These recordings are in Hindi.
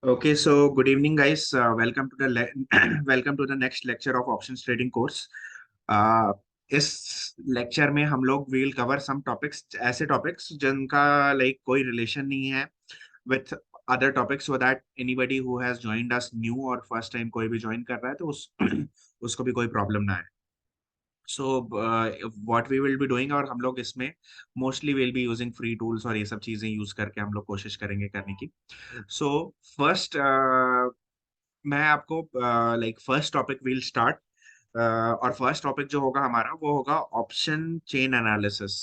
Okay, so good evening, guys. Welcome to the welcome to the next lecture of options trading course. Uh, इस लेक्चर में हम लोग विल कवर सम टॉपिक्स, ऐसे टॉपिक्स जिनका कोई रिलेशन नहीं है with other topics, so that anybody who has joined us new और फर्स्ट टाइम कोई भी ज्वाइन कर रहा है तो उस उसको भी कोई प्रॉब्लम ना आए. So what we will be doing, और हम लोग इसमें mostly will be using free tools और ये सब चीजें यूज करके हम लोग कोशिश करेंगे करने की. सो फर्स्ट मैं आपको फर्स्ट टॉपिक विल स्टार्ट. और फर्स्ट टॉपिक जो होगा हमारा वो होगा ऑप्शन चेन एनालिसिस.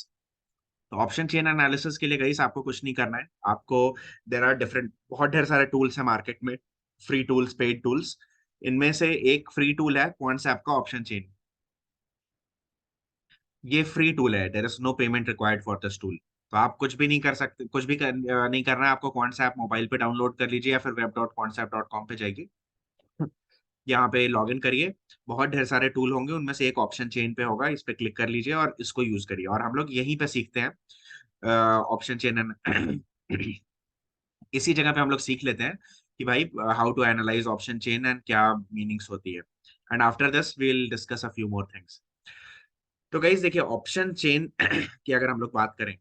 तो ऑप्शन चेन एनालिसिस के लिए गाइस आपको कुछ नहीं करना है. आपको देर आर डिफरेंट, बहुत ढेर सारे टूल्स हैं मार्केट में. Free tools, paid tools. इनमें से एक फ्री टूल है क्वांट्सएप का ऑप्शन चेन. ये फ्री टूल है. There is no payment required for this tool. तो आप कुछ भी नहीं कर सकते, कुछ भी नहीं करना है आपको. क्वांट्सएप मोबाइल पे डाउनलोड कर लीजिए या फिर web.quantsap.com पे जाइए. यहाँ पे लॉग इन करिए. बहुत ढेर सारे टूल होंगे, उनमें से एक ऑप्शन चेन पे होगा. इस पे क्लिक कर लीजिए और इसको यूज करिए. और हम लोग यहीं पे सीखते हैं ऑप्शन चेन. इसी जगह पे हम लोग सीख लेते हैं कि भाई how to analyze option chain and क्या मीनिंग्स होती है. And after this we will discuss a few more things. तो गाइस देखिए, ऑप्शन चेन की अगर हम लोग बात करें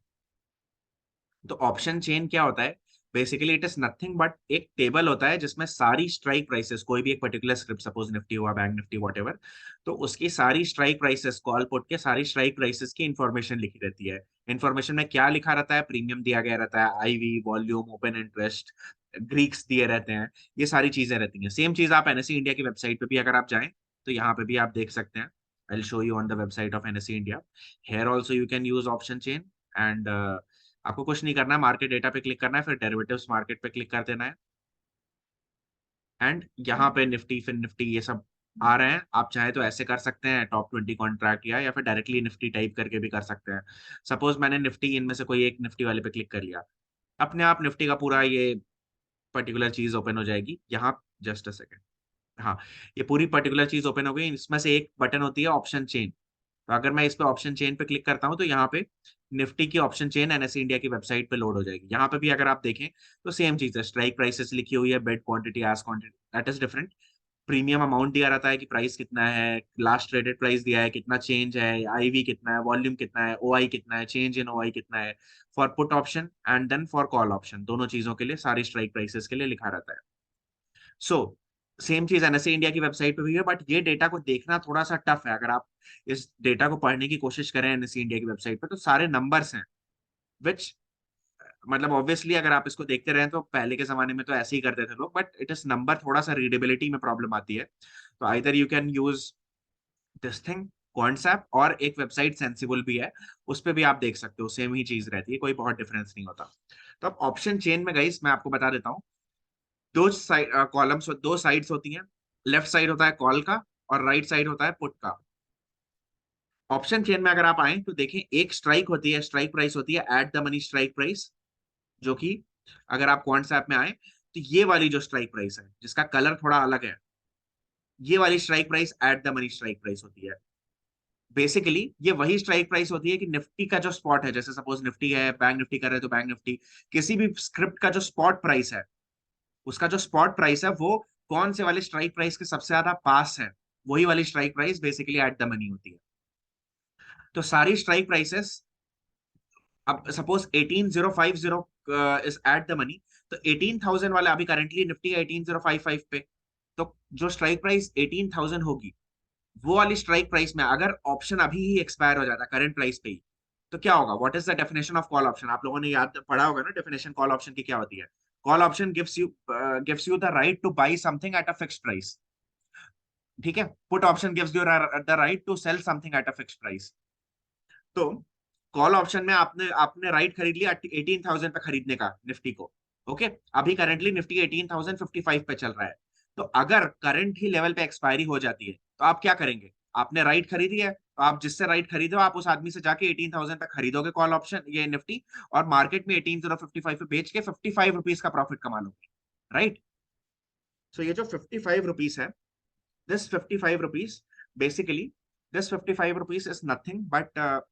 तो ऑप्शन चेन क्या होता है. Basically it is nothing but एक टेबल होता है जिसमें सारी स्ट्राइक प्राइसेस, कोई भी एक पर्टिकुलर स्क्रिप्ट, सपोज निफ्टी हुआ, बैंक निफ्टी, वॉट, तो उसकी सारी स्ट्राइक प्राइसेस, कॉल पुट के सारी स्ट्राइक प्राइसेस की इंफॉर्मेशन लिखी रहती है. इंफॉर्मेशन में क्या लिखा रहता है? प्रीमियम दिया गया रहता है, IV, volume, open interest, Greeks दिए रहते हैं. ये सारी चीजें रहती हैं. सेम चीज आप एनएससी इंडिया की वेबसाइट पे भी अगर आप जाएं तो यहाँ पे भी आप देख सकते हैं. I will show you on the website of NSC India. Here also you can use option chain. And आपको कुछ नहीं करना है, मार्केट डेटा पे क्लिक करना है, फिर डेरिवेटिव्स मार्केट पे क्लिक कर देना है. एंड यहाँ पे निफ्टी, फिर निफ्टी, ये सब आ रहे हैं. आप चाहे तो ऐसे कर सकते हैं, टॉप 20 कॉन्ट्रैक्ट, या फिर डायरेक्टली निफ्टी टाइप करके भी कर सकते हैं. सपोज मैंने निफ्टी, इनमें से कोई एक निफ्टी वाले पे क्लिक कर लिया, अपने आप निफ्टी का पूरा ये पर्टिकुलर चीज ओपन हो जाएगी. यहाँ जस्ट अ सेकेंड. हाँ, ये पूरी पर्टिकुलर चीज ओपन हो गई. इसमें से एक बटन होती है ऑप्शन चेन. तो अगर मैं इस पे ऑप्शन चेन पे क्लिक करता हूं तो यहाँ पे निफ्टी की ऑप्शन चेन एनएससी इंडिया की वेबसाइट पे लोड हो जाएगी. यहाँ पे भी अगर आप देखें तो सेम चीज है. स्ट्राइक प्राइसेस लिखी हुई है, बेड क्वांटिटी, आज quantity, that is different. Premium amount दिया रहता है कि प्राइस कितना है, लास्ट ट्रेडेड प्राइस दिया है, कितना चेंज है, आईवी कितना है, वॉल्यूम कितना है, ओआई कितना है, चेंज इन ओआई कितना है. For put option and then for call option, दोनों चीजों के लिए सारी स्ट्राइक प्राइसेस के लिए लिखा रहता है. सो सेम चीज एनएसए इंडिया की वेबसाइट पे भी है, बट ये डेटा को देखना थोड़ा सा टफ है. अगर आप इस डेटा को पढ़ने की कोशिश करें एनएसए इंडिया की वेबसाइट पे तो सारे नंबर्स हैं. विच मतलब ऑब्वियसली अगर आप इसको देखते रहे तो पहले के जमाने में तो ऐसे ही करते थे लोग, बट इट इज नंबर, थोड़ा सा रीडेबिलिटी में प्रॉब्लम आती है. तो either you can use this thing Quantsapp, और एक वेबसाइट सेंसिबल भी है, उस पे भी आप देख सकते हो. सेम ही चीज रहती है, कोई बहुत डिफरेंस नहीं होता. तो अब ऑप्शन चेन में गाइस मैं आपको बता देता हूँ. दो साइड कॉलम्स, दो साइड्स होती हैं. लेफ्ट साइड होता है कॉल का और राइट साइड होता है पुट का. ऑप्शन चेन में अगर आप आए तो देखें, एक स्ट्राइक होती है, स्ट्राइक प्राइस होती है at the money strike price, जो कि अगर आप क्वांट्स ऐप में आए तो ये वाली जो स्ट्राइक प्राइस है जिसका कलर थोड़ा अलग है, ये वाली strike price at the money strike price होती है. बेसिकली ये वही स्ट्राइक प्राइस होती है कि निफ्टी का जो स्पॉट है, जैसे सपोज निफ्टी है, बैंक निफ्टी कर रहे हो तो बैंक निफ्टी, किसी भी स्क्रिप्ट का जो स्पॉट प्राइस है, उसका जो स्पॉट प्राइस है वो कौन से वाले स्ट्राइक प्राइस के सबसे ज्यादा पास है, वही वाली strike price basically at the money होती है. तो सारी स्ट्राइक प्राइसेस, अब suppose 18050 is at the money, तो 18000 वाला अभी करंटली निफ्टी है 18055 पे. तो जो स्ट्राइक प्राइस 18000 होगी, वो वाली स्ट्राइक प्राइस में अगर ऑप्शन अभी ही एक्सपायर हो जाता करंट प्राइस पे ही, तो क्या होगा? What is the definition of call option? आप लोगों ने याद पढ़ा होगा ना, डेफिनेशन कॉल ऑप्शन की क्या होती है. Call option gives you the right to buy something at a fixed price. ठीक है. Put option gives you the right to sell something at a fixed price. तो कॉल ऑप्शन में आपने आपने राइट खरीद लिया 18000 पे खरीदने का निफ्टी को. ओके. अभी करंटली निफ्टी 18055 पे चल रहा है. तो अगर करंट ही लेवल पे एक्सपायरी हो जाती है तो आप क्या करेंगे? आपने राइट खरीदी है तो आप जिससे राइट खरीदो, आप उस आदमी से जाके 18000 पे खरीदोगे कॉल ऑप्शन, ये निफ्टी, और मार्केट में 18055 पे बेच के 55 रुपीज का प्रॉफिट कमा लोगे. राइट. सो ये जो 55 रुपीज है, this 55 rupees, basically this 55 rupees is nothing but,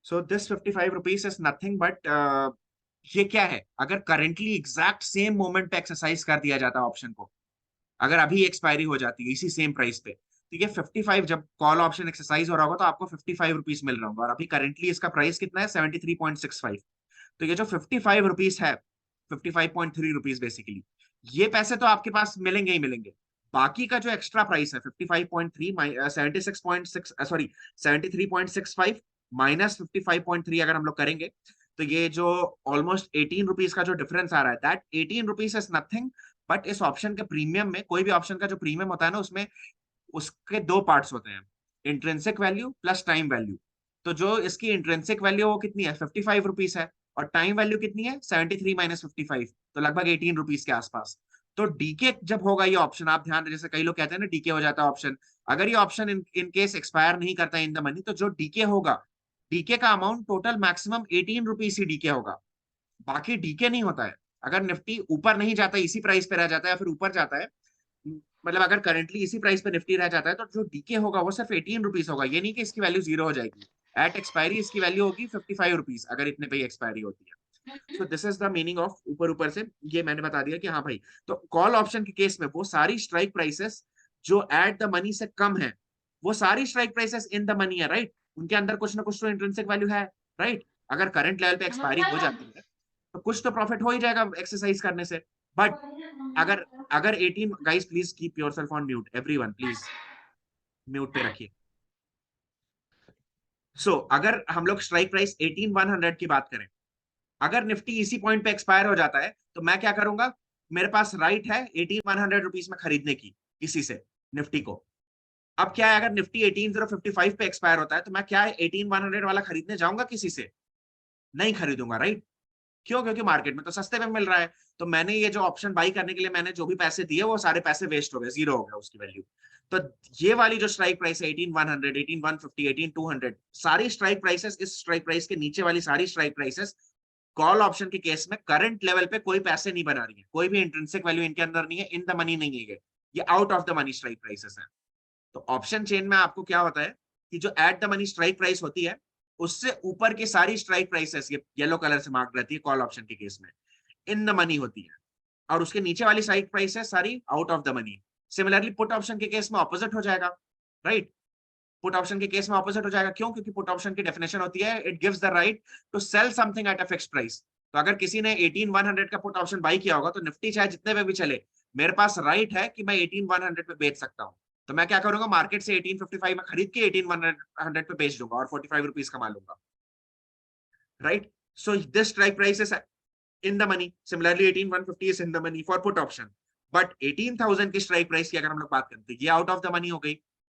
so this 55 rupees is nothing but ये क्या है, अगर करेंटली एग्जैक्ट सेम मोमेंट पे एक्सरसाइज कर दिया जाता है ऑप्शन को, अगर अभी एक्सपायरी हो जाती है इसी सेम प्राइस पे, तो ये 55, जब कॉल ऑप्शन एक्सरसाइज हो रहा होगा तो आपको 55 रुपीज मिल रहा होगा, और अभी करेंटली इसका प्राइस कितना है 73.65। तो ये जो 55 रुपीज है, 55.3 रुपीज बेसिकली, ये पैसे तो आपके पास मिलेंगे ही मिलेंगे। बाकी का जो एक्स्ट्रा प्राइस है 55.3 76.6 सॉरी 73.65 माइनस 55.3 अगर हम लोग करेंगे, तो ये जो ऑलमोस्ट 18 रुपीज का जो डिफरेंस आ रहा है, that 18 rupees is nothing but इस ऑप्शन के प्रीमियम में, कोई भी ऑप्शन का जो प्रीमियम होता है ना, उसमें उसके दो पार्ट्स होते हैं, intrinsic value plus time value. तो जो इसकी इंट्रिंसिक वैल्यू वो कितनी है 55 रुपीज है, और टाइम वैल्यू कितनी है 73 माइनस 55, तो लगभग 18 रुपीज के आसपास। तो डीके जब होगा ये ऑप्शन, आप ध्यान, जैसे कई लोग कहते हैं ना डीके हो जाता है ऑप्शन, अगर ये ऑप्शन इन केस एक्सपायर नहीं करता इन द मनी, तो जो डीके होगा, डीके का अमाउंट टोटल मैक्सिमम 18 रुपीज ही डीके होगा, बाकी डीके नहीं होता है। अगर निफ्टी ऊपर नहीं जाता, इसी प्राइस पे रह जाता है या फिर ऊपर जाता है, मतलब अगर करंटली इसी प्राइस पे निफ्टी रह जाता है, तो जो डीके होगा वो सिर्फ 18 रुपीज होगा, ये नहीं कि इसकी वैल्यू जीरो हो जाएगी। एट एक्सपायरी इसकी वैल्यू होगी 55 रुपीज, अगर इतने पे एक्सपायरी होती है। So this is the meaning of ऊपर ऊपर से, ये मैंने बता दिया कि हाँ भाई, तो कॉल ऑप्शन के केस में वो सारी स्ट्राइक प्राइसेस जो एट द मनी से कम है, वो सारी strike prices in the money है, राइट, उनके अंदर कुछ ना कुछ तो इंट्रिंसिक वैल्यू है, राइट। अगर करंट लेवल पे एक्सपायरी हो जाती है तो कुछ तो प्रॉफिट हो ही जाएगा एक्सरसाइज करने से। बट अगर अगर 18, guys please keep yourself on mute, everyone please mute पे रखिए। अगर हम लोग स्ट्राइक प्राइस 18,100 की बात करें, अगर निफ्टी इसी पॉइंट पे एक्सपायर हो जाता है, तो मैं क्या करूंगा, मेरे पास राइट है 18,100 रुपीज में खरीदने की किसी से निफ्टी को। अब क्या है, अगर निफ्टी 18,055 पे एक्सपायर होता है, तो मैं क्या 18,100 वाला खरीदने जाऊंगा किसी से? नहीं खरीदूंगा, राइट। क्यों? क्योंकि मार्केट में तो सस्ते में मिल रहा है। तो मैंने ये जो ऑप्शन बाई करने के लिए मैंने जो भी पैसे दिए, वो सारे पैसे वेस्ट हो गए, जीरो हो गया उसकी वैल्यू। तो ये वाली जो स्ट्राइक प्राइस है 18,100, 18,150, 18,200, सारी स्ट्राइक प्राइसेस, इस स्ट्राइक प्राइस के नीचे वाली सारी स्ट्राइक प्राइसेस कॉल ऑप्शन के केस में करंट लेवल पे कोई पैसे नहीं बना रही है, कोई भी इंट्रिंसिक वैल्यू इनके अंदर नहीं है, इन द मनी नहीं है, ये out of the money strike prices है। तो ऑप्शन चेन में आपको क्या होता है कि जो at the money strike price होती है, उससे ऊपर की सारी स्ट्राइक प्राइसेस, ये येलो कलर से मार्क रहती है कॉल ऑप्शन के केस में, इन द मनी होती है, और उसके नीचे वाली स्ट्राइक प्राइस है सारी out of the money. Similarly put option के केस में ऑपोजिट हो जाएगा, राइट। पुट ऑप्शन के केस में ऑपोजिट हो जाएगा, क्यों? क्योंकि पुट ऑप्शन की डेफिनेशन होती है it gives the right to sell something at a fixed price. तो अगर किसी ने 18,100 का पुट ऑप्शन बाई किया होगा, तो निफ्टी चाहे जितने पे भी चले, मेरे पास राइट है कि मैं 18,100 पे बेच सकता हूँ। तो मैं क्या करूंगा, मार्केट से 1855 में खरीद के 18,100 पे बेच दूंगा और 45 रुपीज कमा लूंगा, right. So this strike price is in the money, similarly 18,150 is in the money for put option. But 18,000 की स्ट्राइक प्राइस की अगर हम लोग बात करें, तो ये आउट ऑफ द मनी हो गई,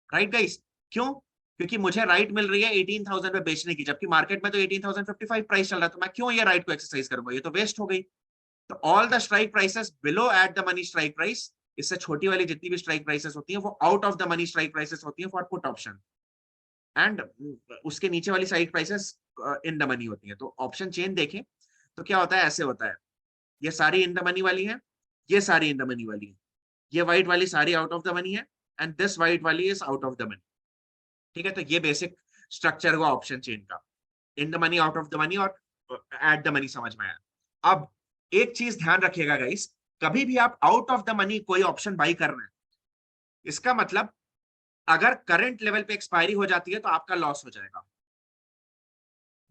राइट गाइस। क्यों? क्योंकि मुझे राइट मिल रही है 18,000 पे बेचने की, जबकि मार्केट में तो 18,055 प्राइस चल रहा है, तो मैं क्यों ये राइट को एक्सरसाइज करूंगा, ये तो वेस्ट हो गई। तो all the strike prices below at the money strike price, इससे छोटी वाली जितनी भी स्ट्राइक प्राइसेस होती हैं, वो out of the money strike prices होती हैं फॉर पुट ऑप्शन, एंड उसके नीचे वाली strike prices in the money होती हैं। तो ऑप्शन चेन देखें तो क्या होता है, ऐसे होता है, ये सारी इन द मनी वाली है, ये सारी इन द मनी वाली है, ये व्हाइट वाली सारी आउट ऑफ द मनी है, एंड दिस व्हाइट वाली is out of the money. ठीक है, तो ये बेसिक स्ट्रक्चर हुआ ऑप्शन चेन का, इन the money, out of the money और एट द मनी, समझ में आया। अब एक चीज ध्यान रखिएगा गाइस, कभी भी आप आउट ऑफ द मनी कोई ऑप्शन बाई कर रहे हैं, इसका मतलब अगर करंट लेवल पे एक्सपायरी हो जाती है तो आपका लॉस हो जाएगा।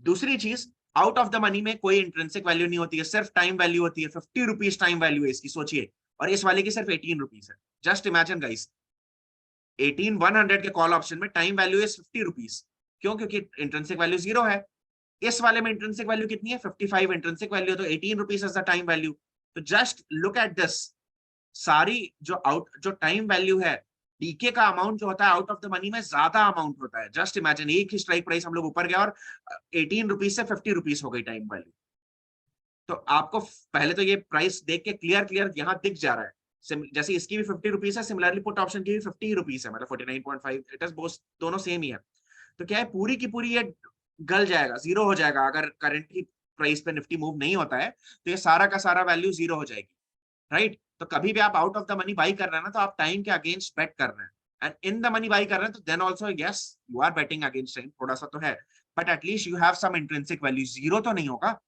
दूसरी चीज, आउट ऑफ द मनी में कोई इंट्रिंसिक वैल्यू नहीं होती है, सिर्फ टाइम वैल्यू होती है, 50 रुपीज टाइम वैल्यू है इसकी, सोचिए, और इस वाले की सिर्फ 18 रुपीज है। जस्ट इमेजिन गाइस, 18,100 के कॉल ऑप्शन में टाइम वैल्यू इज 50 रुपीज। क्यों? क्योंकि इंट्रिंसिक वैल्यू जीरो है। इस वाले में इंट्रिंसिक वैल्यू कितनी है 55, इंट्रिंसिक वैल्यू, तो 18 rupees is the time value. तो जस्ट लुक एट दिस, सारी जो टाइम वैल्यू है, डीके का अमाउंट जो होता है आउट ऑफ द मनी में ज्यादा अमाउंट होता है। जस्ट इमेजिन, एक ही स्ट्राइक प्राइस हम लोग ऊपर गया और 18 रुपीज से 50 रुपीज हो गई टाइम वैल्यू। तो आपको पहले तो ये प्राइस देख के क्लियर यहाँ दिख जा रहा है, जैसे इसकी भी 50 रुपीज है, सिमिलरली पुट ऑप्शन की भी 50 रुपीज है, मतलब 49.5, इट इज बोथ, दोनों सेम ही है। तो क्या है, पूरी की पूरी ये गल जाएगा, जीरो हो जाएगा, अगर करेंटली प्राइस पे निफ्टी मूव नहीं होता है, तो ये सारा का सारा वैल्यू जीरो हो जाएगी, राइट। तो कभी भी आप out of the money buy कर रहे हैं ना, तो आप टाइम के अगेंस्ट बेट कर रहे हैं, and in the money buy कर रहे हैं, तो then also yes you are betting against time, थोड़ा सा तो है, but at least you have some intrinsic value, zero तो नहीं होगा।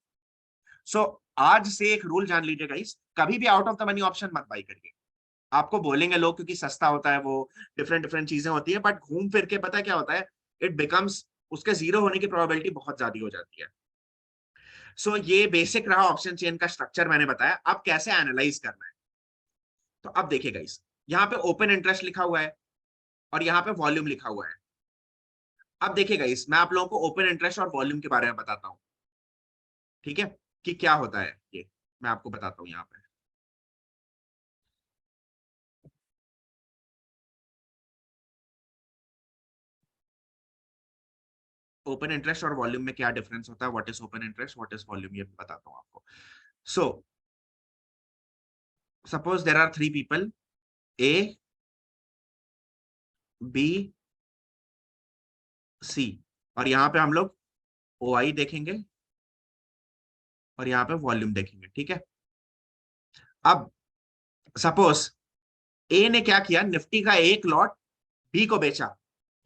सो आज से एक रूल जान लीजिए गाइस, कभी भी out of the money option मत बाई करिए। आपको बोलेंगे लोग क्योंकि सस्ता होता है, वो डिफरेंट डिफरेंट चीजें होती है, बट घूम फिर के पता है क्या होता है, इट बिकम्स, उसके जीरो होने की प्रोबेबिलिटी बहुत ज्यादा हो जाती है। सो ये बेसिक रहा ऑप्शन चेन का स्ट्रक्चर, मैंने बताया। अब कैसे एनालाइज करना है, तो अब देखिए गाइस, यहाँ पे ओपन इंटरेस्ट लिखा हुआ है और यहाँ पे वॉल्यूम लिखा हुआ है। अब देखिए गाइस, मैं आप लोगों को ओपन इंटरेस्ट और वॉल्यूम के बारे में बताता हूँ, ठीक है, कि क्या होता है ये, मैं आपको बताता हूँ यहाँ पे। ओपन इंटरेस्ट और वॉल्यूम में क्या डिफरेंस होता है, what is open interest, what is volume, ये बताता हूँ आपको। So suppose there are three people, A, B, C, और यहाँ पे हम लोग ओ आई देखेंगे और यहाँ पे वॉल्यूम देखेंगे, ठीक है। अब सपोज ए ने क्या किया, निफ्टी का एक लॉट बी को बेचा,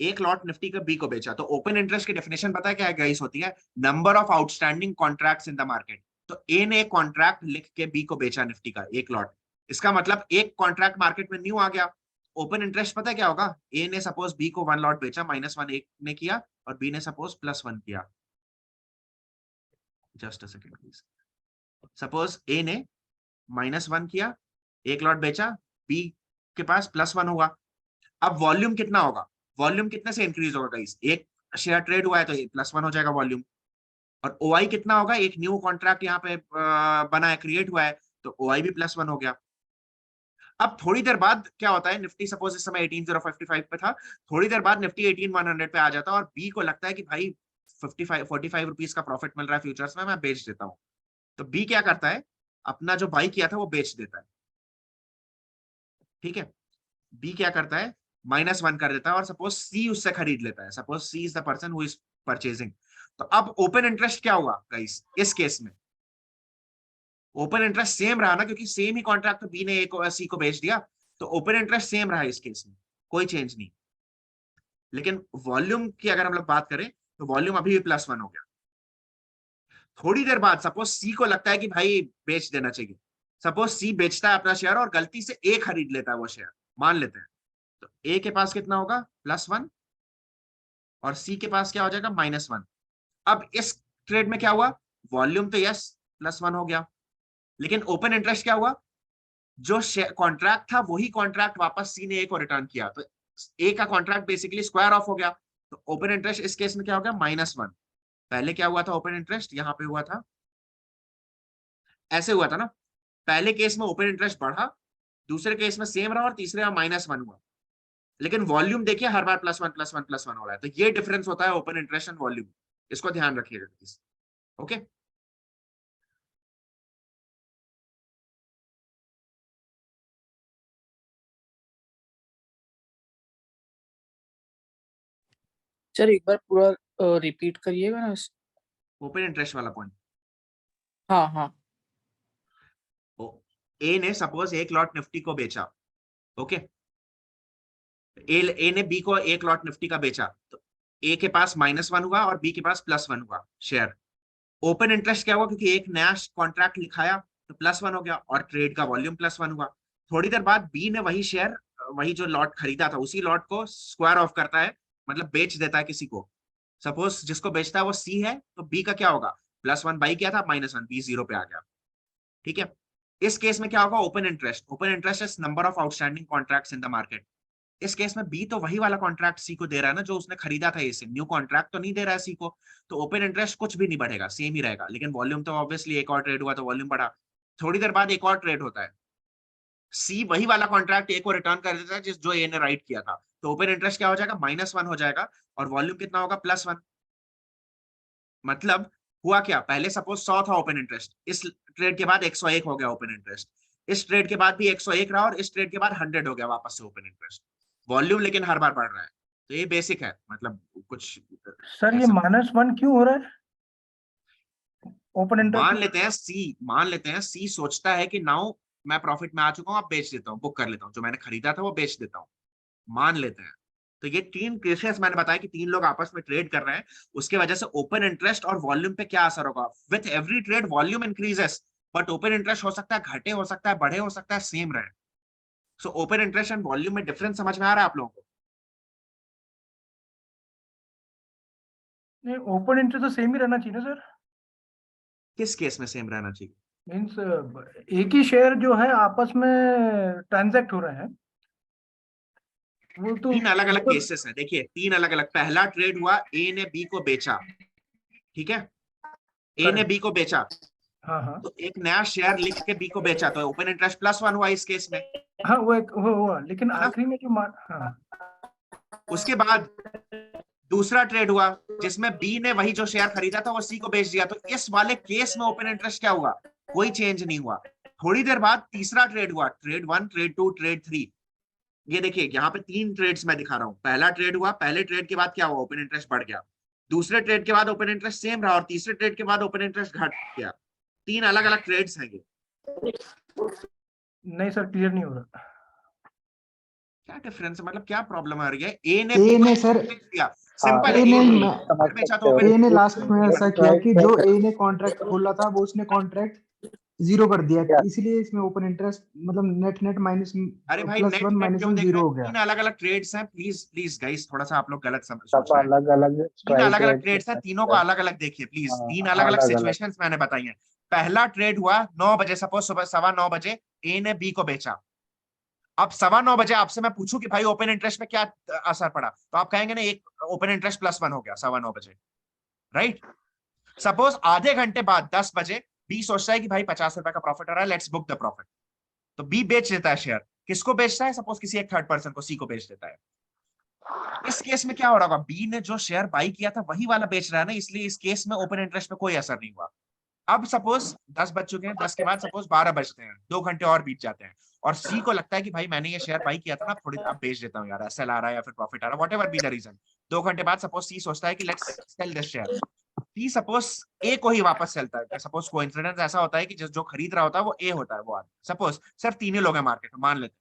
एक लॉट निफ्टी का बी को बेचा। तो ओपन इंटरेस्ट की डेफिनेशन पता है क्या है गाइस, होती है number of outstanding contracts in the market. तो ए ने एक कॉन्ट्रैक्ट लिख के बी को बेचा निफ्टी का एक लॉट, इसका मतलब एक कॉन्ट्रैक्ट मार्केट में न्यू आ गया। ओपन इंटरेस्ट पता है क्या होगा, ए ने सपोज बी को वन लॉट बेचा, -1 एक ने किया और बी ने सपोज +1 किया। Just a second please. Suppose A ने -1 किया, एक लॉट बेचा, बी के पास +1 होगा। अब वॉल्यूम कितना होगा, वॉल्यूम कितने से इंक्रीज होगा गाइस, एक शेयर ट्रेड हुआ है तो +1 हो जाएगा वॉल्यूम। और ओआई कितना होगा, एक न्यू कॉन्ट्रैक्ट यहाँ पे बना है, क्रिएट हुआ है, तो ओआई भी +1 हो गया। अब थोड़ी देर बाद क्या होता है, निफ्टी सपोज इस समय 18055 पे था, थोड़ी देर बाद निफ्टी 18100 पे आ जाता है और बी को लगता है कि भाई 45 रुपीज का प्रॉफिट मिल रहा है फ्यूचर्स में, मैं बेच देता हूँ। तो बी क्या करता है, अपना जो बाई किया था वो बेच देता है, ठीक है। बी क्या करता है, -1 कर देता है और सपोज सी उससे खरीद लेता है, suppose C is the person who is purchasing. तो अब ओपन इंटरेस्ट क्या हुआ गाइस इस केस में, ओपन इंटरेस्ट सेम रहा ना, क्योंकि सेम ही कॉन्ट्रैक्ट तो बी ने ए को सी को बेच दिया, तो ओपन इंटरेस्ट सेम रहा इस केस में, कोई चेंज नहीं। लेकिन वॉल्यूम की अगर हम लोग बात करें तो वॉल्यूम अभी भी +1 हो गया। थोड़ी देर बाद सपोज सी को लगता है कि भाई बेच देना चाहिए, सपोज सी बेचता है अपना शेयर और गलती से ए खरीद लेता है वो शेयर, मान लेते हैं। तो ए के पास कितना होगा, +1, और सी के पास क्या हो जाएगा, -1। अब इस ट्रेड में क्या हुआ, वॉल्यूम तो यस +1 हो गया, लेकिन ओपन इंटरेस्ट क्या हुआ, जो कॉन्ट्रैक्ट था वही कॉन्ट्रैक्ट वापस सी ने ए को रिटर्न किया, तो ए का कॉन्ट्रैक्ट बेसिकली स्क्वायर ऑफ हो गया। तो ओपन इंटरेस्ट इस केस में क्या हो गया, -1। पहले क्या हुआ था, ओपन इंटरेस्ट यहाँ पे हुआ था, ऐसे हुआ था ना, पहले केस में ओपन इंटरेस्ट बढ़ा, दूसरे केस में सेम रहा और तीसरे में -1 हुआ। लेकिन वॉल्यूम देखिए हर बार +1 +1 +1 हो रहा है, तो ये डिफरेंस होता है ओपन इंटरेस्ट एंड वॉल्यूम, इसको ध्यान रखिएगा प्लीज। ओके, सर एक बार पूरा रिपीट करिएगा ना। ओपन इंटरेस्ट वाला पॉइंट, हाँ हाँ। ए ने सपोज एक लॉट निफ्टी को बेचा, ओके, ए ने बी को एक लॉट निफ्टी का बेचा, तो ए के पास -1 हुआ और बी के पास +1 हुआ शेयर। ओपन इंटरेस्ट क्या हुआ, क्योंकि एक नया कॉन्ट्रैक्ट लिखाया तो +1 हो गया और ट्रेड का वॉल्यूम +1 हुआ। थोड़ी देर बाद बी ने वही शेयर, वही जो लॉट खरीदा था उसी लॉट को स्क्वायर ऑफ करता है, मतलब बेच देता है किसी को। सपोज जिसको बेचता है वो सी है, तो बी का क्या होगा, +1 बाई किया था, -1, बी 0 पे आ गया, ठीक है। इस केस में क्या होगा, open interest, open interest is number of outstanding contracts in the market. इस केस में बी तो वही वाला कॉन्ट्रैक्ट सी को दे रहा है ना जो उसने खरीदा था, इसे न्यू कॉन्ट्रैक्ट तो नहीं दे रहा है सी को, तो ओपन इंटरेस्ट कुछ भी नहीं बढ़ेगा, सेम ही रहेगा। लेकिन वॉल्यूम तो ऑब्वियसली एक और ट्रेड हुआ तो वॉल्यूम बढ़ा। थोड़ी देर बाद एक और ट्रेड होता है, सी वही वाला कॉन्ट्रैक्ट ए को रिटर्न कर देता है जिस जो ए ने राइट किया था, तो ओपन इंटरेस्ट क्या हो जाएगा, -1 हो जाएगा और वॉल्यूम कितना होगा, +1। मतलब हुआ क्या, पहले सपोज 100 था ओपन इंटरेस्ट, इस ट्रेड के बाद 101 हो गया ओपन इंटरेस्ट, इस ट्रेड के बाद भी 101 रहा और इस ट्रेड के बाद 100 हो गया वापस से ओपन इंटरेस्ट। वॉल्यूम लेकिन हर बार बढ़ रहा है, तो ये बेसिक है, मतलब कुछ सर ये ऐसा -1 क्यों हो रहा है ओपन इंटरेस्ट? मान लेते हैं सी सोचता है कि नाउ मैं प्रॉफिट में आ चुका हूं, अब बेच देता हूं, बुक कर लेता हूं, जो मैंने खरीदा था वो बेच देता हूं, मान लेते हैं। तो ये 3 केसेस मैंने बताया कि 3 लोग आपस में ट्रेड कर रहे हैं, उसके वजह से ओपन इंटरेस्ट और वॉल्यूम पे क्या असर होगा। With every trade volume increases, but open interest हो सकता है घटे, हो सकता है बढ़े, हो सकता है सेम रहे। So open interest and volume में डिफरेंस समझ में आ रहा है आप लोगों को? नहीं, ओपन इंटरेस्ट तो सेम ही रहना चाहिए ना सर। किस केस में सेम रहना चाहिए? मीन्स एक ही शेयर जो है आपस में ट्रांजैक्ट हो रहे हैं, वो तो 3 अलग अलग वो तो केसेस हैं, देखिए 3 अलग अलग। पहला ट्रेड हुआ, ए ने बी को बेचा, ठीक है, ए ने करेक्ट। बी को बेचा, हाँ हाँ तो एक नया शेयर लिख के बी को बेचा, तो ओपन इंटरेस्ट +1 हुआ इस केस में, हाँ, वो हुआ, लेकिन है ना। आखिरी में जो हाँ उसके बाद दूसरा ट्रेड हुआ जिसमें बी ने वही जो शेयर खरीदा था वो सी को बेच दिया, तो इस वाले केस में ओपन इंटरेस्ट क्या हुआ? कोई चेंज नहीं हुआ। थोड़ी देर बाद तीसरा ट्रेड हुआ, ट्रेड 1, ट्रेड 2, ट्रेड 3। ये देखिए यहाँ पे 3 ट्रेड्स मैं दिखा रहा हूँ। पहला ट्रेड हुआ, पहले ट्रेड के बाद क्या हुआ? ओपन इंटरेस्ट बढ़ गया। दूसरे ट्रेड के बाद ओपन इंटरेस्ट सेम रहा, और तीसरे ट्रेड के बाद ओपन इंटरेस्ट घट गया। 3 अलग अलग ट्रेड्स हैं ये। नहीं सर, क्लियर नहीं हो रहा। क्या डिफरेंस है, मतलब क्या प्रॉब्लम आ रही है? ए ने ए बी को ने सर बेच दिया, सिंपल है। ए ने समझ बेचा तो सकते हो। ओपन ए ने लास्ट में एक ऐसा किया कि जो ए ने कॉन्ट्रैक्ट खोला था वो उसने कॉन्ट्रैक्ट जीरो कर दिया, क्या इसलिए इसमें ओपन इंटरेस्ट मतलब नेट नेट माइनस अरे भाई +1 नेट नेट क्यों -1 देख रहे जीरो हैं? हो गया। 3 अलग अलग ट्रेड्स हैं। प्लीज प्लीज गाइस, थोड़ा सा आप लोग गलत सोच सब रहे हैं। अलग अलग 3 स्ट्राइक अलग अलग रेट ट्रेड्स हैं, से तीनों को अलग अलग देखिए प्लीज। 3 अलग अलग अलग अलग। सिचुएशंस मैंने बताई हैं। पहला ट्रेड हुआ 9 बजे, सपोज सुबह 9:15 ए ने बी को बेचा। अब 9:15 बजे आपसे मैं पूछूं कि भाई ओपन इंटरेस्ट में क्या असर पड़ा, तो आप कहेंगे ना एक ओपन इंटरेस्ट +1 हो गया 9:15 बजे, राइट। सपोज आधे घंटे बाद 10 बजे बी सोचता है कि भाई 50 रुपए का प्रॉफिट आ रहा है, लेट्स बुक द प्रॉफिट। तो बी बेच देता है शेयर। किसको बेचता है? सपोज किसी एक थर्ड पर्सन को, सी को बेच देता है। इस केस में क्या हो रहा होगा? बी ने जो शेयर बाई किया था वही वाला बेच रहा है ना, इसलिए इस केस में ओपन इंटरेस्ट पे कोई असर नहीं हुआ। अब सपोज 10 बज चुके हैं, 10 के बाद सपोज 12 बजते हैं, 2 घंटे और बीत जाते हैं, और सी को लगता है कि भाई मैंने ये शेयर बाई किया था ना, थोड़ी अब बेच देता हूँ यार, एसएल आ रहा है या फिर प्रॉफिट आ रहा है, व्हाटएवर बी द रीजन। 2 घंटे बाद सपोज सी सोचता है कि let's sell this share. C suppose A को ही वापस सेलता है। सपोज कोइंसिडेंस ऐसा होता है कि जो खरीद रहा होता है वो ए होता है, वो आदमी। सपोज सर 3 ही लोग हैं मार्केट में, मान लेते हैं।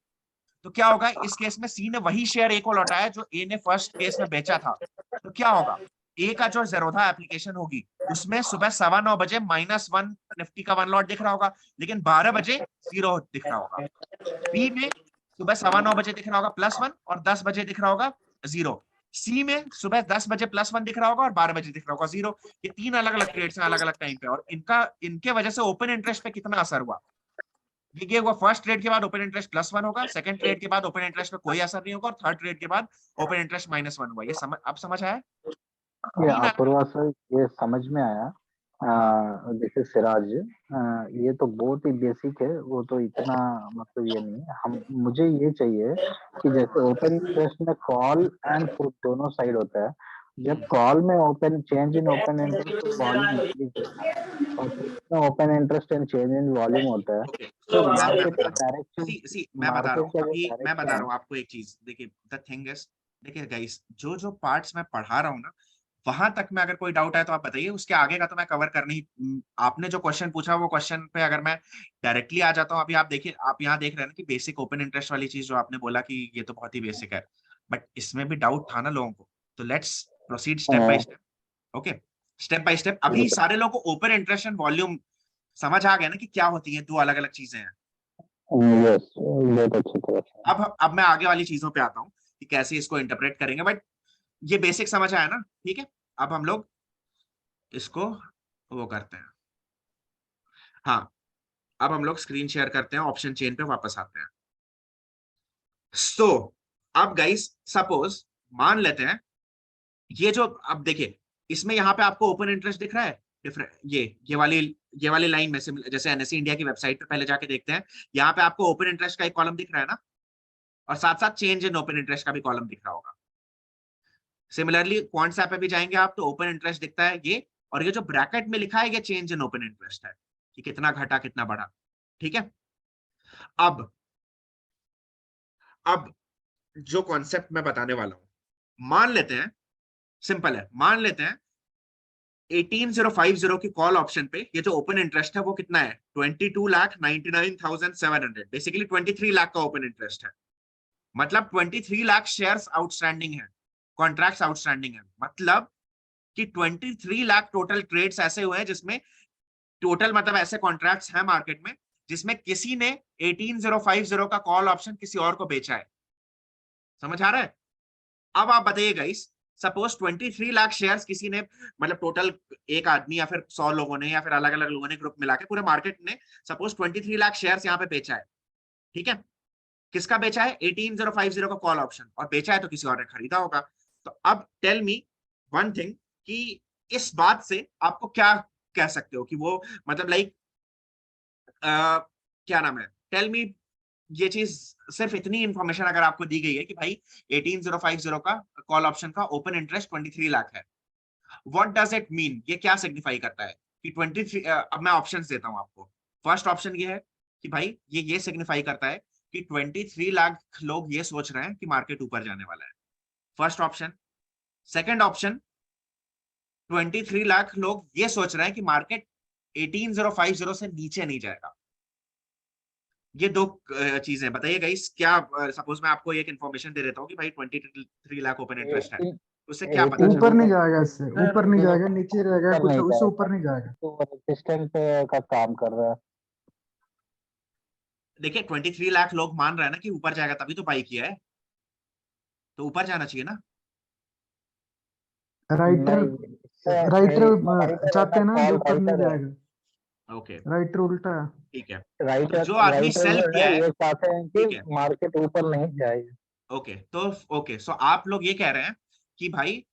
तो क्या होगा इस केस में? सी ने वही शेयर ए को लौटाया जो ए ने फर्स्ट केस में बेचा था। तो क्या होगा? ए का जो जेरोधा एप्लीकेशन होगी उसमें सुबह 9:15 बजे -1 निफ्टी का 1 लॉट दिख रहा होगा, लेकिन 12 बजे 0 दिख रहा होगा। बी में सुबह 9:15 बजे दिख रहा होगा +1 और 10 बजे दिख रहा होगा 0। सी में सुबह 10 बजे +1 दिख रहा होगा और 12 बजे दिख रहा होगा 0। ये 3 अलग अलग ट्रेड्स हैं अलग अलग टाइम पे, और इनके वजह से ओपन इंटरेस्ट पे कितना असर हुआ? ये हुआ फर्स्ट ट्रेड के बाद ओपन इंटरेस्ट +1 होगा, सेकंड ट्रेड के बाद ओपन इंटरेस्ट पे कोई असर नहीं होगा, और थर्ड ट्रेड के बाद ओपन इंटरेस्ट -1 हुआ। ये अब समझ आया? ये 3 अपूर्वा सर, ये समझ में आया। This is Siraj. ये तो बहुत ही बेसिक है, वो तो इतना मतलब ये नहीं है। हम मुझे ये चाहिए कि जैसे ओपन इंटरेस्ट में कॉल एंड पुट दोनों साइड होता है। जब कॉल में open change in open interest volume increase होता है, और पुट में open interest and change in volume होता है, ओके, तो मैं मार्केट बता का रहा हूँ। डायरेक्शन मैं बता रहा मार्केट हूँ, का जो अभी मैं बता डायरेक्शन रहा हूँ आपको एक चीज। देखिए द थिंग इज, देखिए गाइस, जो जो पार्ट्स मैं पढ़ा रहा हूँ ना, वहां तक में अगर कोई डाउट है तो आप बताइए, उसके आगे का तो मैं कवर कर नहीं। आपने जो क्वेश्चन पूछा वो क्वेश्चन पे अगर मैं डायरेक्टली आ जाता हूँ, अभी आप देखिए, आप यहाँ देख रहे हैं ना कि बेसिक ओपन इंटरेस्ट वाली चीज जो आपने बोला कि ये तो बहुत ही बेसिक है, बट इसमें भी डाउट था ना लोगों को। तो let's proceed step by step. Okay, step by step. अभी सारे लोगों को ओपन इंटरेस्ट एंड वॉल्यूम समझ आ गया ना कि क्या होती है, 2 अलग अलग चीजें हैं। यस, बहुत अच्छी तरह से। अब मैं आगे वाली चीजों पे आता हूँ कि कैसे इसको इंटरप्रेट करेंगे, बट ये बेसिक समझ आया ना? ठीक है, अब हम लोग इसको वो करते हैं। हाँ, अब हम लोग स्क्रीन शेयर करते हैं, ऑप्शन चेन पे वापस आते हैं। सो अब गाइस सपोज मान लेते हैं ये जो, अब देखिए इसमें यहाँ पे आपको ओपन इंटरेस्ट दिख रहा है डिफरेंट, ये वाली लाइन में से, जैसे एनएससी इंडिया की वेबसाइट पे पहले जाके देखते हैं, यहाँ पे आपको ओपन इंटरेस्ट का एक कॉलम दिख रहा है ना, और साथ साथ चेंज इन ओपन इंटरेस्ट का भी कॉलम दिख रहा होगा। सिमिलरली क्वांट्स ऐप पे भी जाएंगे आप तो ओपन इंटरेस्ट दिखता है ये, और ये जो ब्रैकेट में लिखा है ये चेंज इन ओपन इंटरेस्ट है कि कितना घटा कितना बढ़ा। ठीक है, अब अब जो कॉन्सेप्ट मैं बताने वाला हूं, मान लेते हैं, सिंपल है, मान लेते हैं 18050 की कॉल ऑप्शन पे ये जो ओपन इंटरेस्ट है वो कितना है? 22,99,700, बेसिकली 23 लाख का ओपन इंटरेस्ट है। मतलब 23 लाख शेयर्स आउटस्टैंडिंग है। कॉन्ट्रैक्ट्स आउटस्टैंडिंग है, मतलब कि 23 लाख टोटल ट्रेड्स ऐसे हुए हैं जिसमें टोटल मतलब ऐसे कॉन्ट्रैक्ट्स हैं मार्केट में जिसमें किसी ने 18050 का कॉल ऑप्शन किसी और को बेचा है। समझ आ रहा है? अब आप बताइएगा, इस सपोज 23 लाख शेयर्स किसी ने, मतलब टोटल एक आदमी या फिर 100 लोगों ने या फिर अलग अलग लोगों ने ग्रुप मिला के पूरे मार्केट ने सपोज 23 लाख शेयर्स यहाँ पे बेचा है। ठीक है, किसका बेचा है? 18050 का कॉल ऑप्शन, और बेचा है तो किसी और ने खरीदा होगा। तो अब टेल मी वन थिंग कि इस बात से आपको क्या कह सकते हो कि वो मतलब लाइक क्या नाम है, टेल मी, ये चीज सिर्फ इतनी इंफॉर्मेशन अगर आपको दी गई है कि भाई 18050 का कॉल ऑप्शन का ओपन इंटरेस्ट 23 लाख है, व्हाट डज इट मीन? ये क्या सिग्निफाई करता है कि 23? अब मैं ऑप्शंस देता हूं आपको। फर्स्ट ऑप्शन ये है कि भाई ये सिग्निफाई करता है कि 23 लाख लोग ये सोच रहे हैं कि मार्केट ऊपर जाने वाला है, first option. Second option, 23 lakh लोग ये सोच रहे हैं कि मार्केट 18050 से नीचे नहीं जाएगा। ये दो चीजें बताइए गाइस, क्या सपोज मैं आपको एक इन्फॉर्मेशन दे देता हूँ कि भाई 23 लाख ओपन इंटरेस्ट है, उससे क्या पता चलता ऊपर है? नहीं जाएगा, इससे सर, ऊपर नहीं ये जाएगा, नीचे रहेगा, ऊपर कुछ नहीं उससे जाएगा, ऊपर नहीं जाएगा। तो रेजिस्टेंट का काम कर रहा है। देखिए 23 लाख लोग मान रहे हैं ना कि ऊपर जाएगा, तभी तो बाई किया है, तो ऊपर जाना चाहिए ना। राइटर नहीं, राइटर चाहते हैं ना कि कॉल ऊपर नहीं राइटर है। ओके okay, राइटर उल्टा है। ठीक है। तो राइटर जो आदमी राइटर सेल जो किया है है, ये चाहते हैं कि ठीक है, मार्केट ऊपर नहीं जाए। ओके तो ओके, सो आप लोग ये कह रहे हैं कि भाई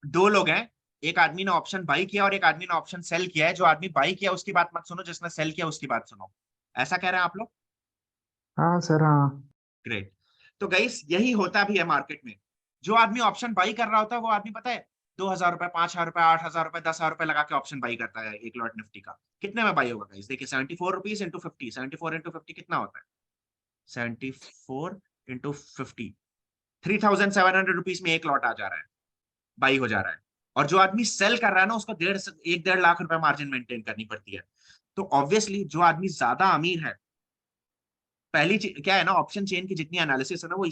दो लोग हैं, एक आदमी ने ऑप्शन बाई किया और एक आदमी ने ऑप्शन सेल किया है। जो आदमी बाई किया उसकी बात मत सुनो, जिसने सेल किया उसकी बात सुनो, ऐसा कह रहे हैं आप लोग? हाँ सर, हाँ। ग्रेट। तो गाइस यही होता भी है मार्केट में। जो आदमी ऑप्शन बाई कर रहा होता है वो आदमी पता है 2000 रुपए, 5000 रुपए, 8000 रुपए, 10,000 रुपए लगा के ऑप्शन बाई करता है एक लॉट निफ्टी का। कितने में बाई होगा गाइस? देखिए 74 रुपीज इंटू 50, 74 इंटू 50 कितना होता है? 74 इंटू 50, 3700 रुपीज में एक लॉट आ जा रहा है, बाई हो जा रहा है। और जो आदमी सेल कर रहा है ना उसको 1.5 लाख रुपए मार्जिन मेंटेन करनी पड़ती है। तो ऑब्वियसली जो आदमी ज्यादा अमीर है, पहली क्या है ना, ऑप्शन चेन की जितनी एनालिसिस है ना वो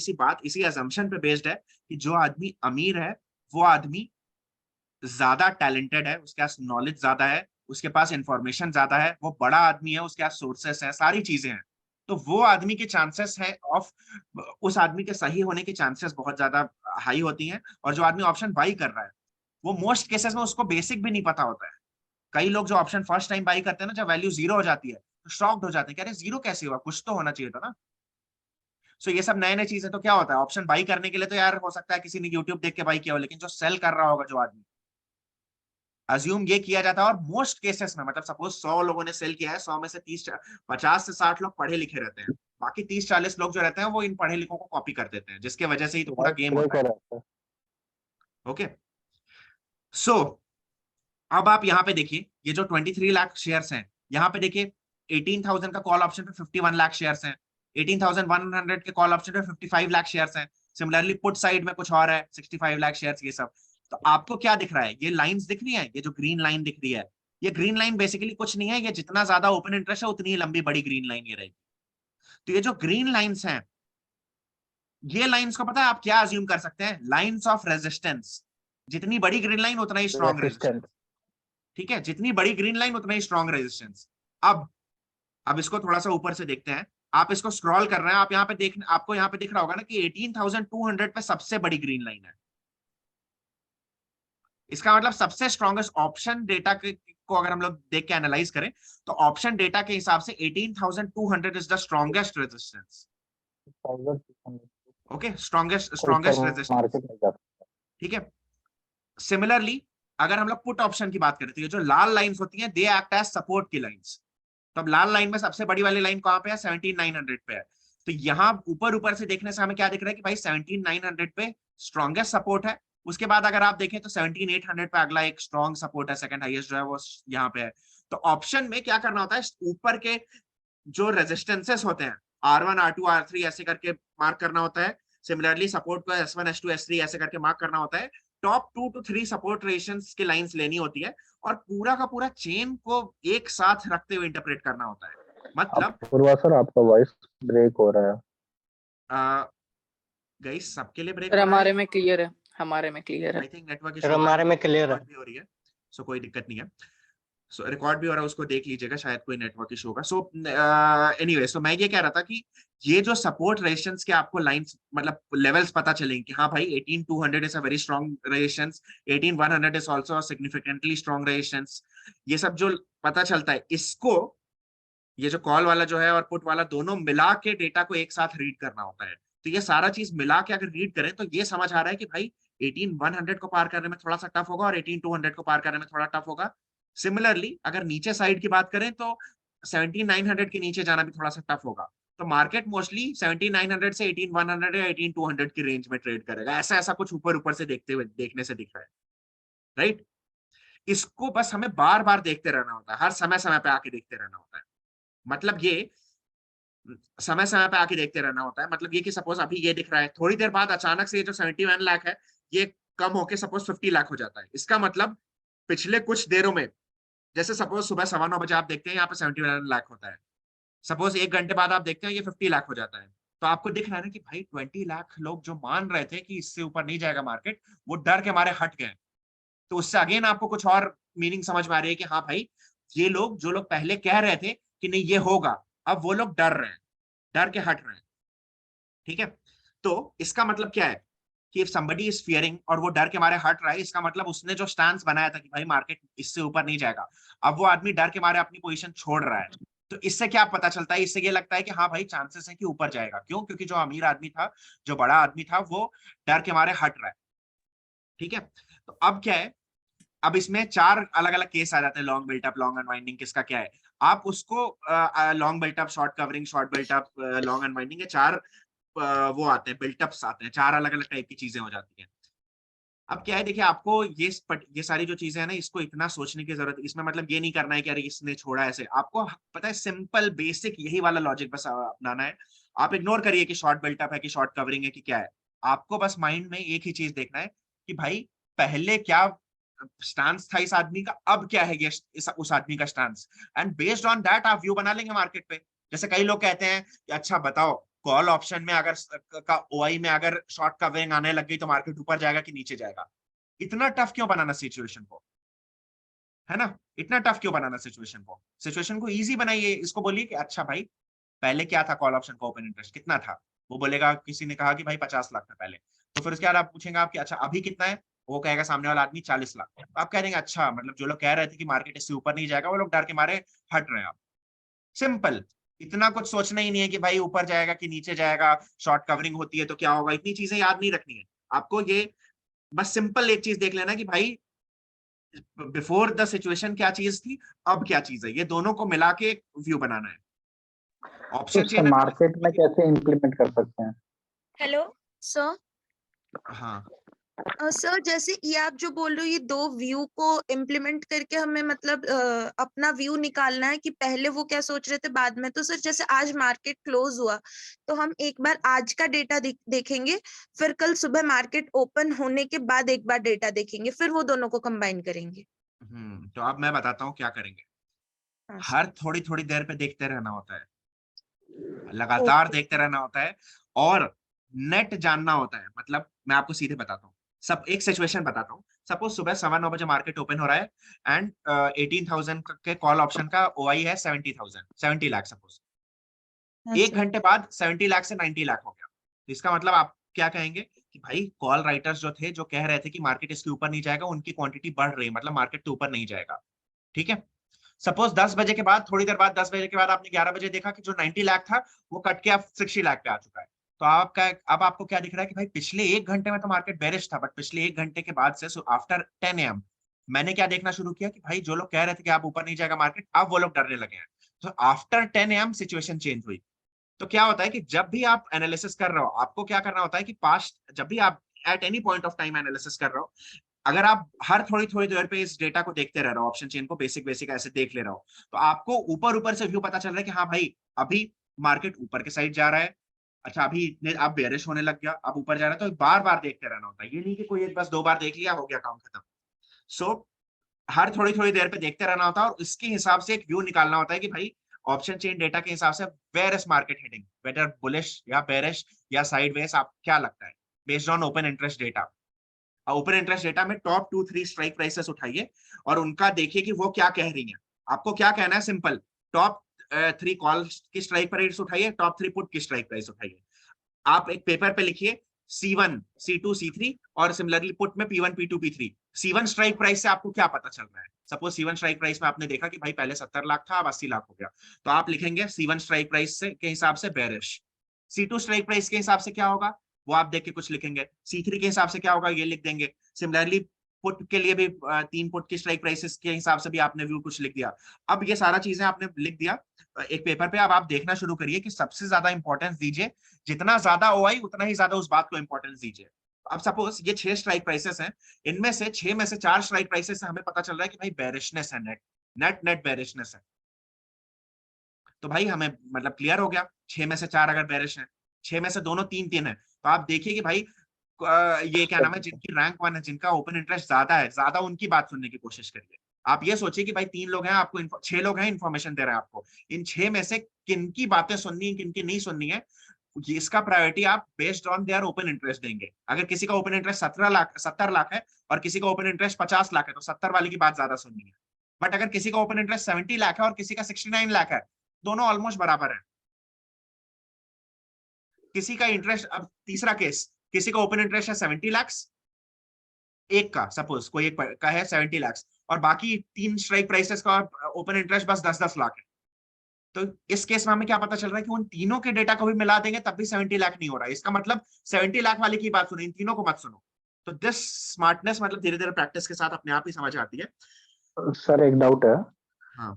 इसी असम्पशन पे बेस्ड है कि जो आदमी अमीर है वो आदमी ज्यादा टैलेंटेड है, उसके पास नॉलेज ज्यादा है, उसके पास इंफॉर्मेशन ज्यादा है, वो बड़ा आदमी है, उसके पास सोर्सेस है, सारी चीजें हैं। तो वो आदमी के चांसेस है ऑफ, उस आदमी के सही होने की चांसेस बहुत ज्यादा हाई होती हैं। और जो आदमी ऑप्शन बाई कर रहा है वो मोस्ट केसेस में उसको बेसिक भी नहीं पता होता है। कई लोग जो ऑप्शन फर्स्ट टाइम बाई करते हैं ना, जब वैल्यू जीरो हो जाती है तो शॉक्ड हो जाते हैं कि अरे जीरो कैसे हुआ, कुछ तो होना चाहिए था ना। सो ये सब नए नए चीजें। तो क्या होता है, ऑप्शन बाई करने के लिए तो यार हो सकता है किसी ने यूट्यूब देख के बाई किया हो, लेकिन जो सेल कर रहा होगा जो आदमी, अज्यूम ये किया जाता है। और मोस्ट केसेस में मतलब सपोज 100 लोगों ने सेल किया है, 100 में से 50 से 60 लोग पढ़े लिखे रहते हैं, बाकी 30-40 लोग जो रहते हैं वो इन पढ़े लिखों को कॉपी कर देते हैं, जिसके वजह से ही तो पूरा वॉइस गेम ब्रेक होता हो है। रहा है। ओके, सो अब आप यहाँ पे देखिए, ये जो 23 लाख शेयर्स हैं, यहाँ पे देखिए 18,000 का कॉल ऑप्शन पे 51 लाख शेयर्स हैं, 18,100 के कॉल ऑप्शन पे 55 लाख शेयर्स हैं। सिमिलरली पुट साइड में कुछ और है, 65 लाख शेयर्स, ये सब। तो आपको क्या दिख रहा है? ये लाइंस दिख रही है, ये जो ग्रीन लाइन दिख रही है, ये ग्रीन लाइन बेसिकली कुछ नहीं है, ये जितना ज्यादा ओपन इंटरेस्ट है उतनी ही लंबी बड़ी ग्रीन लाइन ये रहेगी। तो ये जो ग्रीन लाइंस हैं, ये लाइंस को पता है आप क्या अज्यूम कर सकते हैं? Lines of resistance. जितनी बड़ी ग्रीन लाइन उतना ही स्ट्रॉन्ग रेजिस्टेंस। रेसिस्टेंट। ठीक है, जितनी बड़ी ग्रीन लाइन उतना ही स्ट्रॉन्ग रेजिस्टेंस। अब इसको थोड़ा सा ऊपर से देखते हैं। आप इसको स्क्रॉल कर रहे हैं, आप यहाँ पे देख, आपको यहाँ पे दिख रहा होगा ना कि 18,200 पे सबसे बड़ी ग्रीन लाइन है। इसका मतलब सबसे स्ट्रॉन्गेस्ट ऑप्शन डेटा को अगर हम लोग देख के एनालाइज करें तो ऑप्शन डेटा के हिसाब से 18,200 is the strongest resistance. Okay, strongest ऊपर रेजिस्टेंस। मार्केट नहीं जाता। ठीक है, सिमिलरली अगर हम लोग पुट ऑप्शन की बात करें तो ये जो लाल लाइंस होती हैं दे एक्ट एज सपोर्ट की लाइंस। तो अब लाल लाइन में सबसे बड़ी वाली लाइन कहां पे है? 17,900 पे है। तो यहाँ ऊपर ऊपर से देखने से हमें क्या दिख रहा है कि भाई 17,900 पे स्ट्रॉन्गेस्ट सपोर्ट है। उसके बाद अगर आप देखें तो 17,800 पे अगला एक स्ट्रॉन्ग सपोर्ट है, सेकंड हाईएस्ट जो है वो यहाँ पे है। तो ऑप्शन में क्या करना होता है, ऊपर के जो रेजिस्टेंसेस होते हैं R1, R2, R3 ऐसे करके मार्क करना होता है। सिमिलरली सपोर्ट को S1, S2, S3 ऐसे करके मार्क करना होता है। टॉप 2 to 3 सपोर्ट रेशंस की लाइंस लेनी होती है और पूरा का पूरा चेन को एक साथ रखते हुए इंटरप्रेट करना होता है। मतलब पूर्वा सर आपका वॉइस ब्रेक हो रहा है। गाइस सबके लिए ब्रेक सर हो रहा है? हमारे में क्लियर है, हमारे में क्लियर है। आई थिंक नेटवर्क सर हमारे में क्लियर है। भी हो रही है, सो कोई दिक्कत नहीं है। सो रिकॉर्ड भी हो रहा है, उसको देख लीजिएगा, शायद कोई नेटवर्क इशू होगा। सो एनीवे, सो मैं ये कह रहा था कि ये जो सपोर्ट रेजिस्टेंस के आपको लाइंस मतलब लेवल्स पता चलेंगे कि हाँ भाई 18200 is a very strong resistance, 18100 is also a significantly strong resistance. ये सब जो पता चलता है, इसको ये जो कॉल वाला जो है और पुट वाला दोनों मिला के डेटा को एक साथ रीड करना होता है। तो ये सारा चीज मिला के अगर रीड करें तो ये समझ आ रहा है कि भाई 18100 को पार करने में थोड़ा सा टफ होगा और 18200 को पार करने में थोड़ा टफ होगा। सिमिलरली अगर नीचे साइड की बात करें तो 17900 के नीचे जाना भी थोड़ा सा टफ होगा। तो मार्केट मोस्टली 17900 से 18100 या 18200 की रेंज में ट्रेड करेगा। ऐसा ऐसा कुछ ऊपर ऊपर से देखने से दिख रहा है, राइट। इसको बस हमें बार बार देखते रहना होता है, हर समय समय पे आके देखते रहना होता है। मतलब ये समय समय पे आके देखते रहना होता है। मतलब ये कि सपोज अभी ये दिख रहा है, थोड़ी देर बाद अचानक से ये जो 71 लाख है ये कम होके सपोज 50 लाख हो जाता है। इसका मतलब पिछले कुछ देरों में, जैसे सपोज सुबह 9:15 आप देखते हैं यहाँ पे 71 लाख होता है, सपोज 1 घंटे बाद आप देखते हैं ये 50 लाख हो जाता है। तो आपको दिख रहा है ना कि भाई 20 लाख लोग जो मान रहे थे कि इससे ऊपर नहीं जाएगा मार्केट, वो डर के मारे हट गए। तो उससे अगेन आपको कुछ और मीनिंग समझ में आ रही है कि हाँ भाई ये लोग जो लोग पहले कह रहे थे कि नहीं ये होगा, अब वो लोग डर रहे हैं, डर के हट रहे हैं। ठीक है, तो इसका मतलब क्या है कि इफ somebody is fearing और वो डर के मारे हट रहा है, इसका मतलब उसने जो स्टांस बनाया था कि भाई मार्केट इससे ऊपर नहीं जाएगा, अब वो आदमी डर के मारे अपनी पोजीशन छोड़ रहा है। तो इससे क्या पता चलता है, इससे ये लगता है कि हाँ भाई चांसेस है कि ऊपर जाएगा। क्यों? क्योंकि जो अमीर आदमी था, जो बड़ा आदमी था, वो डर के मारे हट रहा है। ठीक है, तो अब क्या है, अब इसमें 4 अलग अलग केस आ जाते हैं, लॉन्ग बिल्टअप, लॉन्ग अनवाइंडिंग। किसका क्या है, आप उसको long built up, short covering, short built up, long unwinding, ये 4 वो आते हैं, बिल्टअप्स आते हैं, 4 अलग अलग टाइप की चीजें हो जाती हैं। अब क्या है, देखिए आपको ये सारी जो चीजें हैं ना, इसको इतना सोचने की जरूरत, इसमें मतलब ये नहीं करना है कि अरे इसने छोड़ा ऐसे। आपको पता है सिंपल बेसिक यही वाला लॉजिक बस अपनाना है। आप इग्नोर करिए कि शॉर्ट बिल्टअप है कि शॉर्ट कवरिंग है कि क्या है। आपको बस माइंड में एक ही चीज देखना है कि भाई पहले क्या स्टांस था इस आदमी का, अब क्या है ये उस आदमी का stance, and based on that आप व्यू बना लेंगे मार्केट पे। जैसे कई लोग कहते हैं कि अच्छा बताओ कॉल ऑप्शन में अगर का ओआई में अगर शॉर्ट कवरिंग आने लग गई तो मार्केट ऊपर जाएगा कि नीचे जाएगा। इतना टफ क्यों बनाना सिचुएशन को, है ना? इतना टफ क्यों बनाना सिचुएशन को? सिचुएशन को इजी बनाइए। इसको बोलिए कि अच्छा भाई पहले क्या था कॉल ऑप्शन का ओपन इंटरेस्ट कितना था, वो बोलेगा, किसी ने कहा कि भाई 50 लाख था पहले, तो फिर उसके बाद आप पूछेंगे आप कि अच्छा अभी कितना है, वो कहेगा सामने वाला आदमी 40 लाख। तो आप कह देंगे अच्छा मतलब जो लोग कह रहे थे कि मार्केट इससे ऊपर नहीं जाएगा, वो लोग डर के मारे हट रहे हैं। आप सिंपल, इतना कुछ सोचना ही नहीं है कि भाई ऊपर जाएगा कि नीचे जाएगा, शॉर्ट कवरिंग होती है तो क्या होगा, इतनी चीजें याद नहीं रखनी है आपको। ये बस सिंपल एक चीज देख लेना कि भाई बिफोर द सिचुएशन क्या चीज थी, अब क्या चीज है, ये दोनों को मिला के व्यू बनाना है। ऑप्शन इससे मार्केट में कैसे इम्प्लीमेंट कर सकते हैं? Hello sir. हाँ सर जैसे ये आप जो बोल रहे हो, ये 2 व्यू को इम्प्लीमेंट करके हमें मतलब अपना व्यू निकालना है कि पहले वो क्या सोच रहे थे बाद में। तो सर जैसे आज मार्केट क्लोज हुआ तो हम एक बार आज का डेटा देखेंगे, फिर कल सुबह मार्केट ओपन होने के बाद एक बार डेटा देखेंगे, फिर वो दोनों को कंबाइन करेंगे। तो अब मैं बताता हूँ क्या करेंगे। हाँ, हर थोड़ी थोड़ी देर पे देखते रहना होता है, लगातार देखते रहना होता है और नेट जानना होता है। मतलब मैं आपको सीधे बताता हूँ, सब एक सिचुएशन बताता हूँ। सपोज सुबह 9:15 मार्केट ओपन हो रहा है एंड 18,000 के कॉल ऑप्शन का ओआई है 70 लाख सपोज। एक घंटे बाद 70 लाख से 90 लाख हो गया। तो इसका मतलब आप क्या कहेंगे कि भाई कॉल राइटर्स जो थे, जो कह रहे थे कि मार्केट इसके ऊपर नहीं जाएगा, उनकी क्वांटिटी बढ़ रही है, मतलब मार्केट तो ऊपर नहीं जाएगा। ठीक है, सपोज 10 बजे के बाद, थोड़ी देर बाद 10 बजे के बाद आपने 11 बजे देखा कि जो 90 लाख था वो कट के अब 60 लाख पे आ चुका है। तो आपका अब आपको क्या दिख रहा है कि भाई पिछले 1 घंटे में तो मार्केट बेरिश था, बट पिछले 1 घंटे के बाद से आफ्टर 10 AM मैंने क्या देखना शुरू किया कि भाई जो लोग कह रहे थे कि आप ऊपर नहीं जाएगा मार्केट, अब वो लोग डरने लगे हैं। तो आफ्टर 10 AM सिचुएशन चेंज हुई। तो क्या होता है कि जब भी आप एनालिसिस कर रहे हो, आपको क्या करना होता है कि पास्ट जब भी आप at any point of time analysis कर रहे हो, अगर आप हर थोड़ी थोड़ी देर पे इस डेटा को देखते रह रहे हो, ऑप्शन चेन को बेसिक बेसिक ऐसे देख ले रहे हो, तो आपको ऊपर ऊपर से व्यू पता चल रहा है कि हाँ भाई अभी मार्केट ऊपर के साइड जा रहा है। अच्छा अभी इतने आप बेरिश होने लग गया, अब ऊपर जा रहा है। तो बार बार देखते रहना होता है, ये नहीं कि कोई एक बस 2 बार देख लिया हो गया काम खत्म। सो हर थोड़ी थोड़ी देर पे देखते रहना होता है और इसके हिसाब से एक व्यू निकालना होता है कि भाई ऑप्शन चेन डेटा के हिसाब से where is market heading, whether bullish या बेरिश या साइडवेज, आप क्या लगता है based on open interest data. Open interest data में टॉप 2-3 स्ट्राइक प्राइसेस उठाइए और उनका देखिए कि वो क्या कह रही हैं। आपको क्या कहना है, सिंपल, टॉप 3 कॉल की स्ट्राइक प्राइस उठाइए, टॉप 3 पुट की स्ट्राइक प्राइस उठाइए। आप एक पेपर पे लिखिए C1, C2, C3 और सिमिलरली पुट में P1, P2, P3। C1 strike price से आपको क्या पता चल रहा है? सपोज C1 स्ट्राइक प्राइस में आपने देखा कि भाई पहले 70 लाख था, अब 80 लाख हो गया, तो आप लिखेंगे C1 स्ट्राइक प्राइस से के हिसाब से बेरिश। C2 स्ट्राइक प्राइस के हिसाब से क्या होगा वो आप देख के कुछ लिखेंगे। C3 के हिसाब से क्या होगा ये लिख देंगे। सिमिलरली पुट के लिए भी 3 पुट की स्ट्राइक प्राइसेस के हिसाब से भी आपने व्यू कुछ लिख दिया। अब ये सारा चीजें आपने लिख दिया एक पेपर पे। अब आप देखना शुरू करिए कि सबसे ज्यादा इंपॉर्टेंस दीजिए, जितना ज्यादा ओआई उतना ही ज्यादा उस बात को इंपॉर्टेंस दीजिए। अब सपोज ये 6 स्ट्राइक प्राइसेस हैं, इनमें से 6 में से 4 स्ट्राइक प्राइसेस से हमें पता चल रहा है कि भाई बेरिशनेस है, नेट बेरिशनेस है। तो भाई हमें मतलब क्लियर हो गया, 6 में से 4 अगर बेरिश है, 6 में से दोनों 3-3 है, तो आप देखिए कि भाई ये क्या नाम है, जिनकी रैंक 1 है, जिनका ओपन इंटरेस्ट ज्यादा है, ज्यादा उनकी बात सुनने की कोशिश करिए। आप ये सोचिए कि भाई 3 लोग हैं, आपको 6 लोग हैं, इन्फॉर्मेशन दे रहे हैं आपको, इन 6 में से किनकी बातें सुननी है, किनकी नहीं सुननी है, इसका प्रायोरिटी आप based on their open interest देंगे। अगर किसी का ओपन इंटरेस्ट 70 लाख है और किसी का ओपन इंटरेस्ट 50 लाख है, तो 70 वाले की बात ज्यादा सुननी है। बट अगर किसी का ओपन इंटरेस्ट 70 लाख है और किसी का 69 लाख है, दोनों ऑलमोस्ट बराबर है। किसी का इंटरेस्ट, अब तीसरा केस, किसी का ओपन इंटरेस्ट है 70 लाख, एक का सपोज कोई एक का है 70 लाख और बाकी 3 स्ट्राइक प्राइसेस का ओपन इंटरेस्ट बस 10-10 लाख है, तो इस केस में हमें क्या पता चल रहा है कि उन तीनों के डेटा को भी मिला देंगे तब भी 70 लाख नहीं हो रहा है। इसका मतलब 70 लाख वाले की बात सुनो, इन तीनों को मत सुनो। तो दिस स्मार्टनेस मतलब धीरे धीरे प्रैक्टिस के साथ अपने आप ही समझ आती है। सर एक डाउट है। हाँ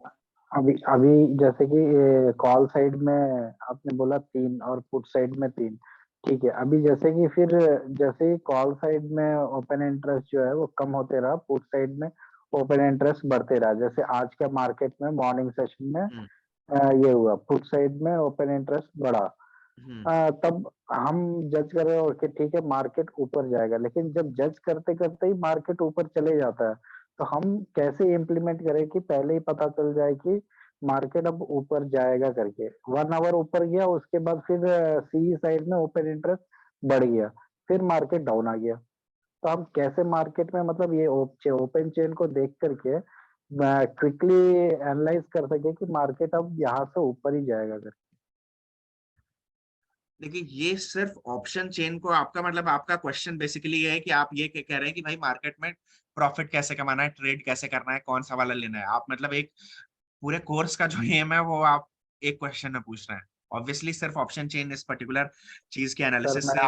अभी अभी जैसे कि कॉल साइड में आपने बोला 3 और पुट साइड में 3, ठीक है। अभी जैसे कि फिर जैसे ही कॉल साइड में ओपन इंटरेस्ट जो है वो कम होते रहा, पुट साइड में ओपन इंटरेस्ट बढ़ते रहा। जैसे आज के मार्केट में मॉर्निंग सेशन में ये हुआ, पुट साइड में ओपन इंटरेस्ट बढ़ा। तब हम जज कर रहे हो कि ठीक है मार्केट ऊपर जाएगा, लेकिन जब जज करते करते ही मार्केट ऊपर चले जाता है, तो हम कैसे इम्प्लीमेंट करें कि पहले ही पता चल जाए कि मार्केट अब ऊपर जाएगा करके। 1 आवर ऊपर गया, उसके बाद फिर सी साइड में ओपन इंटरेस्ट बढ़ गया, फिर मार्केट डाउन आ गया। तो हम कैसे मार्केट में मतलब ये ओपन चेन को देख करके क्विकली एनालाइज कर सके कि मार्केट अब यहाँ से ऊपर ही जाएगा करके। देखिए ये सिर्फ ऑप्शन चेन को, आपका मतलब आपका क्वेश्चन बेसिकली ये है कि आप ये कह रहे हैं कि भाई मार्केट में प्रॉफिट कैसे कमाना है, ट्रेड कैसे करना है, कौन सा वाला लेना है। आप मतलब एक पूरे कोर्स का जो एम है वो आप एक क्वेश्चन में पूछ रहे हैं। ऑब्वियसली सिर्फ ऑप्शन चेन इस पर्टिकुलर चीज के सर एनालिसिस मैं से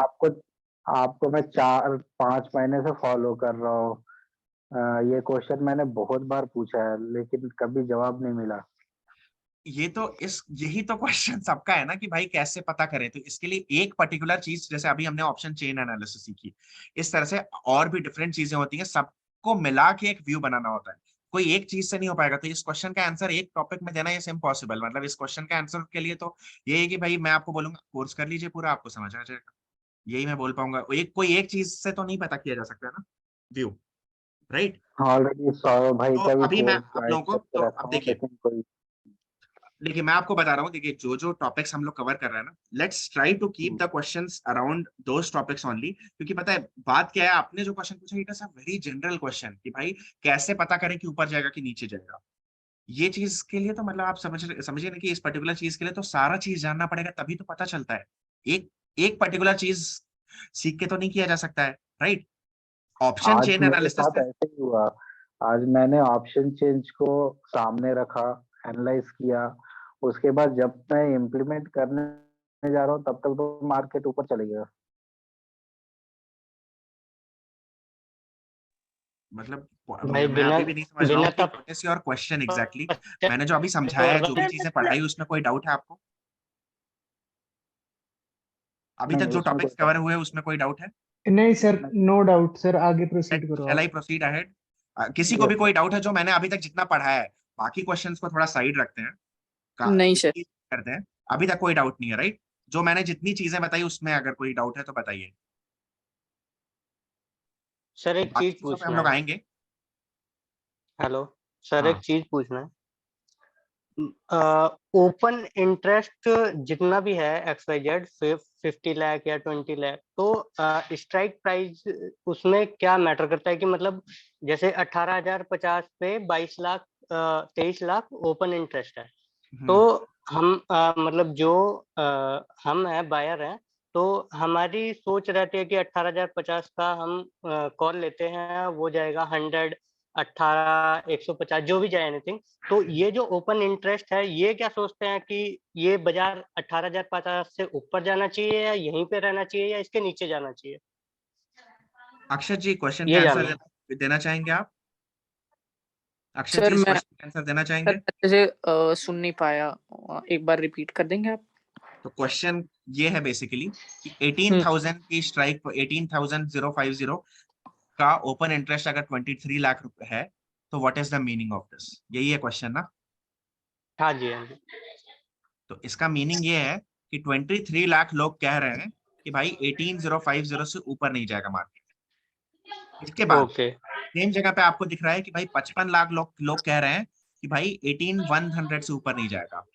आपको मैं 4-5 महीने से फॉलो कर रहा हूँ। ये क्वेश्चन मैंने बहुत बार पूछा है, लेकिन कभी जवाब नहीं मिला। ये तो यही तो क्वेश्चन सबका है ना कि भाई कैसे पता करें। तो इसके लिए एक पर्टिकुलर चीज, जैसे अभी हमने ऑप्शन चेन एनालिसिस सीखी, इस तरह से और भी डिफरेंट चीजें होती हैं, सबको मिला के एक व्यू बनाना होता है। कोई एक चीज से नहीं हो पाएगा। तो इस क्वेश्चन का आंसर एक टॉपिक में देना इज इम्पॉसिबल। मतलब इस क्वेश्चन का आंसर के लिए तो ये है कि भाई मैं आपको बोलूंगा कोर्स कर लीजिए पूरा, आपको समझ आ जाएगा, यही मैं बोल पाऊंगा। कोई एक चीज से तो नहीं पता किया जा सकता है ना व्यू, राइट। ऑलरेडी सौरभ भाई तो का भी अभी मैं कोर्स आप ज्वाइन लोगों को, करके तो रखा अब हूँ, देखिए, लेकिन कोई मैं आपको बता रहा हूँ, देखिए जो जो टॉपिक्स हम लोग कवर कर रहे हैं ना, let's try to keep the questions around those topics only. क्योंकि पता है बात क्या है, आपने जो क्वेश्चन पूछा it is a very general question कि भाई कैसे पता करें कि ऊपर जाएगा कि नीचे जाएगा। ये चीज के लिए तो मतलब आप समझिए ना कि इस पर्टिकुलर चीज के लिए तो सारा चीज जानना पड़ेगा, तभी तो पता चलता है। एक एक पर्टिकुलर चीज सीख के तो नहीं किया जा सकता है, राइट। ऑप्शन आज चेन मेरे एनालिसिस साथ ऐसे ही हुआ। आज मैंने ऑप्शन चेंज को सामने रखा, एनालाइज किया, उसके बाद जब मैं इम्प्लीमेंट करने जा रहा हूँ तब तक तो मार्केट ऊपर चले गया। मतलब भाई मैं बिना अभी भी नहीं समझ रहा बिना हूँ कि तब what is your question exactly. मैंने जो अभी समझाया है, जो भी चीजें पढ़ाई, उसमें कोई डाउट है आपको? अभी तक नहीं जो उसमें कोई टॉपिक्स कवर हुए उसमें कोई डाउट है? नहीं सर, नो डाउट सर, आगे प्रोसीड करो शैल आप। I proceed ahead? किसी को भी यस कोई डाउट है जो मैंने अभी तक जितना पढ़ाया है? बाकी क्वेश्चंस को थोड़ा साइड रखते हैं, नहीं सर। करते हैं। अभी तक कोई डाउट नहीं है, राइट? जो मैंने जितनी चीजें बताई उसमें अगर कोई डाउट है तो बताइए। सर एक बाकी चीज चीजों पे हम पूछना लोग है। आएंगे। हेलो सर, एक हाँ चीज पूछना है। ओपन इंटरेस्ट जितना भी है XYZ 50 लाख या 20 लाख, तो स्ट्राइक प्राइस उसमें क्या मैटर करता है कि मतलब जैसे 18,050 पे 22 लाख 23 लाख ओपन इंटरेस्ट है, तो हम मतलब जो हम है बायर हैं, तो हमारी सोच रहती है कि 18,050 का हम कॉल लेते हैं, वो जाएगा 100 18 150 जो भी जाए एनीथिंग। तो ये जो ओपन इंटरेस्ट है, ये क्या सोचते हैं कि ये बाजार 18,050 से ऊपर जाना चाहिए या यहीं पे रहना चाहिए या इसके नीचे जाना चाहिए? अक्षत जी क्वेश्चन का ये आंसर जानना देना चाहेंगे आप? अक्षत सर जी इस मैं क्वेश्चन का आंसर देना सर चाहेंगे? अच्छे से सुन नहीं पाया, एक बार रिपीट कर देंगे आप? तो क्वेश्चन ये है बेसिकली कि हम्म 18,000 की स्ट्राइक, 18,050 का ओपन इंटरेस्ट अगर 23 लाख रुपए है, तो what is the meaning of this? यही है क्वेश्चन ना? हाँ जी, हाँ जी। तो इसका मीनिंग ये है कि 23 लाख लोग कह रहे हैं कि भाई 18,050 से ऊपर नहीं जाएगा मार्केट। इसके बाद ओके, सेम जगह पे आपको दिख रहा है कि भाई 55 लाख लोग कह रहे हैं कि भाई 18,100 से ऊपर नहीं जाएगा।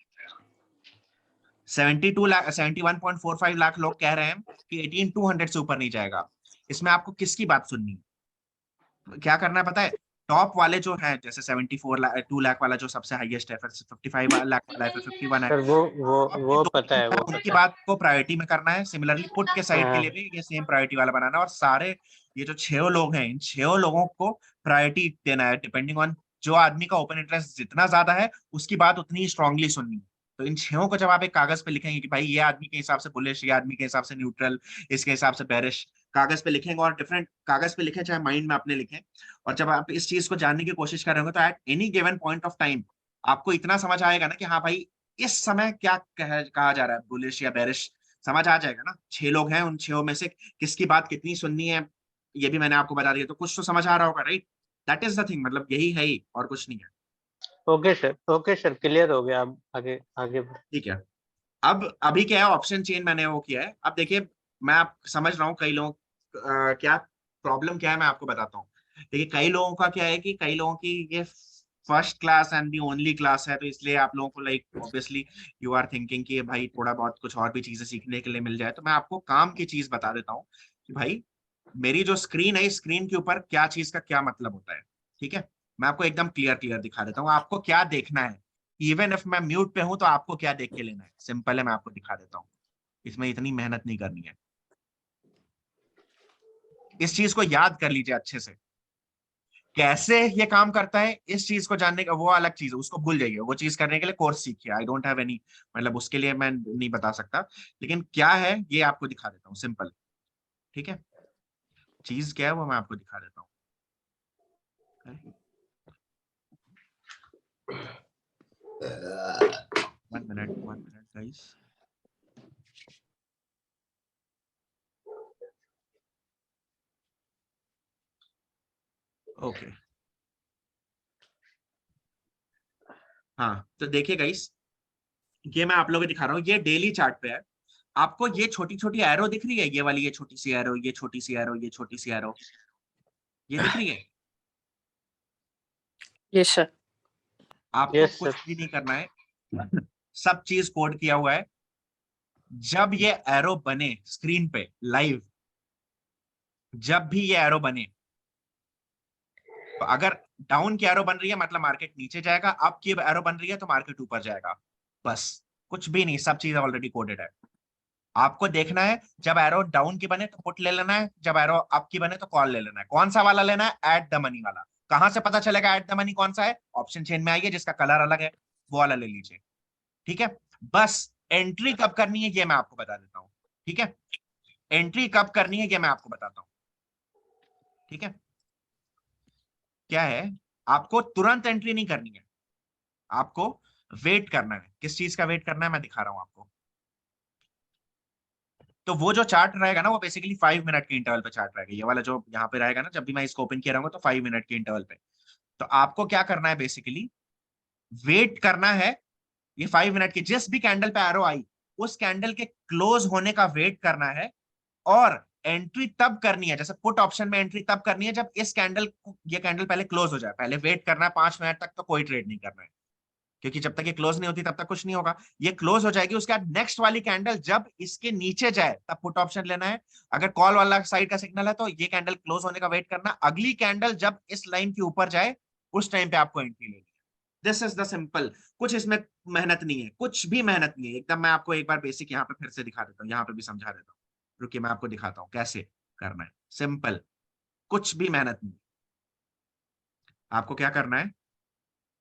71.45 लाख लोग कह रहे हैं कि 18,200 से ऊपर नहीं जाएगा। इसमें आपको किसकी बात सुननी है? क्या करना है पता है? टॉप वाले जो हैं, जैसे 74 लाख 2 लाख वाला जो सबसे हाईएस्ट है, फिर 55 लाख वाला है, फिर 51 है, सर ये वो दो पता है, जो है वो उनकी पता है। बात को प्रायोरिटी में करना है। सिमिलरली पुट के साइड के लिए भी ये सेम प्रायोरिटी वाला बनाना है, और सारे ये जो 6 लोग हैं, इन 6 लोगों को प्रायोरिटी देना है, डिपेंडिंग ऑन जो आदमी का ओपन इंटरेस्ट जितना ज्यादा है उसकी बात उतनी ही स्ट्रांगली सुननी है। तो इन 6 को जब आप एक कागज पे लिखेंगे कि भाई ये आदमी के हिसाब से बुलिश, ये आदमी के हिसाब से न्यूट्रल, इसके हिसाब से बेरिश, कागज पे लिखेंगे, और डिफरेंट कागज पे लिखें चाहे माइंड में अपने लिखें, और जब आप इस चीज को जानने की कोशिश करेंगे तो at any given point of time आपको इतना समझ आएगा ना कि हाँ भाई इस समय क्या कहा जा रहा है, बुलिश या बेरिश, समझ आ जाएगा ना। 6 लोग हैं, उन 6 में से किसकी बात कितनी सुननी है ये भी मैंने आपको बता दिया, तो कुछ तो समझ आ रहा होगा, right? That is the thing, मतलब यही है ही, और कुछ नहीं है। ओके सर, क्लियर हो गया। अब आगे आगे ठीक है। अब अभी क्या है, ऑप्शन चेन मैंने वो किया है। अब देखिए, मैं आप समझ रहा हूँ कई लोग क्या प्रॉब्लम क्या है, मैं आपको बताता हूँ। देखिए, कई लोगों का क्या है कि कई लोगों की ये first class and the only class है, तो इसलिए आप लोगों को like obviously you are thinking कि भाई थोड़ा बहुत कुछ और भी चीजें सीखने के लिए मिल जाए। तो मैं आपको काम की चीज बता देता हूँ कि भाई मेरी जो स्क्रीन है, इस स्क्रीन के ऊपर क्या चीज का क्या मतलब होता है। ठीक है, मैं आपको एकदम क्लियर क्लियर दिखा देता हूँ, आपको क्या देखना है। इवन इफ मैं म्यूट पे हूं तो आपको क्या देख के लेना है, सिंपल है, मैं आपको दिखा देता हूँ। इसमें इतनी मेहनत नहीं करनी है। इस चीज को याद कर लीजिए अच्छे से, कैसे ये काम करता है। इस चीज को जानने का वो अलग चीज है, उसको भूल जाइए। वो चीज करने के लिए कोर्स सीखिए, आई डोंट हैव एनी, मतलब उसके लिए मैं नहीं बता सकता, लेकिन क्या है ये आपको दिखा देता हूँ सिंपल। ठीक है, चीज क्या है वो मैं आपको दिखा देता हूँ। 1 मिनट गाइस। ओके, हाँ तो देखिए गाइस, ये मैं आप लोगों को दिखा रहा हूँ, ये डेली चार्ट पे है। आपको ये छोटी छोटी एरो दिख रही है, ये वाली, ये छोटी सी एरो, ये छोटी सी एरो, ये छोटी सी एरो, ये दिख रही है? Yes sir. आपको यस कुछ सर। भी नहीं करना है, सब चीज कोड किया हुआ है। जब ये एरो बने स्क्रीन पे लाइव, जब भी ये एरो बने, तो अगर डाउन की एरो बन रही है मतलब मार्केट नीचे जाएगा, अप की एरो बन रही है तो मार्केट ऊपर जाएगा। बस, कुछ भी नहीं, सब चीज ऑलरेडी कोडेड है। आपको देखना है, जब एरो डाउन की बने तो पुट ले लेना है, जब एरो अप की बने तो कॉल ले लेना है। कौन सा वाला लेना है? एट द मनी वाला। कहां से पता चलेगा एट द मनी कौन सा है? ऑप्शन चेन में आइए, जिसका कलर अलग है वो वाला ले लीजिए। ठीक है, बस एंट्री कब करनी है ये मैं आपको बता देता हूँ। ठीक है, एंट्री कब करनी है ये मैं आपको बताता हूँ। ठीक है, क्या है, आपको तुरंत एंट्री नहीं करनी है, आपको वेट करना है। किस चीज का वेट करना है मैं दिखा रहा हूं आपको। तो वो जो चार्ट रहेगा ना, वो बेसिकली 5 मिनट के इंटरवल पे चार्ट रहेगा। ये वाला जो यहाँ पे रहेगा ना, जब भी मैं इसको ओपन किया रहूंगा तो 5 मिनट के इंटरवल पे। तो आपको क्या करना है, बेसिकली वेट करना है। ये 5 मिनट की जिस भी कैंडल पे एरो आई, उस कैंडल के क्लोज होने का वेट करना है। और एंट्री तब करनी है, जैसे पुट ऑप्शन में एंट्री तब करनी है जब इस कैंडल, ये कैंडल पहले क्लोज हो जाए। पहले वेट करना है 5 मिनट तक, तो कोई ट्रेड नहीं करना है। क्योंकि जब तक ये क्लोज नहीं होती तब तक कुछ नहीं होगा। ये क्लोज हो जाएगी, उसके बाद नेक्स्ट वाली कैंडल जब इसके नीचे जाए तब पुट ऑप्शन लेना है। अगर कॉल वाला साइड का सिग्नल है तो ये कैंडल क्लोज होने का वेट करना, अगली कैंडल जब इस लाइन के ऊपर जाए उस टाइम पे आपको एंट्री लेनी है। दिस इज द सिंपल, कुछ इसमें मेहनत नहीं है, कुछ भी मेहनत नहीं है एकदम। मैं आपको एक बार बेसिक यहाँ पे फिर से दिखा देता हूँ, यहाँ पे भी समझा देता हूँ। रुकिए मैं आपको दिखाता हूँ कैसे करना है, सिंपल, कुछ भी मेहनत नहीं। आपको क्या करना है,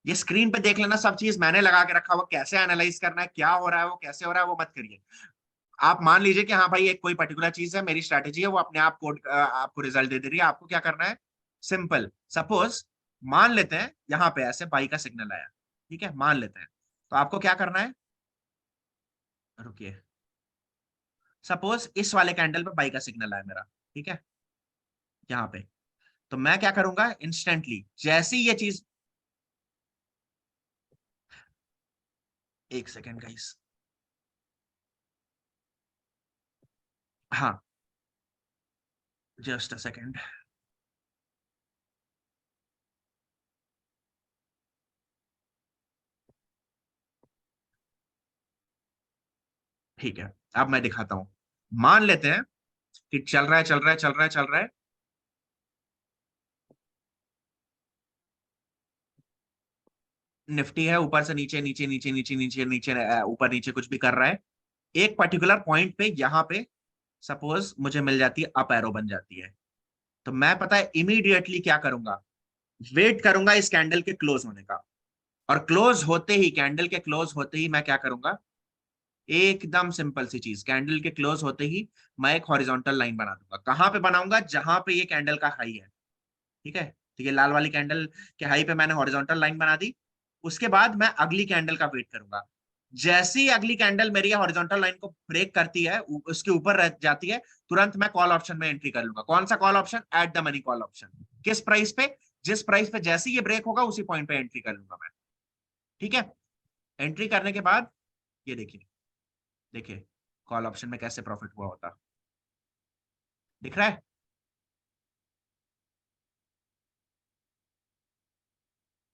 ये स्क्रीन पे देख लेना, सब चीज मैंने लगा के रखा हुआ, कैसे एनालाइज करना है, क्या हो रहा है, वो कैसे हो रहा है वो मत करिए। आप मान लीजिए कि हाँ भाई एक कोई पर्टिकुलर चीज है, मेरी स्ट्रैटेजी है, वो अपने आप कोड आपको रिजल्ट दे रही है। आपको क्या करना है, सिंपल, सपोज मान लेते हैं यहाँ पे ऐसे बाई का सिग्नल आया, ठीक है, मान लेते हैं। तो आपको क्या करना है, रुकिए, सपोज इस वाले कैंडल पे बाई का सिग्नल आया मेरा, ठीक है, यहाँ पे। तो मैं क्या करूंगा, इंस्टेंटली जैसी ये चीज, एक सेकेंड गाइस, हाँ जस्ट अ सेकेंड, ठीक है, अब मैं दिखाता हूं। मान लेते हैं कि चल रहा है चल रहा है चल रहा है चल रहा है, निफ्टी है ऊपर से नीचे नीचे नीचे नीचे नीचे नीचे ऊपर नीचे कुछ भी कर रहा है। एक पर्टिकुलर पॉइंट पे यहाँ पे सपोज मुझे मिल जाती है, अप एरो बन जाती है। तो मैं पता है इमीडिएटली क्या करूंगा, वेट करूंगा इस कैंडल के क्लोज होने का, और क्लोज होते ही, कैंडल के क्लोज होते ही मैं क्या करूंगा, एकदम सिंपल सी चीज, कैंडल के क्लोज होते ही मैं एक हॉरिजॉन्टल लाइन बना दूंगा। कहां पे बनाऊंगा, जहां पे ये कैंडल का हाई है, ठीक है। तो ये लाल वाली कैंडल के हाई पे मैंने हॉरिजॉन्टल लाइन बना दी। उसके बाद मैं अगली कैंडल का वेट करूंगा, जैसे ही अगली कैंडल मेरी हॉरिजॉन्टल लाइन को ब्रेक करती है, उसके ऊपर रह जाती है, तुरंत मैं कॉल ऑप्शन में एंट्री कर लूंगा। कौन सा call option, at the money call option. किस प्राइस पे, जिस प्राइस पे जैसे ही ये ब्रेक होगा उसी पॉइंट पे एंट्री कर लूंगा मैं, ठीक है। एंट्री करने के बाद ये देखिए, देखिए कॉल ऑप्शन में कैसे प्रॉफिट हुआ होता, दिख रहा है।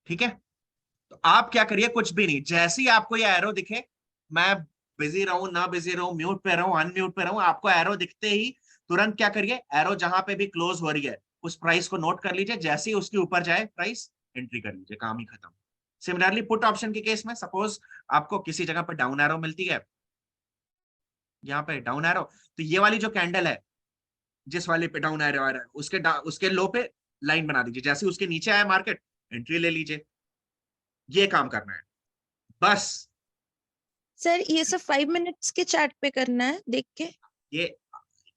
ठीक है, तो आप क्या करिए, कुछ भी नहीं, जैसे ही आपको ये एरो दिखे, मैं बिजी रहूं ना बिजी रहूं, म्यूट पे रहूं अनम्यूट पे रहूं, आपको एरो दिखते ही तुरंत क्या करिए, एरो जहां पे भी क्लोज हो रही है उस प्राइस को नोट कर लीजिए, जैसे ही उसके ऊपर जाए प्राइस, एंट्री कर लीजिए, काम ही खत्म। सिमिलरली पुट ऑप्शन के केस में सपोज आपको किसी जगह पर डाउन एरो मिलती है, यहाँ पे डाउन एरो, तो ये वाली जो कैंडल है, जिस वाले पे डाउन एरो आ रहा है, उसके लो पे लाइन बना दीजिए, जैसे उसके नीचे आया मार्केट, एंट्री ले लीजिए। ये काम करना है बस। सर ये सब 5 मिनट्स के चार्ट पे करना है देख के? ये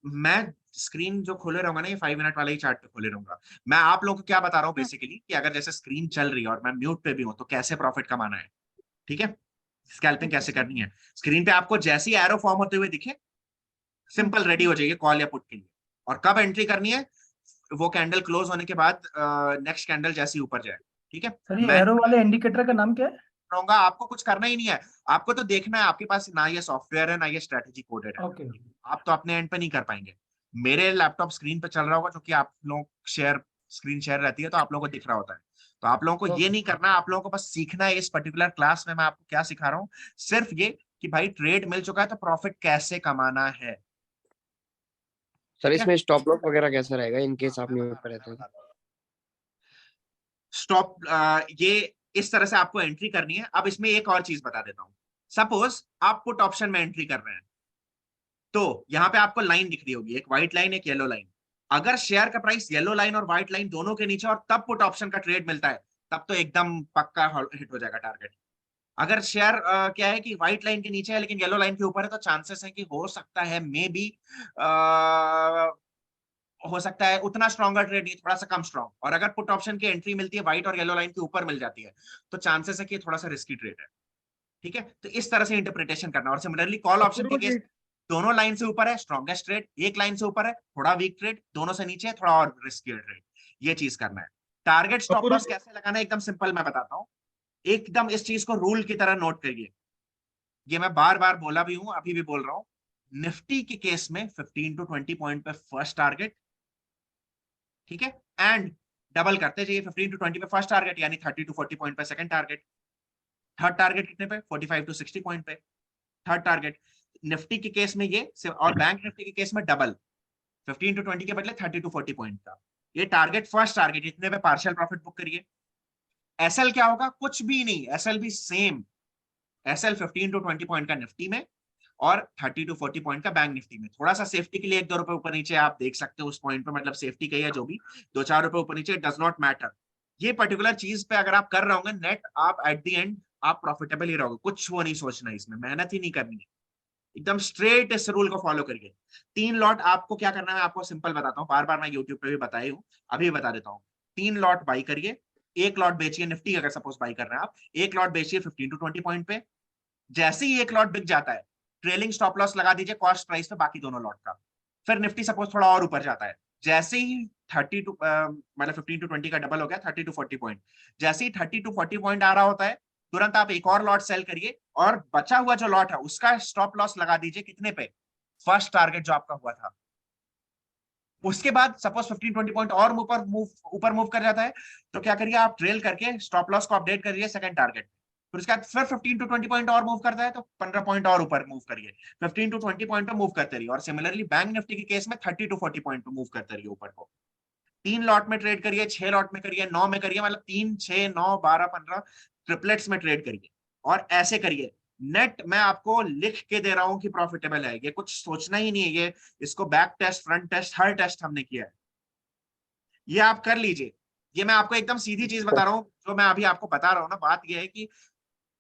मैं स्क्रीन जो खोले रहूंगा ना, ये 5 मिनट वाला ही चार्ट पे खोले रहूंगा। मैं आप लोगों को क्या बता रहा हूँ बेसिकली, कि अगर जैसे स्क्रीन चल रही है और मैं म्यूट पे भी हूँ तो कैसे प्रॉफिट कमाना है, ठीक है, स्कैल्पिंग कैसे करनी है। स्क्रीन पे आपको जैसे ही एरो फॉर्म होते हुए दिखे, सिंपल रेडी हो जाइए कॉल या पुट के लिए। और कब एंट्री करनी है, वो कैंडल क्लोज होने के बाद, नेक्स्ट कैंडल जैसे ही ऊपर जाए, ठीक है। सर ये मैं एरो वाले इंडिकेटर का नाम क्या है? कहूंगा आपको कुछ करना ही नहीं है, आपको तो देखना है, आपके पास ना ये सॉफ्टवेयर है ना ये स्ट्रेटेजी कोडेड है, ओके आप तो अपने एंड पे नहीं कर पाएंगे। मेरे लैपटॉप स्क्रीन पे चल रहा होगा, जो कि आप लोग स्क्रीन शेयर रहती है तो आप लोगों को दिख रहा होता है। तो आप लोगों को ये नहीं करना, आप लोगों को बस सीखना है। इस पर्टिकुलर क्लास में मैं आपको क्या सिखा रहा हूँ, सिर्फ ये कि भाई ट्रेड मिल चुका है तो प्रॉफिट कैसे कमाना है। सर इसमें स्टॉप लॉस वगैरह कैसा रहेगा इन केस आप म्यूट पे रहते हैं? स्टॉप, ये इस तरह से आपको एंट्री करनी है। अब इसमें एक और चीज बता देता हूं, सपोज आप पुट ऑप्शन में एंट्री कर रहे हैं, तो यहाँ पे आपको लाइन दिख रही होगी, एक व्हाइट लाइन एक येलो लाइन। अगर शेयर का प्राइस येलो लाइन और व्हाइट लाइन दोनों के नीचे और तब पुट ऑप्शन का ट्रेड मिलता है, तब तो एकदम पक्का हिट हो जाएगा टारगेट। अगर शेयर क्या है कि व्हाइट लाइन के नीचे है लेकिन येलो लाइन के ऊपर है, तो चांसेस है कि हो सकता है मे बी हो सकता है उतना स्ट्रॉन्गर ट्रेड नहीं, थोड़ा सा कम स्ट्रॉन्ग। और अगर पुट ऑप्शन की एंट्री मिलती है व्हाइट और येलो लाइन के ऊपर मिल जाती है, तो चांसेस है कि थोड़ा सा रिस्की ट्रेड है, ठीक है। तो इस तरह से इंटरप्रिटेशन करना। और सिमिलरली कॉल ऑप्शन के केस, दोनों लाइन से ऊपर है स्ट्रॉन्गेस्ट ट्रेड, एक लाइन से ऊपर है थोड़ा वीक ट्रेड, दोनों से नीचे थोड़ा और रिस्की ट्रेड, ये चीज करना है। टारगेट स्टॉप लॉस कैसे लगाना है, एकदम सिंपल मैं बताता हूँ। एकदम इस चीज को रूल की तरह नोट करिए, ये मैं बार बार बोला भी हूं, अभी भी बोल रहा हूं। निफ्टी के केस में 15 to 20 पॉइंट पे फर्स्ट टारगेट, ठीक है, एंड डबल करते जाइए 15 to 20 पे फर्स्ट टारगेट, यानी 30 to 40 पॉइंट पे सेकंड टारगेट, थर्ड टारगेट कितने पे? 45 to 60 पॉइंट पे थर्ड टारगेट। निफ्टी के केस में ये और बैंक निफ्टी के केस में डबल, 15 to 20 के बदले 30 to 40 पॉइंट का ये टारगेट, फर्स्ट टारगेट। इतने पे पार्शियल प्रॉफिट बुक करिए। एसएल क्या होगा? कुछ भी नहीं, एसएल भी सेम। एसएल 15 to 20 पॉइंट का निफ्टी में और 30 to 40 पॉइंट का बैंक निफ्टी में। थोड़ा सा सेफ्टी के लिए 1-2 रुपए ऊपर नीचे आप देख सकते हो उस पॉइंट पे, मतलब सेफ्टी का है जो भी 2-4 रुपए ऊपर नीचे, डज नॉट मैटर। ये पर्टिकुलर चीज पे अगर आप कर रहे होंगे नेट, आप एट द एंड आप प्रॉफिटेबल ही रहोगे। कुछ वो नहीं सोचना, इसमें मेहनत ही नहीं करनी है, एकदम स्ट्रेट इस रूल को फॉलो करिए। 3 लॉट आपको क्या करना है, मैं आपको सिंपल बताता हूँ, बार बार मैं यूट्यूब पे भी बताई हूँ, अभी बता देता हूँ। 3 लॉट बाई करिए, 1 लॉट बेचिए निफ्टी, अगर सपोज बाई कर रहे हैं आप, 1 लॉट बेचिए 15 to 20 पॉइंट पे। जैसे ही 1 लॉट बिक जाता है, ट्रेलिंग स्टॉप लॉस लगा दीजिए कॉस्ट प्राइस पे बाकी दोनों लॉट का। फिर निफ्टी सपोज थोड़ा और ऊपर जाता है, जैसे ही 30 to मतलब 15 to 20 का डबल हो गया 30 to 40 पॉइंट, जैसे ही 30 to 40 पॉइंट आ रहा होता है, तुरंत आप एक और लॉट सेल करिए और बचा हुआ जो लॉट है उसका स्टॉप लॉस लगा दीजिए कितने पे? फर्स्ट टारगेट जो आपका हुआ था। उसके बाद सपोज 15-20 पॉइंट और ऊपर मूव कर जाता है, तो क्या करिए आप ट्रेल करके स्टॉप लॉस को अपडेट करिए सेकंड टारगेट। फिर उसके बाद फिर 15 to 20 पॉइंट और मूव करता है तो 15 पॉइंट और ऊपर मूव करिए, 15 to 20 पॉइंट पे मूव करते रहिए। और सिमिलरली बैंक निफ्टी के केस में 30 to 40 पॉइंट पे मूव करते रहिए ऊपर को। 3 लॉट में ट्रेड करिए, 6 लॉट में करिए, 9 में करिए, मतलब 3, 6, 9, 12, 15 ट्रिपलेट्स में ट्रेड करिए और ऐसे करिए। नेट मैं आपको लिख के दे रहा हूं कि प्रॉफिटेबल है, ये कुछ सोचना ही नहीं है, ये इसको बैक टेस्ट फ्रंट टेस्ट हर टेस्ट हमने किया है, ये आप कर लीजिए। ये मैं आपको एकदम सीधी चीज बता रहा हूँ, जो मैं अभी आपको बता रहा हूँ ना, बात ये है कि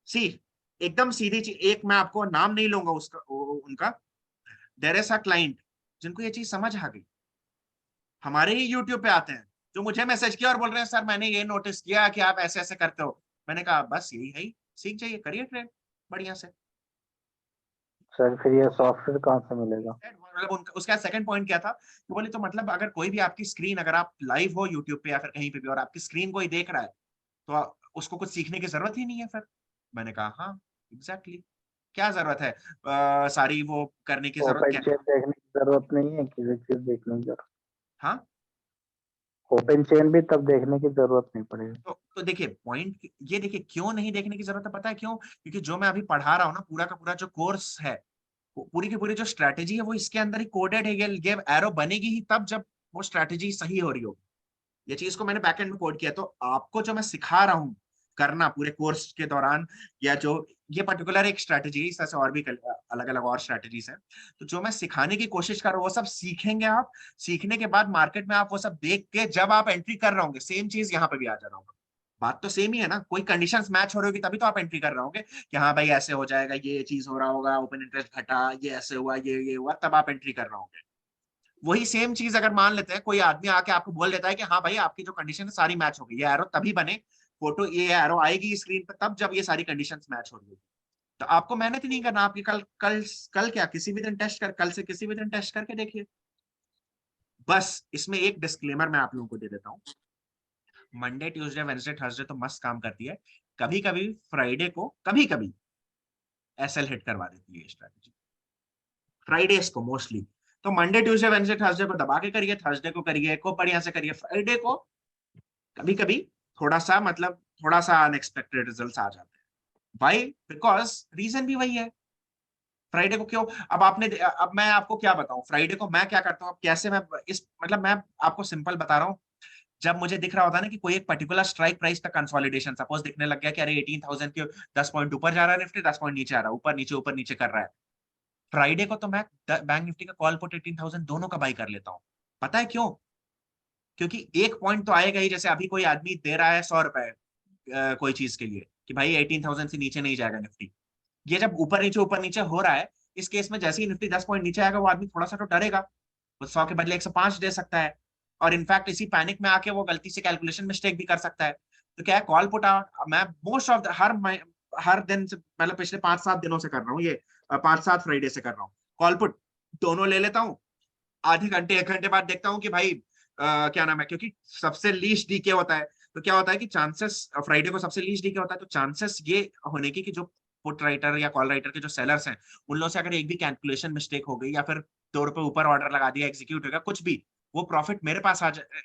सी एकदम सीधी चीज, एक मैं आपको नाम नहीं लूंगा उसका उनका, देयर इज अ क्लाइंट जिनको ये चीज समझ आ गई, हमारे ही यूट्यूब पे आते हैं, जो मुझे मैसेज किया और बोल रहे हैं सर मैंने ये नोटिस किया कि आप ऐसे ऐसे करते हो। मैंने कहा बस यही है, सीख जाइए, करिए ट्रेड बढ़िया से। सर फिर ये सॉफ्टवेयर कहाँ से मिलेगा? मतलब उसका सेकंड पॉइंट क्या था, तो बोले तो मतलब अगर कोई भी आपकी स्क्रीन, अगर आप लाइव हो यूट्यूब पे या फिर कहीं पे भी और आपकी स्क्रीन कोई देख रहा है, तो उसको कुछ सीखने की जरूरत ही नहीं है फिर। मैंने कहा हाँ एग्जैक्टली, क्या जरूरत है सारी वो करने की जरूरत ओपन क्या चेन देखने की जरूरत नहीं है, किसी चीज देखने की जरूरत। हाँ ओपन चेन भी तब देखने की जरूरत नहीं पड़ेगी। तो देखिए पॉइंट ये देखिए, क्यों नहीं देखने की जरूरत है पता है क्यों? क्योंकि जो मैं अभी पढ़ा रहा हूँ ना, पूरा का पूरा जो कोर्स है, पूरी की पूरी जो स्ट्रैटेजी है वो इसके अंदर ही कोडेड है। ये एरो बनेगी ही तब जब वो स्ट्रैटेजी सही हो रही होगी। ये चीज को मैंने बैकएंड में कोड किया, तो आपको जो मैं सिखा रहा हूँ करना पूरे कोर्स के दौरान, या जो ये पर्टिकुलर एक स्ट्रैटेजी, इस तरह से और भी अलग अलग और स्ट्रैटेजीज हैं, तो जो मैं सिखाने की कोशिश कर रहा हूँ वो सब सीखेंगे आप। सीखने के बाद मार्केट में आप वो सब देख के जब आप एंट्री कर रहे होंगे, सेम चीज यहाँ पे भी आ जा रहा होगा। बात तो सेम ही है ना, कोई कंडीशंस मैच हो रही होगी तभी तो आप एंट्री कर रहे होंगे कि हाँ भाई ऐसे हो जाएगा, ये चीज हो रहा होगा, ओपन इंटरेस्ट घटा, ये ऐसे हुआ, ये हुआ, तब आप एंट्री कर रहे होंगे। वही सेम चीज अगर मान लेते हैं, कोई आदमी आके आपको बोल देता है कि हाँ भाई आपकी जो कंडीशन है सारी मैच हो गई, ये एरो तभी बने, फोटो ये एरो आएगी स्क्रीन पर तब जब ये सारी कंडीशंस मैच हो रही होगी। तो आपको मेहनत ही नहीं करना, आपकी कल कल कल क्या किसी भी दिन टेस्ट कर, कल से किसी भी दिन टेस्ट करके देखिए। बस इसमें एक डिस्क्लेमर मैं आप लोगों को दे देता हूँ, मंडे ट्यूसडे वेडनेसडे थर्सडे तो मस्त काम करती है, कभी कभी फ्राइडे को कभी कभी एसएल हिट करवा देती है स्ट्रैटेजी, फ्राइडेज को मोस्टली। तो मंडे ट्यूसडे वेडनेसडे थर्सडे को दबा के करिए, थर्सडे को करिए को बढ़िया से करिए, फ्राइडे को कभी कभी थोड़ा सा मतलब थोड़ा सा अनएक्सपेक्टेड रिजल्ट्स आ जाते हैं। वाई? बिकॉज रीजन भी वही है। फ्राइडे को क्यों, अब मैं आपको क्या बताऊं, फ्राइडे को मैं क्या करता हूँ, कैसे मैं इस मतलब मैं आपको सिंपल बता रहा हूँ। जब मुझे दिख रहा होता है ना कि कोई एक पर्टिकुलर स्ट्राइक प्राइस पे कंसोलिडेशन सपोज दिखने लग गया कि अरे 18,000 के 10 पॉइंट ऊपर जा रहा है निफ्टी, 10 पॉइंट नीचे आ रहा है, ऊपर नीचे कर रहा है, फ्राइडे को तो मैं बैंक निफ्टी का कॉल पुट 18,000 दोनों का बाई कर लेता हूँ। पता है क्यों? क्योंकि एक पॉइंट तो आएगा ही, जैसे अभी कोई आदमी दे रहा है 100 रुपए कोई चीज के लिए कि भाई 18,000 से नीचे नहीं जाएगा निफ्टी, ये जब ऊपर नीचे हो रहा है, इस केस में जैसे ही निफ्टी 10 पॉइंट नीचे आएगा वो आदमी थोड़ा सा तो डरेगा, वो 100 के बदले 105 दे सकता है, और इनफैक्ट इसी पैनिक में आके वो गलती से कैलकुलेशन मिस्टेक भी कर सकता है। तो क्या है, कॉल पुट मैं मोस्ट ऑफ हर दिन से मतलब पिछले 5-7 दिनों से कर रहा हूँ, ये 5-7 फ्राइडे से कर रहा हूँ, कॉल पुट दोनों ले लेता हूँ, आधे घंटे 1 घंटे बाद देखता हूँ कि भाई क्या नाम है, क्योंकि सबसे लीस्ट डीके होता है, तो क्या होता है कि चांसेस फ्राइडे को सबसे लीस्ट डीके होता है, तो चांसेस ये होने की कि जो पुट राइटर या कॉल राइटर के जो सेलर्स हैं उन लोगों से अगर एक भी कैलकुलेशन मिस्टेक हो गई या फिर 2 रुपए ऊपर ऑर्डर लगा दिया, एग्जीक्यूट हो गया कुछ भी, वो प्रॉफिट मेरे पास आ जाए।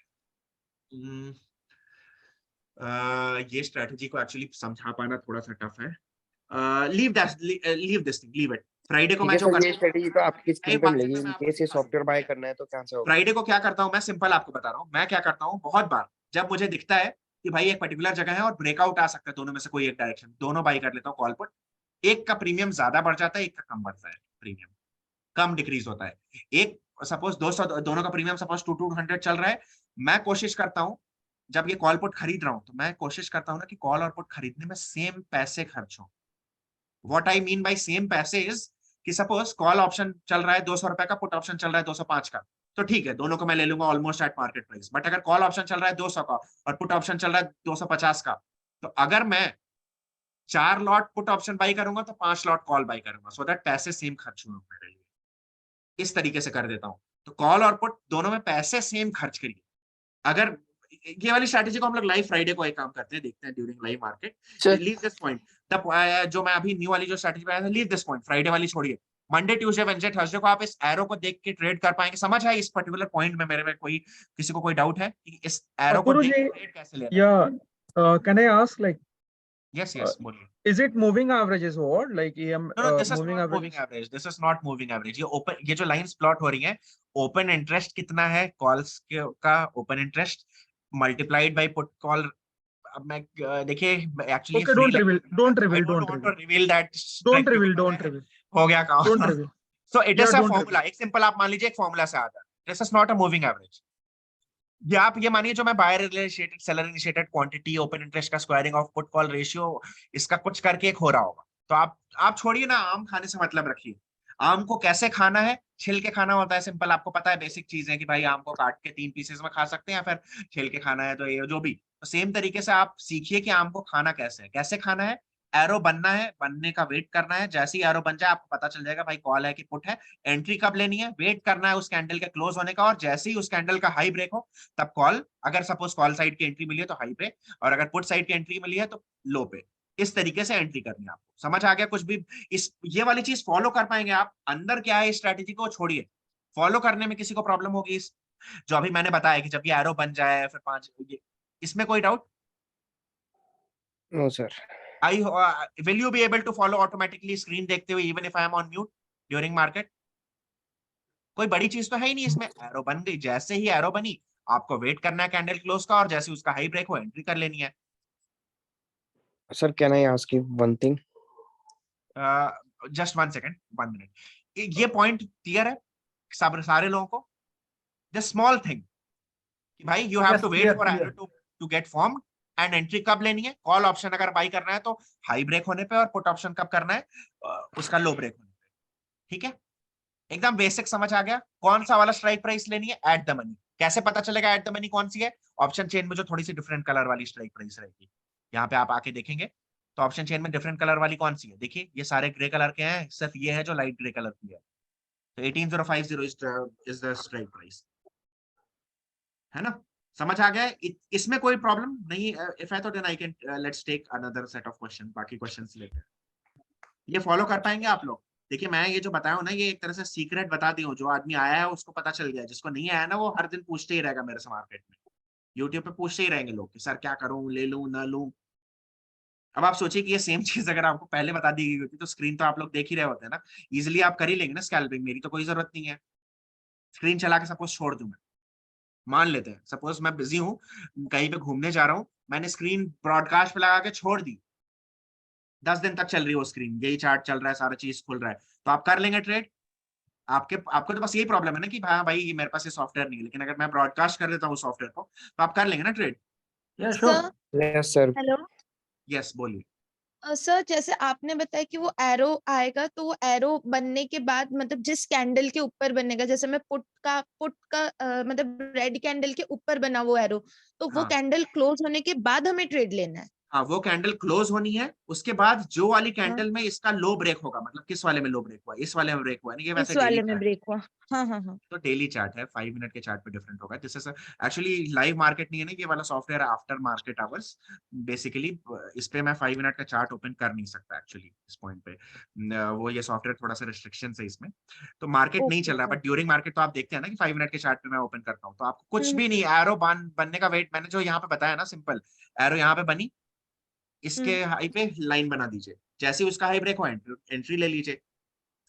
ये स्ट्रेटजी को एक्चुअली समझा पाना थोड़ा सा टफ है। Leave this thing, leave it. Friday को ठीक मैं है जो सर, करता ये हूँ, स्ट्रेटेजी तो आपकी स्क्रीन एक पे वन मिलेगी। सेकंड इन मैं आपको केस ये समझा सॉफ्टवेयर दूं। बाय करना है तो कहाँ से होगा? फ्राइडे को क्या करता हूँ मैं, सिंपल आपको बता रहा हूँ। मैं क्या करता हूँ, बहुत बार जब मुझे दिखता है कि भाई एक पर्टिकुलर जगह है और ब्रेकआउट आ सकता है दोनों में से कोई एक डायरेक्शन, दोनों बाई कर लेता हूँ कॉल पुट। एक का प्रीमियम ज्यादा बढ़ जाता है, एक का कम बढ़ता है, प्रीमियम कम डिक्रीज होता है। एक सपोज 200, दोनों का प्रीमियम सपोज 200 चल रहा है, मैं कोशिश करता हूँ जब ये कॉल पुट खरीद रहा हूँ तो मैं कोशिश करता हूँ ना कि कॉल और पुट खरीदने में सेम पैसे खर्च हो। What I mean by same पैसे इज कि सपोज कॉल ऑप्शन चल रहा है 200 रुपए का, पुट ऑप्शन चल रहा है 205 का, तो ठीक है दोनों को मैं ले लूंगा almost eight market price. But अगर कॉल ऑप्शन चल रहा है 200 का और पुट ऑप्शन चल रहा है 250 का, तो अगर मैं 4 लॉट पुट ऑप्शन बाई करूंगा तो 5 लॉट कॉल बाई करूंगा, सो दैट पैसे सेम खर्च होंगे मेरे लिए। इस तरीके से कर देता हूँ। तो कॉल और पुट दोनों में पैसे सेम खर्च करिए। अगर ये वाली स्ट्रैटेजी को हम लोग लाइव फ्राइडे को एक काम करते हैं, देखते हैं during live market. Leave this point, जो मैं अभी न्यू वाली जो स्ट्रैटेजी बताया था, लीव दिस पॉइंट, फ्राइडे वाली छोड़िए। मंडे, ट्यूसडे, वेडनेसडे, थर्सडे को आप इस एरो को देख के ट्रेड कर पाएंगे। समझ आए इस पर्टिकुलर पॉइंट में मेरे में कोई किसी को कोई डाउट है कि इस एरो को देख Guruji, के ट्रेड कैसे लेना है? can I ask, like, yes yes बोलिए। is it moving averages or what? Like EM No, this is moving not averages? moving average. This is not moving average. ये जो लाइंस प्लॉट हो रही हैं, ओपन इंटरेस्ट कितना है कॉल्स का, open interest multiplied by put call. अब मैं देखिए actually Okay, don't reveal, don't reveal, don't reveal, reveal that, don't reveal, don't reveal, हो गया काम। don't reveal. So it is Yeah, a don't formula, reveal. एक सिंपल आप मान लीजिए एक फॉर्मूला से आता है। This is not a moving average. ये आप ये मानिए जो मैं buyer initiated, seller initiated quantity, open interest का squaring of put call ratio, इसका कुछ करके एक हो रहा होगा। तो आप छोड़िए ना, आम खाने से मतलब रखिए। आम को कैसे खाना है, छिल के खाना होता है, सिंपल आपको पता है, बेसिक चीज है कि भाई आम को काट के 3 पीसेस में खा सकते हैं या फिर छिल के खाना है, तो ये जो भी। तो सेम तरीके से आप सीखिए कि आम को खाना कैसे है, कैसे खाना है। एरो बनना है, बनने का वेट करना है, जैसे ही एरो बन जाए आपको पता चल जाएगा भाई कॉल है कि पुट है। एंट्री कब लेनी है, वेट करना है उस कैंडल के क्लोज होने का, और जैसे ही उस कैंडल का हाई ब्रेक हो तब कॉल। अगर सपोज कॉल साइड की एंट्री मिली है तो हाई पे, और अगर पुट साइड की एंट्री मिली है तो लो पे। इस तरीके से एंट्री करनी है आपको। समझ आ गया कुछ भी? इस ये वाली चीज फॉलो कर पाएंगे आप। अंदर क्या है इस स्ट्रेटेजी को छोड़िए, फॉलो करने में किसी को प्रॉब्लम होगी इस जो अभी मैंने बताया कि जब ये एरो बन जाए फिर 5, इसमें कोई doubt? No sir. I will you be able to follow automatically screen देखते हुए even if I am on mute during market? कोई बड़ी चीज तो है ही नहीं इसमें। एरो बन गई, जैसे ही एरो बनी आपको वेट करना है कैंडल क्लोज का, और जैसे उसका हाई ब्रेक हो एंट्री कर लेनी है। Sir can I ask you one thing? Just 1 second, 1 minute. ये पॉइंट क्लियर है सब सारे लोगों को? जस्ट स्मॉल थिंग कि भाई you have Yes, to wait clear, for arrow clear. To get form, and entry कब लेनी है। कॉल ऑप्शन अगर बाई करना है तो हाई ब्रेक होने पे, और पुट ऑप्शन कब करना है उसका लो ब्रेक होने पे। ठीक है, एकदम बेसिक समझ आ गया। कौन सा वाला स्ट्राइक प्राइस लेनी है, एट द मनी। कैसे पता चलेगा एट द मनी कौन सी है? ऑप्शन चेन में जो थोड़ी सी डिफरेंट कलर वाली स्ट्राइक प्राइस रहेगी, यहाँ पे आप आके देखेंगे तो ऑप्शन चेन में डिफरेंट कलर वाली कौन सी है। देखिए ये सारे ग्रे कलर के हैं, सिर्फ ये है जो लाइट ग्रे कलर की है। तो 18050 इज द स्ट्राइक प्राइस, है ना? समझ आ गया? इसमें कोई प्रॉब्लम नहीं। If I thought I can let's take another set of question, बाकी क्वेश्चंस लेते हैं। ये फॉलो कर पाएंगे आप लोग? देखिए मैं ये जो बताया हूं ना, ये एक तरह से सीक्रेट बता दी हूँ। जो आदमी आया है उसको पता चल गया, जिसको नहीं आया ना वो हर दिन पूछते ही रहेगा मेरे से मार्केट में, यूट्यूब पे पूछते ही रहेंगे लोग कि सर क्या करूं, ले लूं ना लूं। अब आप सोचिए कि ये सेम चीज अगर आपको पहले बता दी गई होती तो स्क्रीन तो आप लोग देख ही रहे होते हैं ना, इजिली आप कर ही लेंगे ना स्कैल्पिंग। मेरी तो कोई जरूरत नहीं है। स्क्रीन चला के सपोज छोड़ दूं मैं, मान लेते हैं सपोज मैं बिजी हूँ, कहीं पे घूमने जा रहा हूँ, मैंने स्क्रीन ब्रॉडकास्ट पे लगा के छोड़ दी, 10 दिन तक चल रही है वो स्क्रीन, यही चार्ट चल रहा है, सारा चीज खुल रहा है, तो आप कर लेंगे ट्रेड? आपको तो बस यही प्रॉब्लम है ना कि भाई ये मेरे पास ये सॉफ्टवेयर नहीं है, लेकिन अगर मैं ब्रॉडकास्ट कर देता हूँ सॉफ्टवेयर को तो आप कर लेंगे ना trade? Yeah, sure. Yes sir. Hello yes बोलिए। सर, जैसे आपने बताया कि वो एरो आएगा, तो वो एरो बनने के बाद मतलब जिस कैंडल के ऊपर बनेगा, जैसे मैं पुट का मतलब रेड कैंडल के ऊपर बना वो एरो, तो वो हाँ कैंडल क्लोज होने के बाद हमें ट्रेड लेना है। हाँ वो कैंडल क्लोज होनी है, उसके बाद जो वाली कैंडल में इसका लो ब्रेक होगा, मतलब किस वाले में लो ब्रेक हुआ, इस वाले में ब्रेक हुआ नहीं, ये वैसे इस डेली वाले में चार्ट ब्रेक हुआ। हाँ। तो डेली चार्ट है, 5 मिनट के चार्ट पे डिफरेंट होगा। This is actually live market नहीं है ना, ये वाला software after market hours basically. इस पे मैं 5 मिनट का चार्ट ओपन कर नहीं सकता एक्चुअली इस पॉइंट पे, वो ये सॉफ्टवेयर थोड़ा सा रिस्ट्रिक्शन है इसमें। तो मार्केट नहीं ओके चल रहा, सर। बट ड्यूरिंग मार्केट तो आप देखते हैं ना कि 5 मिनट के चार्ट पे मैं ओपन करता हूँ, तो आपको कुछ भी नहीं, एरो बनने का वेट मैंने जो यहाँ पे बताया ना, सिंपल एरो यहाँ पे बनी, इसके हाई पे लाइन बना दीजिए, जैसे ही उसका हाई ब्रेक हो एंट्री ले लीजिए,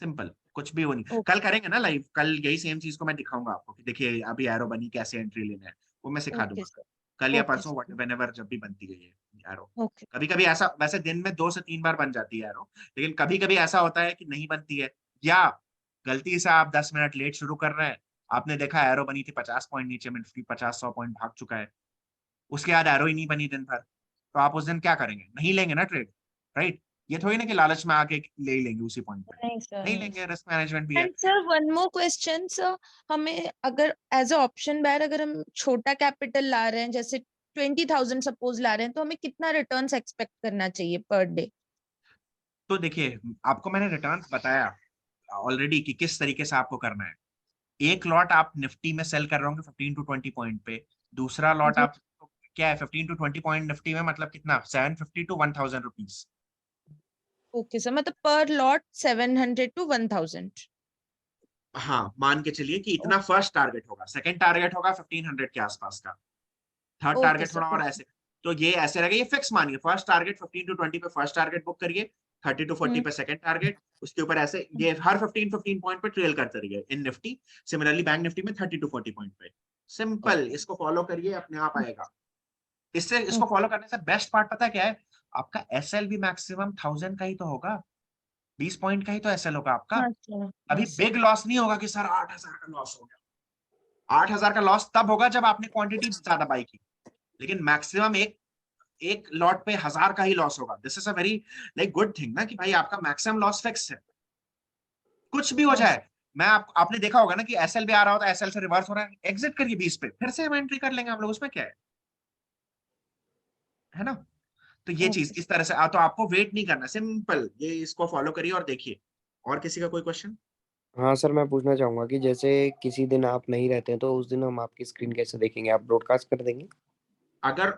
सिंपल। कुछ भी वो नहीं, कल करेंगे ना लाइव, कल यही सेम चीज को मैं दिखाऊंगा आपको कि देखिए अभी एरो बनी कैसे एंट्री लेना है, वो मैं सिखा ओके दूंगा सर। कल या ओके परसों, सर। व्हेनेवर जब भी बनती है ये एरो। ओके। कभी कभी ऐसा, वैसे दिन में 2 से 3 बार बन जाती है एरो, लेकिन कभी कभी ऐसा होता है कि नहीं बनती है, या गलती से आप 10 मिनट लेट शुरू कर रहे हैं, आपने देखा एरो बनी थी 50 पॉइंट नीचे, में 50-100 पॉइंट भाग चुका है, उसके बाद एरो ही नहीं बनी दिन भर, तो आप उस दिन क्या करेंगे, नहीं लेंगे ना ट्रेड, राइट। ये थोड़ी ना कि लालच में आके ले ही लेंगे उसी पॉइंट पे, नहीं सर, नहीं नहीं लेंगे, सर। रिस्क मैनेजमेंट भी है। And sir one more question sir, हमें अगर एज अ ऑप्शन बायर अगर हम छोटा कैपिटल ला रहे हैं, जैसे 20,000 सपोज ला रहे हैं, तो हमें कितना रिटर्न्स एक्सपेक्ट करना चाहिए पर डे? तो देखिए, आपको मैंने रिटर्न्स बताया ऑलरेडी कि किस तरीके से आपको करना है। एक लॉट आप निफ्टी में सेल कर रहे होंगे 15 to 20 पॉइंट पे, दूसरा लॉट जी। आप क्या है 15 to 20 पॉइंट निफ्टी में, मतलब कितना 750 to 1000 रुपीज। ओके सर, मतलब पर लॉट 700 to 1000। हाँ मान के चलिए कि इतना फर्स्ट टारगेट होगा, सेकंड टारगेट होगा 1500 के आसपास का, थर्ड ओके टारगेट सर। थोड़ा और ऐसे। तो ये ऐसे रहेगा, ये फिक्स मानिए, फर्स्ट टारगेट 15 to 20 पे फर्स्ट टारगेट बुक करिए, 30 to 40 पे सेकंड टारगेट, उसके ऊपर ऐसे ये हर 15 पॉइंट पे ट्रेल करते रहिए इन निफ्टी। सिमिलरली बैंक निफ्टी में 30 to 40 पॉइंट पे, सिंपल, इसको फॉलो करिए, अपने आप आएगा। इससे इसको फॉलो करने से बेस्ट पार्ट पता है क्या है, आपका एसएल भी मैक्सिमम 1000 का ही तो होगा, 20 पॉइंट का ही तो एसएल होगा आपका। हाँ सर। अभी बिग लॉस नहीं होगा कि सर 8000 का लॉस हो गया। 8000 का लॉस तब होगा जब आपने क्वांटिटी ज्यादा बाई की, लेकिन मैक्सिमम एक लॉट पे 1000 का ही लॉस होगा। This is a very like good thing ना, कि भाई आपका मैक्सिमम लॉस फिक्स है, कुछ भी हो जाए। मैं आपने देखा होगा ना कि एसएल भी आ रहा होता है, एसएल से रिवर्स हो रहा है, एग्जिट करिए 20 पे, फिर से हम एंट्री कर लेंगे हम लोग, उसमें क्या है ना। तो ये चीज ओके। इस तरह से तो आपको वेट नहीं करना, सिंपल ये इसको फॉलो करिए और देखिए। और किसी का कोई क्वेश्चन? हाँ सर, मैं पूछना चाहूंगा कि जैसे किसी दिन आप नहीं रहते हैं तो उस दिन हम आपकी स्क्रीन कैसे देखेंगे, आप ब्रॉडकास्ट कर देंगे? अगर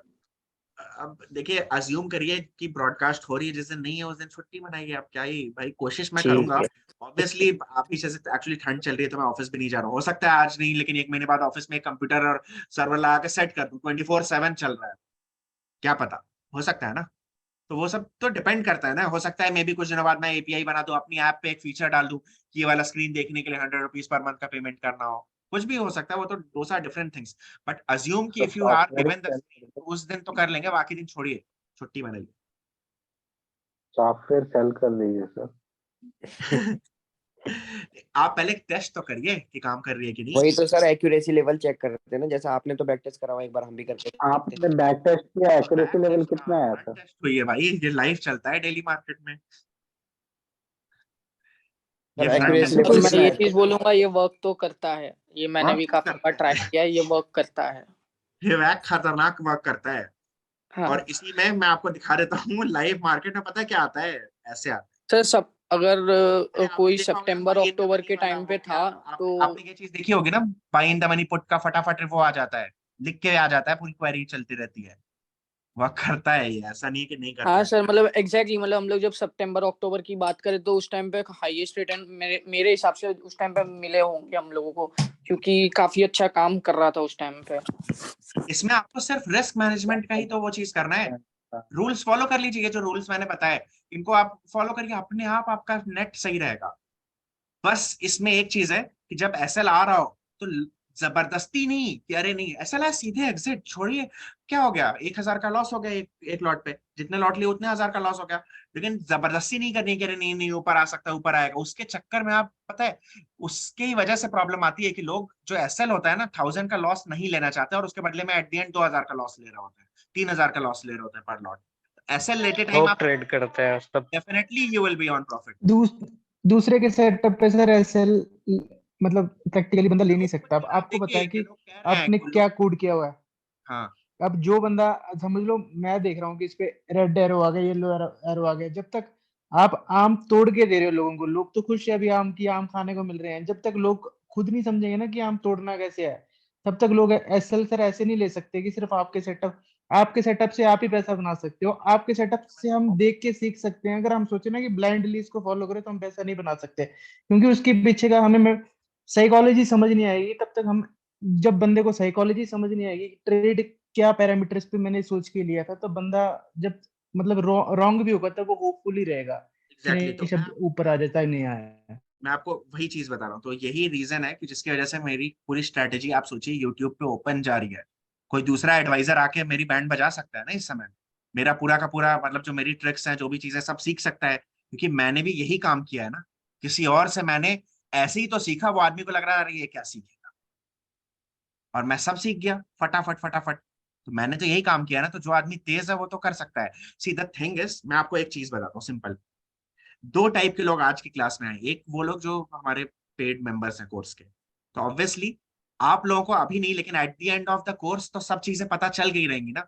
अब देखिए, अज्यूम करिए कि ब्रॉडकास्ट हो रही है, जिस दिन नहीं है उस दिन छुट्टी मनाइए, आप क्या ही भाई, कोशिश मैं ठीक करूंगा। है। ऑब्वियसली आप भी, जैसे एक्चुअली ठंड चल रही है तो मैं ऑफिस भी नहीं जा रहा हूँ, हो सकता है आज नहीं, लेकिन 1 महीने बाद ऑफिस में कंप्यूटर और सर्वर लगा के सेट कर दूं, 24/7 चल रहा है, क्या पता, हो सकता है ना। तो वो सब तो डिपेंड करता है ना, हो सकता है मे बी कुछ दिनों बाद मैं एपीआई बना दूं, अपनी ऐप पे एक फीचर डाल दूं कि ये वाला स्क्रीन देखने के लिए 100 रुपीज पर मंथ का पेमेंट करना हो, कुछ भी हो सकता है, वो तो those are different things. But assume कि तो if you are software given the screen, तो उस दिन तो कर लेंगे, बाकी दिन छोड़िए, छुट्टी बनाइए। सॉफ्टवेयर सेल कर दीजिए सर। आप पहले टेस्ट तो करिए कि काम कर रही है कि नहीं। वही तो सर, एक्यूरेसी लेवल चेक करते हैं ना, जैसा आपने तो बैक टेस्ट करा हुआ, एक बार हम भी करके देखते हैं। आपने बैक टेस्ट किया, एक्यूरेसी बैक लेवल टेस्ट कितना आया सर? टेस्ट हुई है भाई, ये लाइव चलता है डेली मार्केट में, ये सर फ्रंट एक्यूरेसी टेस्ट तो लेवल मैं कितना ये है चीज सर? बोलूंगा, ये वर्क तो करता है, ये मैंने भी वर्क काफी बार करता ट्राई है, किया है, ये वर्क करता है। ये वैक खतरनाक वर्क करता है। हाँ और इसी में मैं आपको दिखा देता हूँ लाइव मार्केट में, पता है क्या आता है, ऐसे आता है। सर, सब अगर अरे आपने कोई देखा होगा ना, सितंबर buy in the October money के वाला टाइम हो पे गया, था आपने तो आपने ये चीज देखी होगी ना, by in the money put का फटाफट वो आ जाता है, लिख के आ जाता है, पूरी क्वेरी चलती रहती है, वर्क करता है ये, ऐसा नहीं है कि नहीं करता हाँ है। सर, मतलब एग्जैक्टली, मतलब हम लोग जब सितंबर अक्टूबर की बात करें तो उस टाइम पे हाईएस्ट रिटर्न मेरे हिसाब से उस टाइम पे मिले होंगे हम लोगों को, क्योंकि काफी अच्छा काम कर रहा था उस टाइम पे। इसमें आपको सिर्फ रिस्क मैनेजमेंट का ही तो वो चीज करना है, रूल्स फॉलो कर लीजिए, ये जो रूल्स मैंने बताए इनको आप फॉलो करिए, अपने आप आपका नेट सही रहेगा। बस इसमें एक चीज है कि जब एसएल आ रहा हो तो जबरदस्ती नहीं कि अरे नहीं एसएल है सीधे एग्जिट छोड़िए, क्या हो गया, 1000 का लॉस हो गया, एक लॉट पे जितने लॉट लिए उतने 1000 का लॉस हो गया, लेकिन जबरदस्ती नहीं करनी कि अरे नहीं नहीं ऊपर आ सकता है, ऊपर आएगा, उसके चक्कर में आप पता है उसके ही वजह से प्रॉब्लम आती है कि लोग जो एसएल होता है ना 1000 का लॉस नहीं लेना चाहते, और उसके बदले में एट द एंड 2000 का लॉस ले रहा होता है, 3000 का लॉस ले रहे होते हैं पर लॉट। एसएल लेते टाइम वो आप ट्रेड करते हैं सब। Definitely you will be on profit. दूसरे के सेटअप पे सर एसएल मतलब प्रैक्टिकली बंदा ले नहीं सकता। अब आप आपको पता देखिए है ये कि लोग कह रहे हैं आपने कि क्या कोड किया हुआ है, हाँ अब जो बंदा समझ लो, मैं देख रहा हूँ कि इस पे रेड एरो आ गया, येलो एरो आ गया, जब तक आप आम तोड़ के दे रहे हो लोगों को, लोग तो खुश है अभी आम की, आम खाने को मिल रहे हैं, जब तक लोग खुद नहीं समझेंगे ना कि आम तोड़ना कैसे है, तब तक लोग एसएल सर ऐसे नहीं ले सकते कि सिर्फ आपके सेटअप से आप ही पैसा बना सकते हो। आपके सेटअप से हम देख के सीख सकते हैं। अगर हम सोचे ना कि ब्लाइंडली इसको फॉलो करें तो हम पैसा नहीं बना सकते, क्योंकि उसके पीछे का हमें साइकोलॉजी समझ नहीं आएगी तब तक हम, जब बंदे को साइकोलॉजी समझ नहीं आएगी, ट्रेड क्या पैरामीटर्स पे मैंने सोच के लिया था, तो बंदा जब मतलब रॉन्ग भी होगा तब वो होपफुल ही रहेगा कि एग्जैक्टली। नहीं शब्द ऊपर आ जाता है, नहीं आया। मैं आपको वही चीज बता रहा हूँ, तो यही रीजन है कि जिसकी वजह से मेरी पूरी स्ट्रेटेजी, आप सोचिए, यूट्यूब पे ओपन जा रही है, कोई दूसरा एडवाइजर आके मेरी बैंड बजा सकता है ना इस समय, मेरा पूरा का पूरा मतलब जो मेरी ट्रिक्स हैं, जो भी चीजें, सब सीख सकता है, क्योंकि मैंने भी यही काम किया है ना। किसी और से मैंने ऐसे ही तो सीखा, वो आदमी को लग रहा है अरे ये क्या सीखेगा, और मैं सब सीख गया फटाफट फटाफट। तो मैंने तो यही काम किया ना, तो जो आदमी तेज है वो तो कर सकता है। सी द थिंग इज, मैं आपको एक चीज बताता हूँ सिंपल। दो टाइप के लोग आज की क्लास में आए, एक वो लोग जो हमारे पेड मेंबर्स हैं कोर्स के, तो ऑब्वियसली आप लोगों को अभी नहीं, लेकिन at the end of the course तो सब चीजें पता चल गई रहेंगी ना।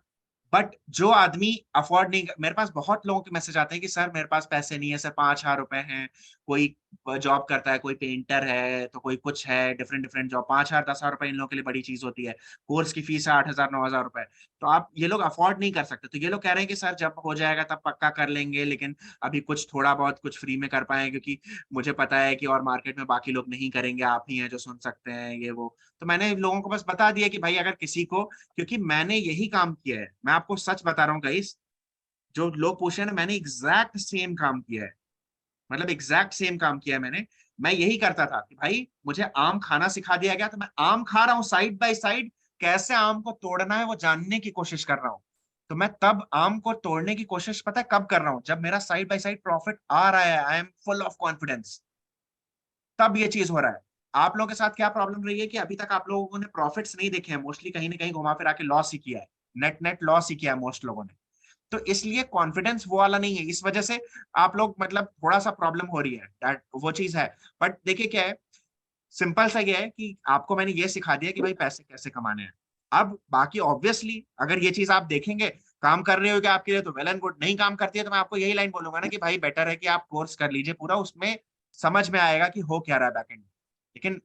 बट जो आदमी अफोर्ड नहीं, मेरे पास बहुत लोगों के मैसेज आते हैं कि सर मेरे पास पैसे नहीं है सर, 5,000 रुपए हैं, कोई जॉब करता है, कोई पेंटर है, तो कोई कुछ है, डिफरेंट डिफरेंट जॉब, 5,000 10,000 रुपए इन लोगों के लिए बड़ी चीज होती है। कोर्स की फीस है 8,000 9,000 रुपए। तो आप, ये लोग अफोर्ड नहीं कर सकते, तो ये लोग कह रहे हैं कि सर जब हो जाएगा तब पक्का कर लेंगे, लेकिन अभी कुछ थोड़ा बहुत कुछ फ्री में कर पाए, क्योंकि मुझे पता है कि और मार्केट में बाकी लोग नहीं करेंगे, आप ही हैं जो सुन सकते हैं ये वो। तो मैंने लोगों को बस बता दिया कि भाई अगर किसी को, क्योंकि मैंने यही काम किया है, मैं आपको सच बता रहा हूँ गाइस, जो लोग पूछ रहे हैं ना, मैंने एग्जैक्ट सेम काम किया है, मतलब एग्जैक्ट सेम काम किया है मैंने। मैं यही करता था कि भाई मुझे आम खाना सिखा दिया गया, तो मैं आम खा रहा हूँ साइड बाय साइड, कैसे आम को तोड़ना है वो जानने की कोशिश कर रहा हूँ। तो मैं तब आम को तोड़ने की कोशिश पता है कब कर रहा हूँ, जब मेरा साइड बाय साइड प्रॉफिट आ रहा है, I am full of confidence, तब ये चीज हो रहा है। आप लोगों के साथ क्या प्रॉब्लम रही है कि अभी तक आप लोगों ने प्रॉफिट्स नहीं देखे हैं, मोस्टली कहीं ना कहीं घुमा फिरा के लॉस ही किया है, नेट नेट लॉस ही किया है मोस्ट लोगों ने। तो इसलिए कॉन्फिडेंस वो वाला नहीं है, इस वजह से आप लोग मतलब थोड़ा सा प्रॉब्लम हो रही है, दैट वो चीज है। बट देखिए क्या है, सिंपल सा ये है कि आपको मैंने ये सिखा दिया कि भाई पैसे कैसे कमाने हैं। अब बाकी ऑब्वियसली अगर ये चीज आप देखेंगे, काम कर रहे हो क्या आपके लिए, तो वेल एंड गुड, नहीं काम करती है तो मैं आपको यही लाइन बोलूंगा ना कि भाई बेटर है कि आप कोर्स कर लीजिए पूरा, उसमें समझ में आएगा कि हो क्या रहा है बैकएंड। लेकिन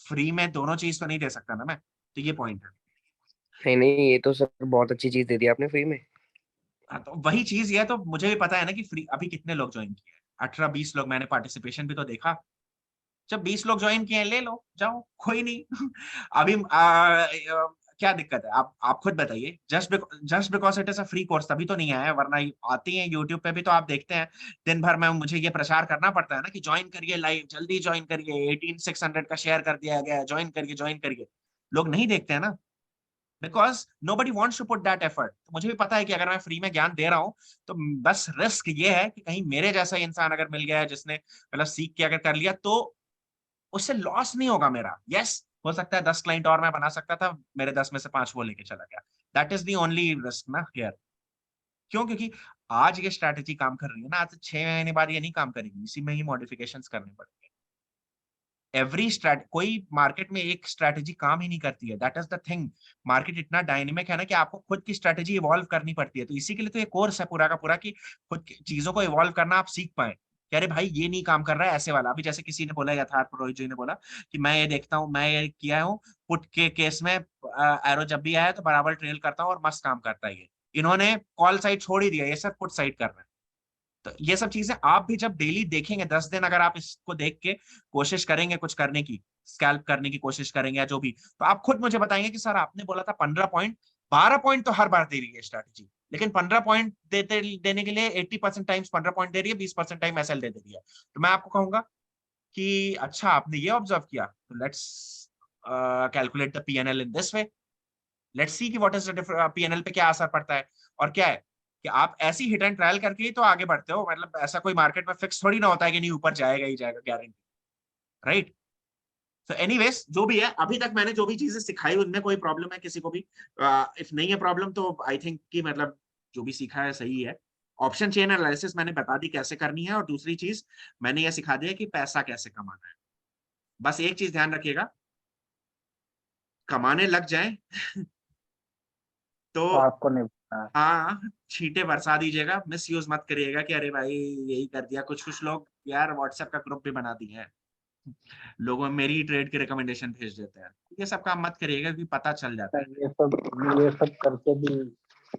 फ्री में दोनों चीज तो नहीं दे सकता ना मैं, तो ये पॉइंट है। नहीं नहीं, ये तो सर बहुत अच्छी चीज दे दी आपने फ्री में। हाँ, तो वही चीज ये, तो मुझे भी पता है ना कि फ्री अभी कितने लोग ज्वाइन किए हैं, 18-20 लोग, मैंने पार्टिसिपेशन भी तो देखा। जब 20 लोग ज्वाइन किए हैं, ले लो जाओ, कोई नहीं। अभी क्या दिक्कत है, आप खुद बताइए। Just because it is a free course तभी तो नहीं आया है, वरना आती है यूट्यूब पे भी तो आप देखते हैं दिन भर में मुझे ये प्रचार करना पड़ता है ना कि ज्वाइन करिए लाइव, जल्दी ज्वाइन करिए, 18,600 का शेयर कर दिया गया है, ज्वाइन करिए ज्वाइन करिए। लोग नहीं देखते हैं ना, because nobody wants to put that effort. मुझे भी पता है कि अगर मैं फ्री में ज्ञान दे रहा हूँ, तो बस रिस्क ये है कि कहीं मेरे जैसा इंसान अगर मिल गया है जिसने मतलब सीख के अगर कर लिया, तो उससे लॉस नहीं होगा मेरा। यस, हो सकता है 10 क्लाइंट और मैं बना सकता था, मेरे 10 में से 5 वो लेके चला गया, that is the only risk ना हियर। क्यों? क्योंकि आज ये स्ट्रैटेजी काम कर रही है ना, आज 6 महीने बाद ये नहीं काम करेगी, इसी में ही मॉडिफिकेशंस करने पड़ेंगे। एवरी स्ट्रैट कोई मार्केट में एक स्ट्रैटेजी काम ही नहीं करती है, that is the thing. Market इतना डायनेमिक है ना कि आपको खुद की स्ट्रैटेजी इवॉल्व करनी पड़ती है, तो इसी के लिए तो ये कोर्स है पूरा का पूरा, कि खुद की चीजों को इवॉल्व करना आप सीख पाए कि अरे भाई ये नहीं काम कर रहा है ऐसे वाला। अभी जैसे किसी ने बोला, यथार्थ पुरोहित जी ने बोला कि मैं ये देखता हूँ, मैं ये किया हूँ पुट के केस में, एरो जब भी आया तो बराबर ट्रेल करता हूँ और मस्त काम करता है ये। इन्होंने कॉल साइड छोड़ ही दिया, ये सब पुट साइड कर रहे हैं। तो ये सब चीजें आप भी जब डेली देखेंगे, 10 दिन अगर आप इसको देख के कोशिश करेंगे कुछ करने की, स्कैल्प करने की कोशिश करेंगे या जो भी, तो आप खुद मुझे बताएंगे कि सर आपने बोला था 15 पॉइंट, 12 पॉइंट तो हर बार दे रही है स्ट्रैटेजी, लेकिन 15 पॉइंट देने के लिए 80% टाइम्स 15 पॉइंट दे रही है, 20% टाइम एसएल दे रही है। तो मैं आपको कहूंगा कि अच्छा आपने ये ऑब्जर्व किया, तो let's calculate the PNL in this way, let's see कि व्हाट इज द पीएनएल पे क्या असर पड़ता है। और क्या है कि आप ऐसी हिट एंड ट्रायल करके ही तो आगे बढ़ते हो, मतलब ऐसा कोई मार्केट में फिक्स थोड़ी ना होता है कि नहीं ऊपर जाएगा ही जाएगा गारंटी, राइट। तो एनीवेज जो भी है, अभी तक मैंने जो भी चीजें सिखाई उनमें कोई प्रॉब्लम है किसी को भी? इफ नहीं है प्रॉब्लम, तो आई थिंक कि मतलब जो भी सीखा है सही है। ऑप्शन चेन एनालिसिस मैंने बता दी कैसे करनी है, और दूसरी चीज मैंने ये सिखा दिया कि पैसा कैसे कमाना है। बस एक चीज ध्यान रखिएगा, कमाने लग जाए तो आपको नहीं पता है। हाँ, छींटे बरसा दीजिएगा, मिस यूज मत करिएगा कि अरे भाई यही कर दिया। कुछ कुछ लोग यार व्हाट्सएप का ग्रुप भी बना दिए हैं, लोगों में मेरी ट्रेड की रिकमेंडेशन भेज देते हैं। ये सब काम मत करिएगा क्योंकि पता चल जाता है। ये सब करके भी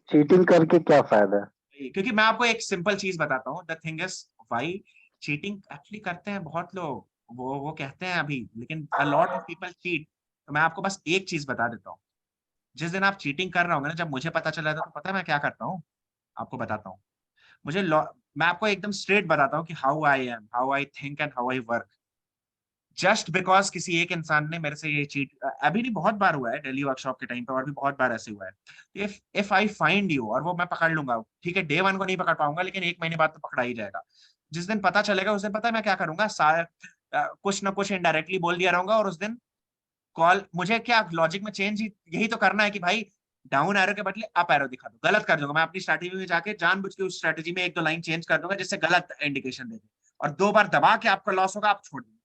चीटिंग करके क्या फायदा है? क्योंकि मैं आपको एक सिंपल चीज बताता हूँ, the thing is why cheating actually करते हैं बहुत लोग, वो कहते हैं अभी, लेकिन a lot of people cheat. तो मैं आपको बस एक चीज बता देता हूँ, जिस दिन आप चीटिंग कर रहे होंगे ना, जब मुझे पता चला था तो पता है मैं क्या करता हूँ, आपको बताता हूँ। मैं आपको एकदम स्ट्रेट बताता हूँ कि how I am, how I think and how I work. Just because किसी एक इंसान ने मेरे से ये चीट, अभी नहीं बहुत बार हुआ है दिल्ली वर्कशॉप के टाइम पे, और भी बहुत बार ऐसे हुआ है। इफ आई फाइंड यू, और वो मैं पकड़ लूंगा, ठीक है, डे 1 को नहीं पकड़ पाऊंगा, लेकिन 1 महीने बाद तो पकड़ा ही जाएगा। जिस दिन पता चलेगा उस दिन पता है मैं क्या करूंगा, कुछ ना कुछ इनडायरेक्टली बोल दिया रहूंगा, और उस दिन कॉल, मुझे क्या लॉजिक में चेंज यही तो करना है कि भाई डाउन एरो के बदले अप एरो दिखा दो, गलत कर दूंगा मैं अपनी स्ट्रैटेजी में जाके, जानबूझ के उस स्ट्रैटेजी में 1-2 लाइन चेंज कर दूंगा जिससे गलत इंडिकेशन दे दे, और 2 बार दबा के आपका लॉस होगा, आप छोड़ देंगे।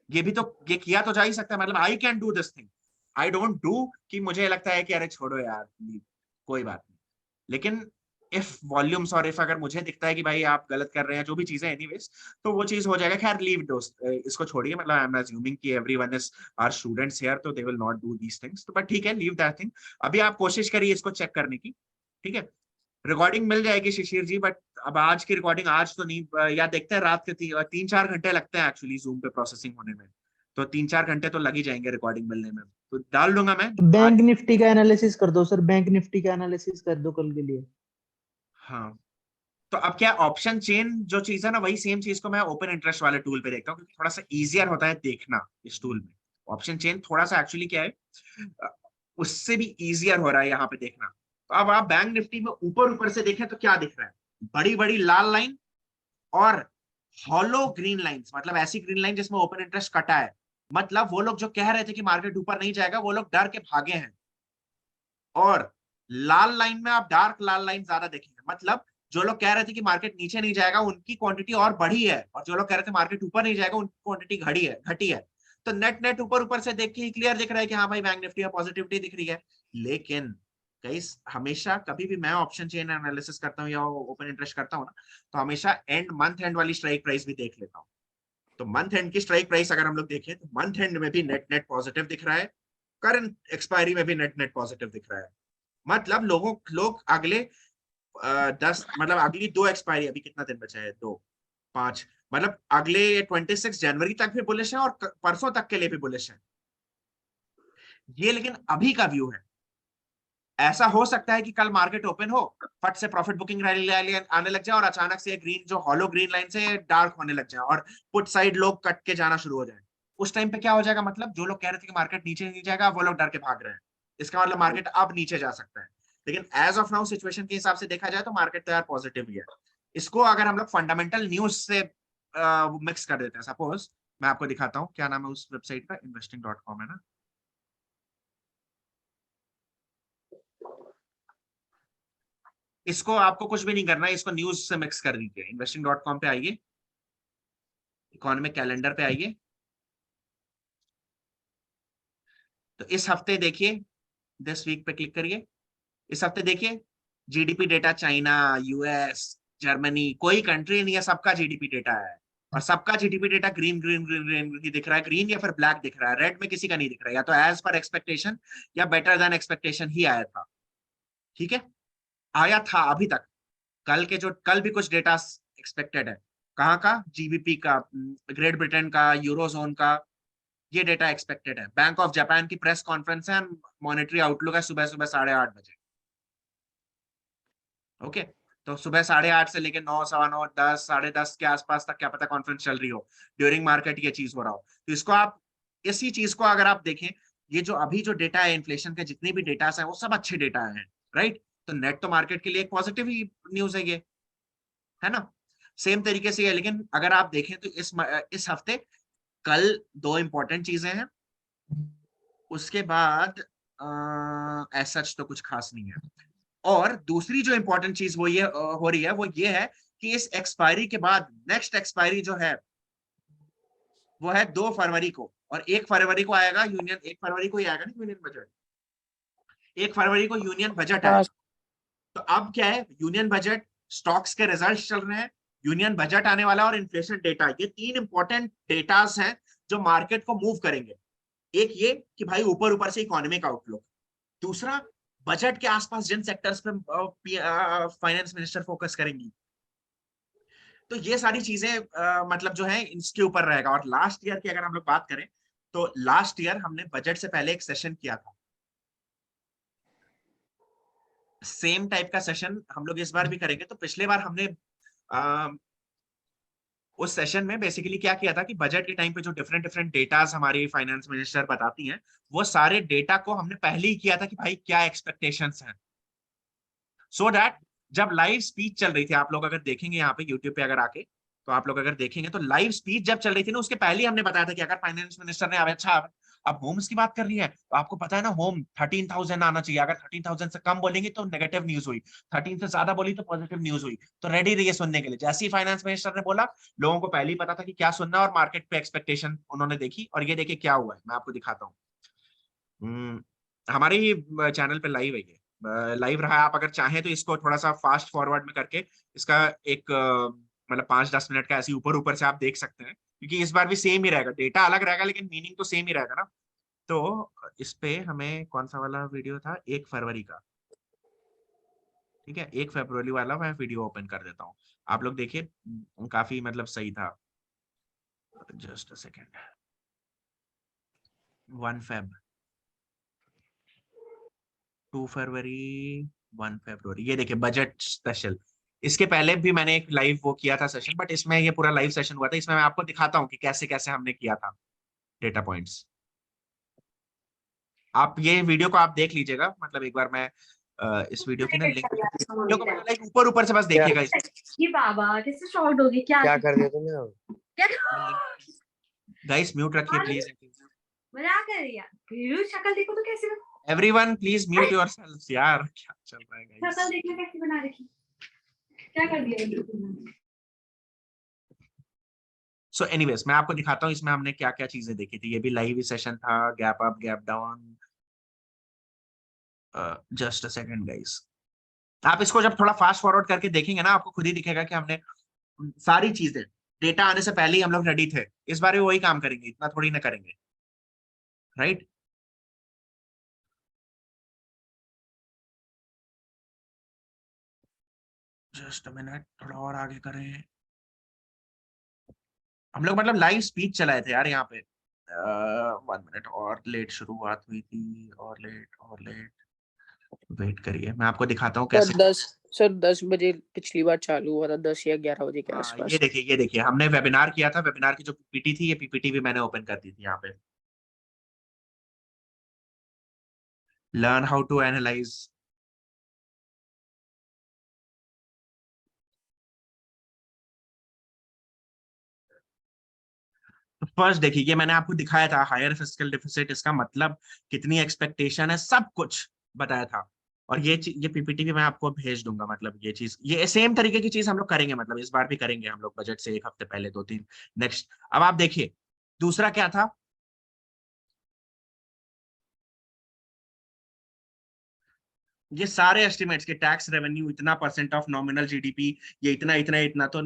ये भी तो, ये किया तो जा ही सकता है, मतलब I can do this thing, I don't do कि मुझे लगता है कि अरे छोड़ो यार कोई बात नहीं। लेकिन इफ वॉल्यूम्स, और इफ अगर मुझे दिखता है कि भाई आप गलत कर रहे हैं, जो भी चीजें एनीवेज, तो वो चीज हो जाएगा। खैर लीव दोस्त, इसको छोड़िए, मतलब आई एम अज्यूमिंग कि everyone is our students here, तो they will not do these things, तो बट ठीक है, लीव दैट थिंग। अभी आप कोशिश करिए इसको चेक करने की, ठीक है। रिकॉर्डिंग मिल जाएगी शिशिर जी, बट अब आज की रिकॉर्डिंग आज तो नहीं, या देखते हैं रात के 3-4 घंटे लगते हैं एक्चुअली जूम पे प्रोसेसिंग होने में, तो 3-4 घंटे तो लग ही जाएंगे रिकॉर्डिंग मिलने में, तो डाल दूंगा मैं बैंक आज। निफ्टी का एनालिसिस कर दो सर, बैंक निफ्टी का एनालिसिस कर दो कल के लिए। हाँ, तो अब क्या ऑप्शन चेन जो चीज है ना, वही सेम चीज को मैं ओपन इंटरेस्ट वाले टूल पे देखता हूँ, क्योंकि थोड़ा सा इजियर होता है देखना इस टूल में। ऑप्शन चेन थोड़ा सा एक्चुअली क्या है, अ, उससे भी इजियर हो रहा है यहाँ पे देखना। तो अब आप बैंक निफ्टी में ऊपर ऊपर से देखें तो क्या दिख रहा है, बड़ी बड़ी लाल लाइन और हॉलो ग्रीन लाइंस, मतलब ऐसी ग्रीन लाइन जिसमें ओपन इंटरेस्ट कटा है। मतलब वो लोग जो कह रहे थे कि मार्केट ऊपर नहीं जाएगा, वो लोग डर के भागे हैं। और लाल लाइन में आप डार्क लाल लाइन ज्यादा देखेंगे, मतलब जो लोग कह रहे थे कि मार्केट नीचे नहीं जाएगा उनकी क्वांटिटी और बढ़ी है, और जो लोग कह रहे थे मार्केट ऊपर नहीं जाएगा उनकी क्वांटिटी घटी है। तो नेट नेट ऊपर ऊपर से देख के ही क्लियर दिख रहा है कि हाँ भाई बैंक निफ्टी में पॉजिटिविटी दिख रही है। लेकिन गाइस, हमेशा कभी भी मैं ऑप्शन चेन एनालिसिस करता हूँ या ओपन इंटरेस्ट करता हूँ ना, तो हमेशा मंथ एंड वाली स्ट्राइक प्राइस भी देख लेता हूँ। तो मंथ एंड की स्ट्राइक प्राइस अगर हम लोग देखें तो मंथ एंड में भी नेट नेट पॉजिटिव दिख रहा है, करंट एक्सपायरी में भी नेट नेट पॉजिटिव दिख रहा है। मतलब लोग अगले 10, मतलब अगली 2 एक्सपायरी, अभी कितना दिन बचा है, 2-5, मतलब अगले 26 जनवरी तक भी बुलिश है और परसों तक के लिए भी बुलिश है ये। लेकिन अभी का व्यू है, ऐसा हो सकता है कि कल मार्केट ओपन हो, फट से प्रॉफिट बुकिंग रैली आने लग जाए, और अचानक से ग्रीन जो हॉलो ग्रीन लाइन से डार्क होने लग जाए, और पुट साइड लोग कट के जाना शुरू हो जाए। उस टाइम पे क्या हो जाएगा, मतलब जो लोग कह रहे थे कि मार्केट नीचे नहीं जाएगा, वो लोग डर के भाग रहे हैं, इसका मतलब मार्केट अब नीचे जा सकता है। लेकिन एज ऑफ नाउ सिचुएशन के हिसाब से देखा जाए तो मार्केट तो यार पॉजिटिव ही है। इसको अगर हम लोग फंडामेंटल न्यूज से मिक्स कर देते हैं, सपोज मैं आपको दिखाता हूँ, क्या नाम है उस वेबसाइट का, investing.com है ना। इसको आपको कुछ भी नहीं करना है, इसको न्यूज से मिक्स कर दीजिए। investing.com पे आइए, इकोनॉमिक कैलेंडर पे आइए, तो इस हफ्ते देखिए, दिस वीक पे क्लिक करिए। इस हफ्ते देखिए GDP data, China, US, Germany, कोई कंट्री नहीं है, सबका जीडीपी डेटा है, और सबका GDP data green green green green ही दिख रहा है, ग्रीन या फिर ब्लैक दिख रहा है, रेड में किसी का नहीं दिख रहा है, या तो एज पर एक्सपेक्टेशन या बेटर देन एक्सपेक्टेशन ही आया था। ठीक है, आया था अभी तक। कल भी कुछ डेटा एक्सपेक्टेड है, कहाँ का, जीबीपी का, ग्रेट ब्रिटेन का, यूरोजोन का, ये डेटा एक्सपेक्टेड है। बैंक ऑफ जापान की प्रेस कॉन्फ्रेंस है, मॉनेटरी आउटलुक है सुबह सुबह 8:30 बजे। ओके, तो सुबह 8:30 से लेकर 9, 9:15, 10, 10:30 के आसपास तक क्या पता कॉन्फ्रेंस चल रही हो, ड्यूरिंग मार्केट ये चीज हो रहा हो। तो इसको आप, इसी चीज को अगर आप देखें, ये जो अभी जो डेटा है इन्फ्लेशन के, जितने भी डेटा है वो सब अच्छे डेटा है, राइट। तो नेट तो मार्केट के लिए एक पॉजिटिव ही न्यूज है ये, है ना। सेम तरीके से है, लेकिन अगर आप देखें तो इस हफ्ते कल 2 इंपॉर्टेंट चीजें हैं, उसके बाद एज सच तो कुछ खास नहीं है। और दूसरी जो इंपॉर्टेंट चीज वो ये हो रही है, वो ये है कि इस एक्सपायरी के बाद नेक्स्ट एक्सपायरी जो है वो है 2 फरवरी को, और 1 फरवरी को आएगा यूनियन, 1 फरवरी को ही आएगा ना यूनियन बजट। 1 फरवरी को यूनियन बजट है। हाँ तो अब क्या है, यूनियन बजट, स्टॉक्स के रिजल्ट चल रहे हैं, यूनियन बजट आने वाला और इन्फ्लेशन डेटा, ये 3 इंपॉर्टेंट डेटास हैं जो मार्केट को मूव करेंगे। एक ये कि भाई ऊपर ऊपर से इकोनॉमिक आउटलुक, दूसरा बजट के आसपास जिन सेक्टर्स पे फाइनेंस मिनिस्टर फोकस करेंगी, तो ये सारी चीजें मतलब जो है इसके ऊपर रहेगा। और लास्ट ईयर की अगर हम लोग बात करें तो लास्ट ईयर हमने बजट से पहले एक सेशन किया था, सेम टाइप का सेशन हम लोग इस बार भी करेंगे। तो पिछले बार हमने उस सेशन में बेसिकली क्या किया था कि बजट के टाइम पे जो डिफरेंट डिफरेंट डेटास हमारी फाइनेंस मिनिस्टर बताती हैं, वो सारे डेटा को हमने पहले ही किया था कि भाई क्या एक्सपेक्टेशंस हैं, सो दैट जब लाइव स्पीच चल रही थी, आप लोग अगर देखेंगे यहाँ पे यूट्यूब पे अगर आके, तो आप लोग अगर देखेंगे तो लाइव स्पीच जब चल रही थी ना, उसके पहले ही हमने बताया था कि अगर फाइनेंस मिनिस्टर ने अच्छा अब होम्स की बात कर रही है तो आपको पता है ना होम 13,000 आना चाहिए, अगर 13,000 से कम बोलेंगे तो नेगेटिव न्यूज हुई, 13 से ज्यादा बोली तो पॉजिटिव न्यूज हुई। तो रेडी रहिए सुनने के लिए। जैसे ही फाइनेंस मिनिस्टर ने बोला, लोगों को पहले ही पता था कि क्या सुनना, और मार्केट पे एक्सपेक्टेशन उन्होंने देखी, और ये देखिए क्या हुआ है, मैं आपको दिखाता हूँ। हमारे चैनल पे लाइव है, ये लाइव रहा है। आप अगर चाहें तो इसको थोड़ा सा फास्ट फॉरवर्ड में करके इसका एक मतलब 5-10 मिनट का ऐसे ऊपर ऊपर से आप देख सकते हैं, क्योंकि इस बार भी सेम ही रहेगा, डेटा अलग रहेगा लेकिन मीनिंग तो सेम ही रहेगा ना। तो इस पे हमें कौन सा वाला वीडियो था, 1 फरवरी का, ठीक है, 1 फरवरी वाला मैं वीडियो ओपन कर देता हूँ, आप लोग देखिए, काफी मतलब सही था। जस्ट अ सेकेंड, 1 फेब, 2 फरवरी, 1 फरवरी, ये देखिए बजट स्पेशल। इसके पहले भी मैंने एक लाइव वो किया था सेशन, बट इसमें ये पूरा लाइव सेशन हुआ था। इसमें मैं आपको दिखाता हूँ कि कैसे कैसे हमने किया था डेटा पॉइंट्स। आप ये वीडियो को आप देख लीजिएगा, मतलब एक बार मैं इस वीडियो की ना लिंक, वीडियो को मतलब लाइक ऊपर ऊपर से बस देखिएगा। ये बाबा कैसे शॉर्ट हो गई, क्या कर दिया तुमने? क्या गाइस म्यूट रखिए प्लीज, मजाक कर रही है? शक्ल देखो तो कैसे एवरीवन प्लीज म्यूट योरसेल्व्स। यार क्या चल रहा है गाइस, शक्ल देखने कैसे बना रखी, क्या कर दिया? सो एनीवेज मैं आपको दिखाता हूँ इसमें हमने क्या क्या चीजें देखी थी। ये भी लाइव ही सेशन था, gap up gap down. Just a second guys, आप इसको जब थोड़ा फास्ट फॉरवर्ड करके देखेंगे ना, आपको खुद ही दिखेगा कि हमने सारी चीजें डेटा आने से पहले ही हम लोग रेडी थे। इस बार भी वही काम करेंगे, इतना थोड़ी ना करेंगे, राइट? जस्ट अ मिनट, थोड़ा और आगे करें। हम लोग मतलब लाइव स्पीच चलाए थे यार यहाँ पे। 1 मिनट, और लेट शुरुआत हुई थी, और लेट वेट करिए, मैं आपको दिखाता हूँ कैसे। सर 10 बजे पिछली बार चालू हुआ था, 10 या 11 बजे के आसपास। ये देखिए हमने वेबिनार किया था, वेबिनार की जो पीपीटी थी, ये पीपीटी भी मैंने ओपन कर दी थी यहाँ पे। Learn how to analyze. First देखिए, ये मैंने आपको दिखाया था हायर फिस्कल डेफिसिट, इसका मतलब कितनी एक्सपेक्टेशन है, सब कुछ बताया था। और ये पीपीटी भी मैं आपको भेज दूंगा। मतलब ये चीज, ये सेम तरीके की चीज हम लोग करेंगे, मतलब इस बार भी करेंगे हम लोग बजट से 1 हफ्ते पहले, 2-3 नेक्स्ट। अब आप देखिए दूसरा क्या था, ये सारे एस्टिमेट्स के टैक्स रेवेन्यू इतना परसेंट ऑफ नॉमिनल जीडीपी, ये इतना इतना इतना। तो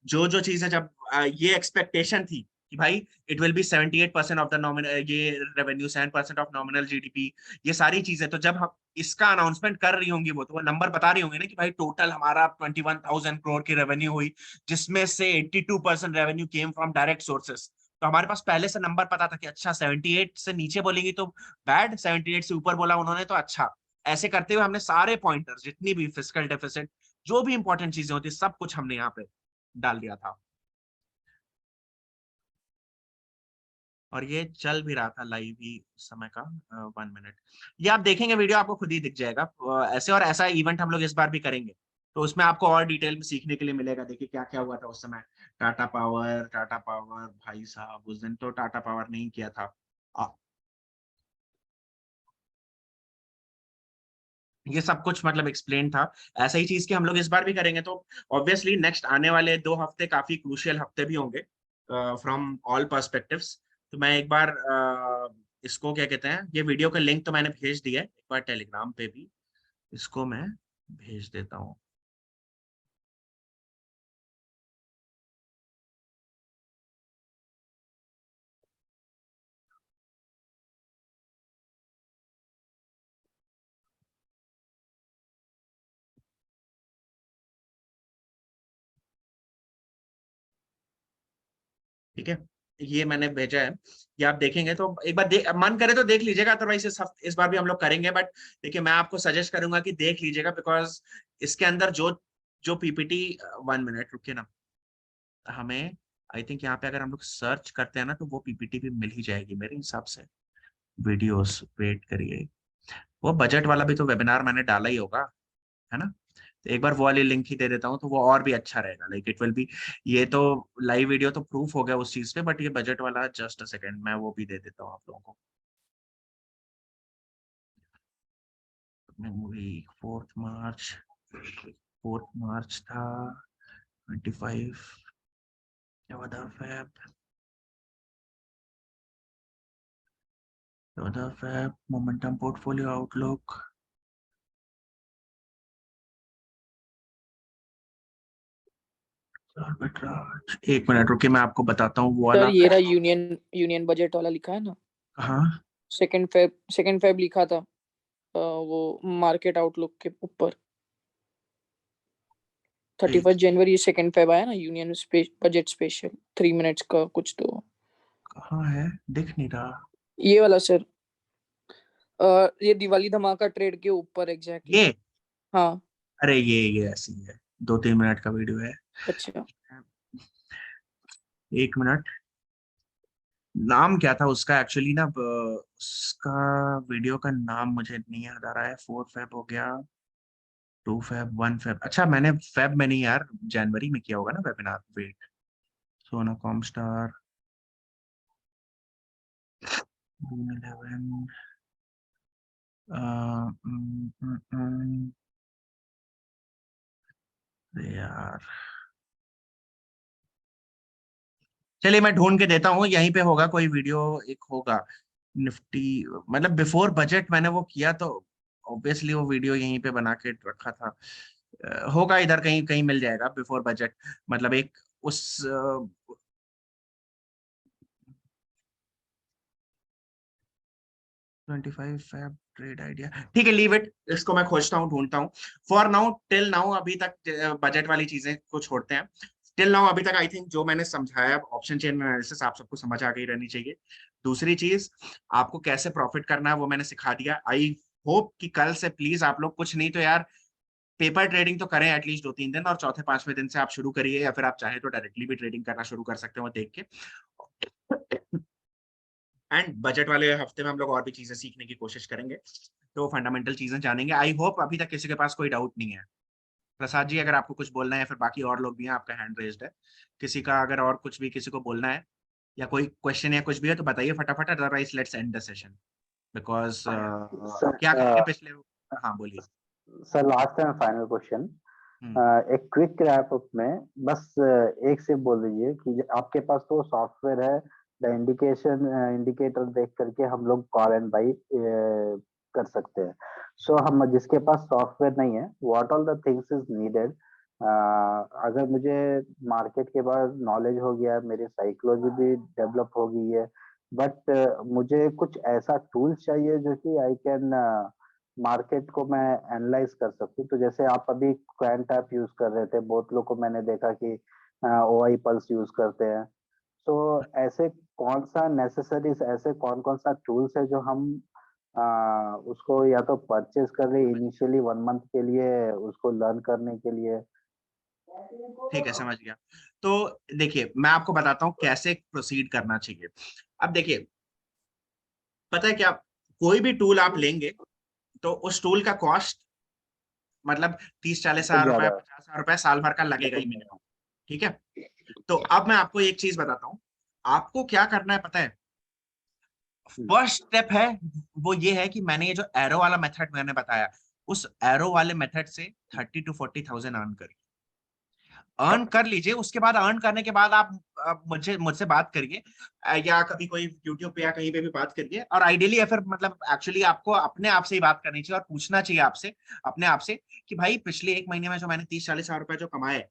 जो जो चीजें जब ये एक्सपेक्टेशन थी कि भाई it will be 78% of the nominal, ये रेवेन्यू 7% ऑफ नॉमिनल जीडीपी, ये सारी चीजें, तो जब हम इसका अनाउंसमेंट कर रही होंगी, वो तो वो नंबर बता रही होंगी ना कि भाई टोटल हमारा 21,000 करोड़ की रेवेन्यू हुई, जिसमें से 82% revenue came from direct sources. तो हमारे पास पहले से नंबर पता था कि अच्छा 78 से नीचे बोलेंगी तो बैड, 78 से ऊपर बोला उन्होंने तो अच्छा। ऐसे करते हुए हमने सारे पॉइंटर्स, जितनी भी फिस्कल डेफिसिट, जो भी इंपॉर्टेंट चीजें होती, सब कुछ हमने यहाँ पे डाल दिया था। और ये चल भी रहा था लाइव ही समय का। 1 मिनट, ये आप देखेंगे वीडियो, आपको खुद ही दिख जाएगा। ऐसे और ऐसा इवेंट हम लोग इस बार भी करेंगे, तो उसमें आपको और डिटेल में सीखने के लिए मिलेगा। देखिए क्या क्या हुआ था उस समय। टाटा पावर भाई साहब, उस दिन तो टाटा पावर नहीं किया था। ये सब कुछ मतलब एक्सप्लेन था। ऐसा ही चीज की हम लोग इस बार भी करेंगे। तो ऑब्वियसली नेक्स्ट आने वाले 2 हफ्ते काफी क्रूशियल हफ्ते भी होंगे फ्रॉम ऑल पर्सपेक्टिव्स। तो मैं एक बार इसको क्या कहते हैं, ये वीडियो का लिंक तो मैंने भेज दिया है एक बार टेलीग्राम पे भी, इसको मैं भेज देता हूँ। ठीक है, ये मैंने भेजा है, ये आप देखेंगे तो एक बार मन करे तो देख लीजिएगा, अदरवाइज इस बार भी हम लोग करेंगे, बट देखिए मैं आपको सजेस्ट करूंगा कि देख लीजिएगा, बिकॉज इसके अंदर जो जो पीपीटी, 1 मिनट रुकिए ना, हमें आई थिंक यहाँ पे अगर हम लोग सर्च करते हैं ना तो वो पीपीटी भी मिल ही जाएगी मेरे हिसाब से। वीडियोस, वेट करिए, वो बजट वाला भी तो वेबिनार मैंने डाला ही होगा, है ना, तो एक बार वो वाली लिंक ही दे देता हूँ तो वो और भी अच्छा रहेगा, लाइक इट विल बी, ये तो लाइव वीडियो तो प्रूफ हो गया उस चीज पे, बट ये बजट वाला जस्ट अ सेकंड मैं वो भी दे देता हूँ आप लोगों को। मूवी 4 मार्च था, 25 Feb 14 Feb, momentum portfolio outlook, एक मिनट रुकिए मैं आपको बताता हूँ वो सर वाला। ये रहा यूनियन बजट वाला लिखा है ना, हाँ 2 फेब लिखा था, वो मार्केट आउटलुक के ऊपर 31 जनवरी, 2 फेब आया ना यूनियन बजट स्पेशल 3 मिनट्स का कुछ, तो कहाँ है, दिख नहीं रहा ये वाला सर, ये दिवाली धमाका ट्रेड के ऊपर एग्जैक्टली। ये, हाँ अरे ये ऐसी है, 2-3 मिनट का वीडियो है। अच्छा, 1 मिनट, नाम क्या था उसका एक्चुअली ना, उसका वीडियो का नाम मुझे नहीं याद आ रहा है। 4 फेब हो गया, 2 फेब, 1 फेब, अच्छा मैंने फेब में नहीं यार, जनवरी में किया होगा ना वेबिनार, वेट, सोना कॉमस्टार, 11, यार चलिए मैं ढूंढ के देता हूँ, यहीं पे होगा कोई वीडियो, एक होगा निफ्टी, मतलब बिफोर बजट मैंने वो किया तो ऑब्वियसली वो वीडियो यहीं पे बना के रखा था, होगा इधर कहीं कहीं मिल जाएगा बिफोर बजट, मतलब एक उस 25 फेब ट्रेड आइडिया, ठीक है लीव इट, इसको मैं खोजता हूँ, ढूंढता हूँ। फॉर नाउ, टिल नाउ, अभी तक बजट वाली चीजें को छोड़ते हैं, टिल नाउ अभी तक आई थिंक जो मैंने समझाया ऑप्शन चेन एनालिसिस आप सबको समझ आ गई रहनी चाहिए। दूसरी चीज, आपको कैसे प्रॉफिट करना है वो मैंने सिखा दिया। आई होप कि कल से प्लीज आप लोग कुछ नहीं तो यार पेपर ट्रेडिंग तो करें एटलीस्ट 2-3 दिन, और चौथे पांचवें दिन से आप शुरू करिए, या फिर आप चाहें तो डायरेक्टली भी ट्रेडिंग करना शुरू कर सकते हो देख के। एंड बजट वाले हफ्ते में हम लोग और भी चीजें सीखने की कोशिश करेंगे, तो फंडामेंटल चीजें जानेंगे। आई होप अभी तक किसी के पास कोई डाउट नहीं है। प्रसाद जी अगर आपको कुछ बोलना है, फिर बाकी और लोग भी हैं, आपका हैंड रेज्ड है, किसी का अगर और कुछ भी किसी को बोलना है या कोई क्वेश्चन या कुछ भी है तो बताइए फटाफट, otherwise let's end the session, because क्या करेंगे पिछले, हाँ बोलिए। Sir last and final question, एक क्विक रैप अप में बस एक से बोल दीजिए कि आपके पास तो सॉफ्टवेयर है, द इंडिकेटर देख करके हम लोग कॉल एंड बाई कर सकते हैं। सो हम जिसके पास सॉफ्टवेयर नहीं है, what all the things is needed, अगर मुझे मार्केट के बाद नॉलेज हो गया, मेरी साइकोलॉजी भी डेवलप हो गई है, बट मुझे कुछ ऐसा टूल्स चाहिए जो कि आई कैन मार्केट को मैं एनालाइज कर सकूं। तो जैसे आप अभी क्वांट ऐप यूज कर रहे थे, बहुत लोग को मैंने देखा कि ओआई पल्स यूज करते हैं। तो ऐसे कौन सा नेसेसरीज, ऐसे कौन कौन सा टूल्स है जो हम उसको या तो परचेज कर रहे इनिशियली 1 मंथ के लिए, उसको लर्न करने के लिए। ठीक है समझ गया। तो देखिए मैं आपको बताता हूँ कैसे प्रोसीड करना चाहिए। अब देखिए पता है क्या, कोई भी टूल आप लेंगे तो उस टूल का कॉस्ट मतलब 30-40 हजार रुपए, 50 हजार रुपए साल भर का लगेगा ही मिनिमम, ठीक है। तो अब मैं आपको एक चीज बताता हूँ, आपको क्या करना है पता है। फर्स्ट स्टेप है वो ये है कि मैंने ये जो एरो वाला मेथड मैंने बताया, उस एरो वाले मेथड से 30 to 40 थाउजेंड अर्न करिए। अर्न कर लीजिए, उसके बाद अर्न करने के बाद आप मुझसे बात करिए, या कभी कोई यूट्यूब पे या कहीं पे भी बात करिए। और आइडियली या फिर मतलब एक्चुअली आपको अपने आप से ही बात करनी चाहिए और पूछना चाहिए आपसे, अपने आप से, कि भाई पिछले 1 महीने में जो मैंने 30-40 हजार रुपए जो कमाए,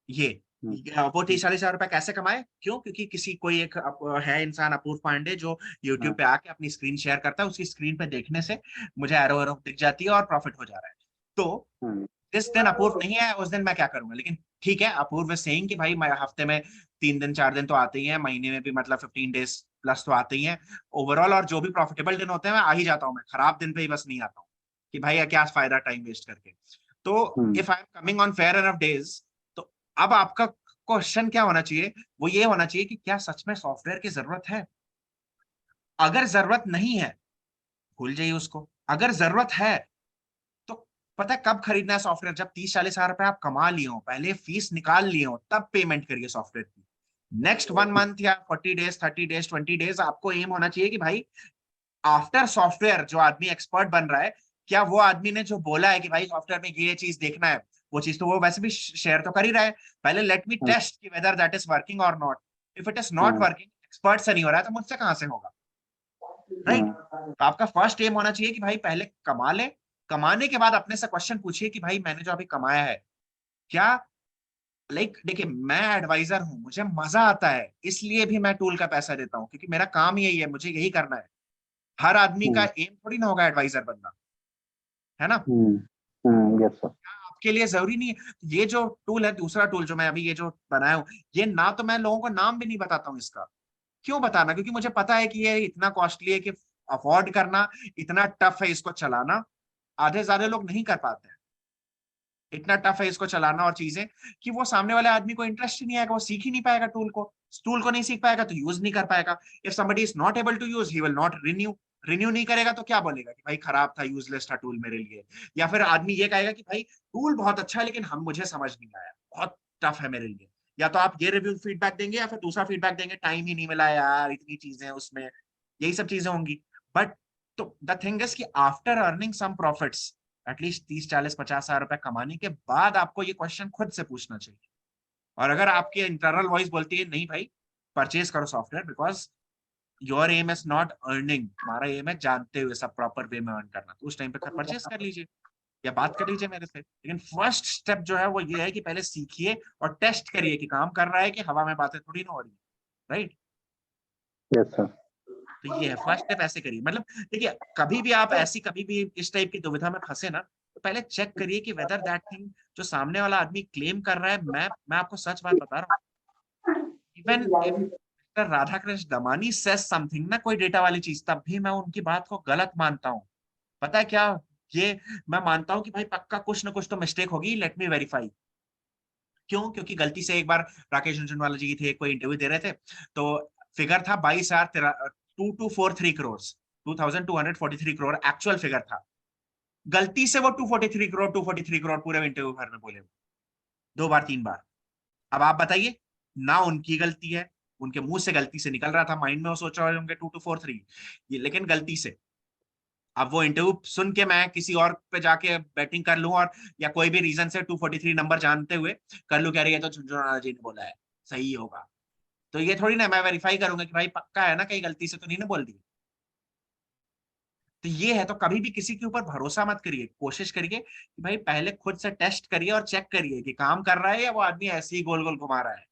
ये वो 30-40 हजार रुपए कैसे कमाए? क्यों? क्योंकि किसी कोई एक है इंसान अपूर्व पांडे जो यूट्यूब पे आके अपनी स्क्रीन शेयर करता है, उसकी स्क्रीन पे देखने से मुझे एरो एरो दिख जाती है और प्रॉफिट हो जा रहा है। तो जिस दिन अपूर्व नहीं है उस दिन मैं क्या करूंगा? लेकिन ठीक है, अपूर्व सेइंग कि भाई मैं हफ्ते में 3 दिन 4 दिन तो आते ही हैं, महीने में भी मतलब 15 डेज प्लस तो आते ही हैं ओवरऑल, और जो भी प्रॉफिटेबल दिन होते हैं मैं आ ही जाता हूँ, मैं खराब दिन पे ही बस नहीं आता हूँ कि भाई क्या फायदा टाइम वेस्ट करके। तो if I am coming on fair enough days, तो अब आपका क्वेश्चन क्या होना चाहिए? वो ये होना चाहिए कि क्या सच में सॉफ्टवेयर की जरूरत है? अगर जरूरत नहीं है, भूल जाइए उसको। अगर जरूरत है तो पता है कब खरीदना है सॉफ्टवेयर? जब 30-40 हजार रुपए आप कमा लिए हो, पहले फीस निकाल लिए हो, तब पेमेंट करिए सॉफ्टवेयर की। नेक्स्ट 1 मंथ या 40 डेज 30 डेज 20 डेज आपको एम होना चाहिए कि भाई आफ्टर सॉफ्टवेयर जो आदमी एक्सपर्ट बन रहा है, क्या वो आदमी ने जो बोला है कि भाई सॉफ्टवेयर में ये चीज देखना है, वो चीज तो वो वैसे भी शेयर तो कर ही रहा है। पहले लेट मी टेस्ट कि वेदर दैट इज वर्किंग और not. If it is not working, expert से नहीं हो रहा है, तो मुझसे कहां से होगा? राइट? तो आपका फर्स्ट एम होना चाहिए कि भाई पहले कमा ले, कमाने के बाद अपने से क्वेश्चन पूछिए कि भाई मैंने जो अभी कमाया है, क्या देखिए मैं एडवाइजर हूं, मुझे मजा आता है, इसलिए भी मैं टूल का पैसा देता हूँ, क्योंकि मेरा काम यही है, मुझे यही करना है। हर आदमी का एम थोड़ी ना होगा एडवाइजर बनना, है ना? Yes sir. आपके लिए जरूरी नहीं है। ये जो टूल है, दूसरा टूल जो मैं अभी ये जो बनाया हूँ, ये ना तो मैं लोगों को नाम भी नहीं बताता हूँ इसका। क्यों बताना? क्योंकि मुझे पता है कि ये इतना कॉस्टली है कि अफोर्ड करना इतना टफ है, इसको चलाना आधे ज्यादा लोग नहीं कर पाते हैं। इतना टफ है इसको चलाना और चीजें, कि वो सामने वाले आदमी को इंटरेस्ट ही नहीं आएगा, वो सीख ही नहीं पाएगा टूल को नहीं सीख पाएगा तो यूज नहीं कर पाएगा। If somebody is not able to use, he will not renew नहीं करेगा, तो क्या बोलेगा कि भाई खराब था, यूजलेस था टूल मेरे लिए। या फिर आदमी ये कहेगा कि भाई टूल बहुत अच्छा है लेकिन मुझे समझ नहीं आया, बहुत टफ है मेरे लिए। या तो आप ये रिव्यू फीडबैक देंगे या फिर दूसरा फीडबैक देंगे, टाइम ही नहीं मिला यार, इतनी चीजें हैं उसमें, यही सब चीजें होंगी। बट तो द थिंग इज कि after earning some profits, at least 30-40-50 हजार रुपए कमाने के बाद, आपको ये क्वेश्चन खुद से पूछना चाहिए। और अगर आपकी इंटरनल वॉइस बोलती है नहीं भाई परचेज करो software, because your aim is not earning, हमारा एम है जानते हुए सब प्रॉपर वे में अर्न करना, तो उस टाइम पे परचेज कर लीजिए या बात कर लीजिए मेरे से। लेकिन फर्स्ट स्टेप जो है वो ये है कि पहले सीखिए और टेस्ट करिए कि काम कर रहा है, कि हवा में बातें थोड़ी ना हो रही है। राइट? Yes sir. तो ये है फर्स्ट स्टेप, ऐसे करिए। मतलब देखिए, कभी भी आप ऐसी कभी भी इस टाइप की दुविधा में फंसे ना, तो पहले चेक करिए कि वेदर दैट थिंग जो सामने वाला आदमी क्लेम कर रहा है, मैं आपको सच बात बता रहा हूँ, even if mister Radhakrishna Damani says something ना, कोई डेटा वाली चीज, तब भी मैं उनकी बात को गलत मानता हूँ। पता है क्या? ये मैं मानता हूँ कि भाई पक्का कुछ ना कुछ तो मिस्टेक होगी, लेट मी वेरीफाई। क्यों? क्योंकि गलती से एक बार राकेश झुनझुनवाला जी थे, कोई इंटरव्यू दे रहे थे, तो फिगर था 22,243 करोड़, 2243 करोड़ एक्चुअल फिगर था। गलती से वो 243 करोड़ पूरे इंटरव्यू भर में बोले, 2 बार 3 बार। अब आप बताइए, ना उनकी गलती है, उनके मुंह से गलती से निकल रहा था, माइंड में वो सोच रहे होंगे 2243, ये लेकिन गलती से। अब वो इंटरव्यू सुन के मैं किसी और पे जाके बैटिंग कर लूं, और या कोई भी रीजन से 243 नंबर जानते हुए कर लूं, कह रही है तो झुनझुनवाला जी ने बोला है सही होगा, तो ये थोड़ी ना मैं वेरीफाई करूंगा कि भाई पक्का है ना, कहीं गलती से तो नहीं ना बोल दी। तो ये है, तो कभी भी किसी के ऊपर भरोसा मत करिए, कोशिश करिए कि भाई पहले खुद से टेस्ट करिए और चेक करिए कि काम कर रहा है या वो आदमी ऐसे ही गोल गोल घुमा रहा है।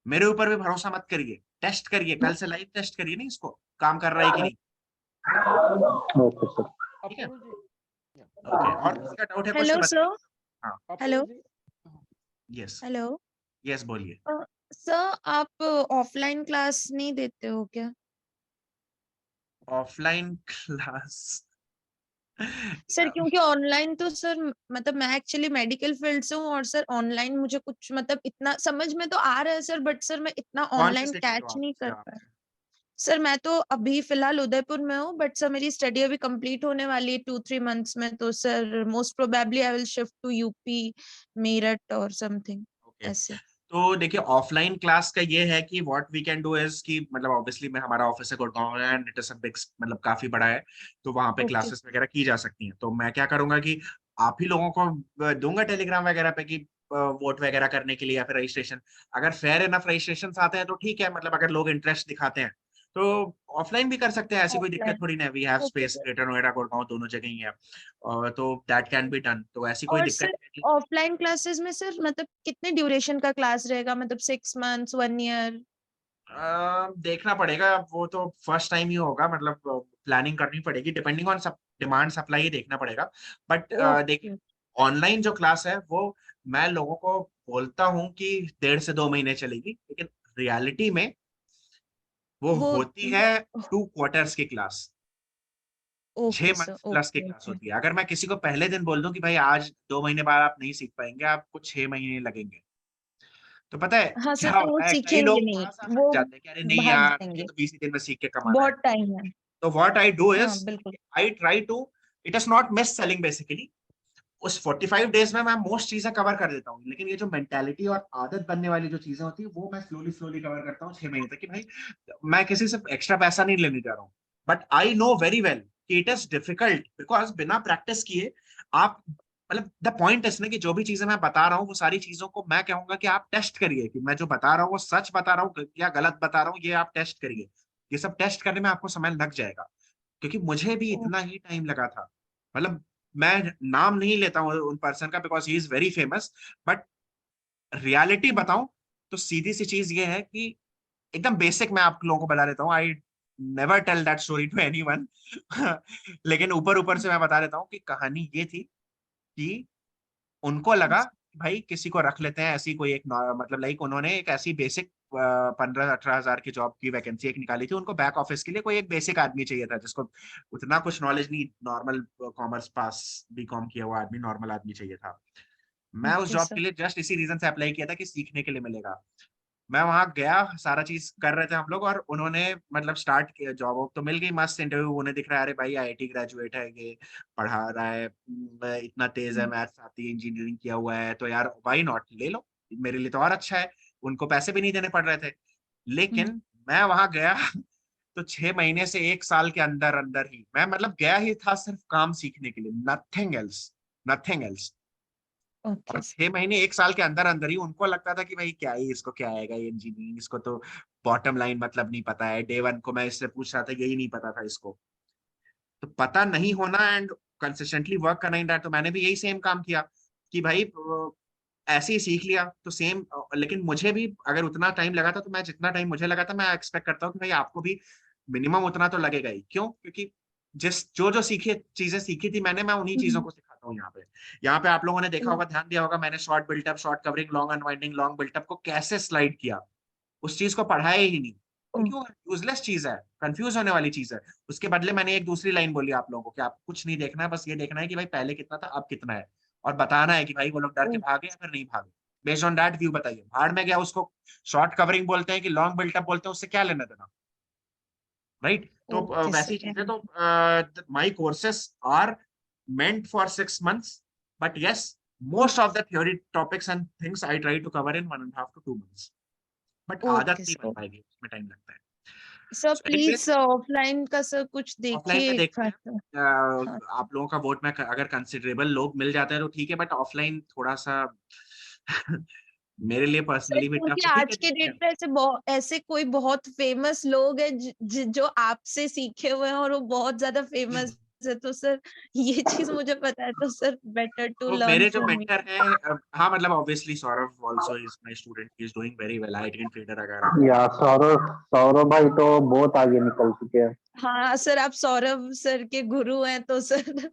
मेरे ऊपर भी भरोसा मत करिए, टेस्ट करिए, कल से लाइव टेस्ट करिए नहीं इसको, काम कर रहा है कि नहीं। Okay sir. ठीक है? ओके, और किसी का डाउट है कुछ तो हेलो बताइए। सर। हाँ, हेलो यस हेलो यस बोलिए। सर, आप ऑफलाइन क्लास नहीं देते हो क्या? Offline class? सर क्योंकि ऑनलाइन तो सर मतलब मैं एक्चुअली मेडिकल फील्ड से हूँ, और सर ऑनलाइन मुझे कुछ मतलब इतना समझ में तो आ रहा है सर, बट सर मैं इतना कौन सी ऑनलाइन सिटी हो कैच आप नहीं कर जॉब? पाया। सर मैं तो अभी फिलहाल उदयपुर में हूँ, बट सर मेरी स्टडी अभी कंप्लीट होने वाली है 2-3 मंथ्स में, तो sir most probably I will shift to UP, Meerut और समथिंग ओके, ऐसे। तो देखिए ऑफलाइन क्लास का ये है कि what we can do is कि मतलब ऑब्वियसली मैं, हमारा ऑफिस है गुड़गांव है and it is a big, मतलब काफी बड़ा है, तो वहां पे ओके क्लासेस वगैरह की जा सकती हैं। तो मैं क्या करूंगा कि आप ही लोगों को दूंगा टेलीग्राम वगैरह पे कि वोट वगैरह करने के लिए या फिर रजिस्ट्रेशन, अगर फेयर इनफ रजिस्ट्रेशन आते हैं तो ठीक है, मतलब अगर लोग इंटरेस्ट दिखाते हैं तो ऑफलाइन भी कर सकते हैं, ऐसी कोई दिक्कत ऑफलाइन। थोड़ी ना है। We have okay space, sir. Greater Noida Gurgaon दोनों जगह ही है, तो दैट कैन बी डन, तो ऐसी कोई और दिक्कत सर नहीं। ऑफलाइन क्लासेस में सर मतलब कितने ड्यूरेशन का क्लास रहेगा, मतलब 6 मंथ्स 1 ईयर? देखना पड़ेगा, वो तो फर्स्ट टाइम ही होगा, मतलब प्लानिंग करनी पड़ेगी, डिपेंडिंग ऑन सब डिमांड सप्लाई ही देखना पड़ेगा। बट देखिए, ओके। ऑनलाइन जो क्लास है वो मैं लोगों को बोलता हूँ कि 1.5 से 2 महीने चलेगी, लेकिन रियलिटी में वो वो होती है 2 क्वार्टर्स की क्लास, छह ओके सर। मंथ्स प्लस की ओके क्लास ओके। होती है। अगर मैं किसी को पहले दिन बोल दूं कि भाई आज 2 महीने बाद आप नहीं सीख पाएंगे, आपको 6 महीने लगेंगे, तो पता है हाँ सर, क्या तो वो होता है, कई सीखेंगे लोग नहीं, थोड़ा सा हट वो जाते हैं कि अरे नहीं भाग यार, ये जाएंगे। तो 20 ही दिन में सीख के कमाना है। बहुत टाइम है। तो व्हाट आई डू हाँ इज, बिल्कुल। I try to, it is not miss selling basically, उस 45 डेज में मैं मोस्ट चीजें कवर कर देता हूँ, लेकिन ये जो मेंटालिटी और आदत बनने वाली जो चीजें होती है वो मैं स्लोली स्लोली कवर करता हूँ 6 महीने तक, कि भाई मैं किसी से एक्स्ट्रा पैसा नहीं लेने जा रहा हूँ। But I know very well कि इट इज डिफिकल्ट, बिकॉज बिना प्रैक्टिस किए आप, मतलब द पॉइंट इज ना कि जो भी चीजें मैं बता रहा हूँ वो सारी चीजों को मैं कहूंगा कि आप टेस्ट करिए, कि मैं जो बता रहा हूँ वो सच बता रहा हूँ या गलत बता रहा हूँ, ये आप टेस्ट करिए। ये सब टेस्ट करने में आपको समय लग जाएगा, क्योंकि मुझे भी ओ, इतना ही टाइम लगा था। मतलब मैं नाम नहीं लेता हूँ उन पर्सन का because he is very famous, but reality बताऊं तो सीधी सी चीज ये है कि एकदम बेसिक मैं आप लोगों को बता देता हूँ, I never tell that story to anyone, लेकिन ऊपर ऊपर से मैं बता देता हूँ कि कहानी ये थी कि उनको लगा कि भाई किसी को रख लेते हैं, ऐसी कोई एक मतलब लाइक उन्होंने एक ऐसी बेसिक 15-18 हजार की जॉब की वैकेंसी एक निकाली थी, उनको बैक ऑफिस के लिए कोई एक बेसिक आदमी चाहिए था जिसको उतना कुछ नॉलेज नहीं, नॉर्मल कॉमर्स पास बीकॉम किया हुआ आदमी, नॉर्मल आदमी चाहिए था। मैं उस ओके जॉब सर। के लिए जस्ट इसी रीजन से अप्लाई किया था कि सीखने के लिए मिलेगा। मैं वहां गया, सारा चीज कर रहे थे हम लोग, और उन्होंने मतलब स्टार्ट किया, जॉब तो मिल गई, मस्त इंटरव्यू, उन्हें दिख रहा है अरे भाई आईआईटी ग्रेजुएट है, ये पढ़ा रहा है, इतना तेज है, मैथ्स आती है, इंजीनियरिंग किया हुआ है, तो यार व्हाई नॉट, ले लो, मेरे लिए तो और अच्छा है। उनको पैसे भी नहीं देने पड़ रहे थे। लेकिन मैं वहां गया तो 6 महीने से 1 साल के अंदर अंदर ही मैं, मतलब गया ही था सिर्फ काम सीखने के लिए, नथिंग एल्स, नथिंग एल्स। और ओके सर। 6 महीने 1 साल के अंदर अंदर ही उनको लगता था कि भाई क्या ही इसको, क्या आएगा ये इंजीनियरिंग, इसको तो बॉटम लाइन मतलब नहीं पता है, डे वन को मैं इससे पूछ रहा था यही नहीं पता था इसको। तो पता नहीं होना एंड कंसिस्टेंटली वर्क करना इन दैट, तो मैंने भी यही सेम काम किया कि भाई ऐसे ही सीख लिया तो सेम। लेकिन मुझे भी अगर उतना टाइम लगा था, तो मैं जितना टाइम मुझे लगा था मैं एक्सपेक्ट करता हूँ कि भाई आपको भी मिनिमम उतना तो लगेगा ही। क्यों? क्योंकि जिस जो जो सीखी चीजें सीखी थी मैंने, मैं उन्हीं चीजों को सिखाता हूँ यहाँ पे। यहाँ पे आप लोगों ने देखा होगा, ध्यान दिया होगा, मैंने short built up, short covering, long unwinding, long built up को कैसे स्लाइड किया, उस चीज को पढ़ाया ही नहीं, क्योंकि वो यूजलेस चीज है, कंफ्यूज होने वाली चीज है। उसके बदले मैंने एक दूसरी लाइन बोली आप लोगों को कि आपको कुछ नहीं देखना है, बस ये देखना है कि भाई पहले कितना था अब कितना है, और बताना है कि भाई वो लोग डर के भागे या फिर नहीं भागे। बेस्ड ऑन दैट व्यू बताइए, भाड़ में गया उसको शॉर्ट कवरिंग बोलते हैं कि लॉन्ग बिल्टअप बोलते हैं, उससे क्या लेना देना, राइट? तो ओके वैसी चीजें, सर। तो माई courses are meant for 6 months, but yes, most of the theory topics and things I try to cover in 1.5 to 2 months, but आदत ओके नहीं बन सर। पाएगी, उसमें टाइम लगता है। Sir So anyways, please offline का सर कुछ ऑफलाइन देखिए में एक देखते हैं। बार। हाँ आप लोगों का वोट में अगर कंसिडरेबल लोग मिल जाते हैं तो ठीक है, बट ऑफलाइन थोड़ा सा मेरे लिए सर, पर्सनली भी टफ क्योंकि है, ठीक है आज के देखते डेट हैं। पे ऐसे कोई बहुत फेमस लोग हैं जो आपसे सीखे हुए हैं और वो बहुत ज्यादा फेमस है, तो सर ये चीज मुझे पता है, तो सर बेटर टू तो लर्न मेरे जो फ्रॉम मी। मेंटर हैं, हाँ मतलब obviously Saurabh also is my student, he is doing very well, IIT trader अगर आपको या सौरभ सौरभ भाई तो बहुत आगे निकल चुके हैं। हाँ सर, आप सौरभ सर के गुरु हैं तो सर।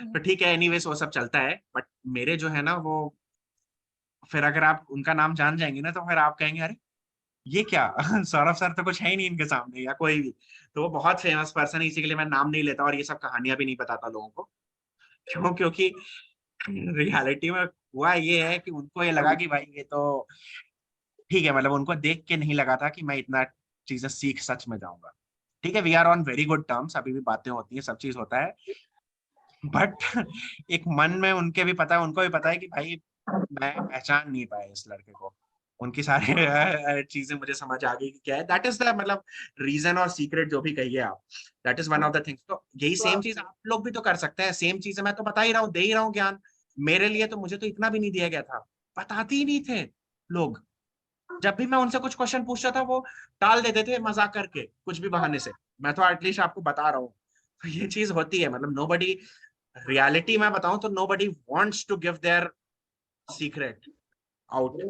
तो ठीक है, एनीवेज वो सब चलता है, बट मेरे जो है ना वो, फिर अगर आप उनका नाम जान जाएंगे ना तो फिर आप कहेंगे अरे ये क्या सौरभ सर तो कुछ है ही नहीं इनके सामने, या कोई भी। तो वो बहुत फेमस पर्सन है, इसी के लिए मैं नाम नहीं लेता और ये सब कहानियां भी नहीं बताता लोगों को। क्यों? क्योंकि रियलिटी में हुआ ये है कि उनको ये लगा कि भाई ये तो ठीक है, मतलब उनको देख के नहीं लगा था कि मैं इतना चीजें सीख सच में जाऊंगा। ठीक है, we are on very good terms, अभी भी बातें होती हैं, सब चीज होता है, बट एक मन में उनके भी पता है, उनको भी पता है कि भाई मैं पहचान नहीं पाया इस लड़के को, उनकी सारी चीजें मुझे समझ आ गई कि क्या है, दैट इज द मतलब रीजन और सीक्रेट जो भी कहिए आप, that is one of the things. तो यही सेम चीज आप लोग भी तो कर सकते हैं, सेम चीजें मैं तो बता ही रहा हूँ, दे ही रहा हूँ ज्ञान। मेरे लिए तो, मुझे तो इतना भी नहीं दिया गया था, बताते ही नहीं थे लोग। जब भी मैं उनसे कुछ क्वेश्चन पूछता था वो टाल देते थे मजाक करके कुछ भी बहाने से। मैं तो एटलीस्ट आपको बता रहा हूँ। तो ये चीज होती है, मतलब नोबडी, रियलिटी मैं बताऊं तो nobody wants to give their secret out.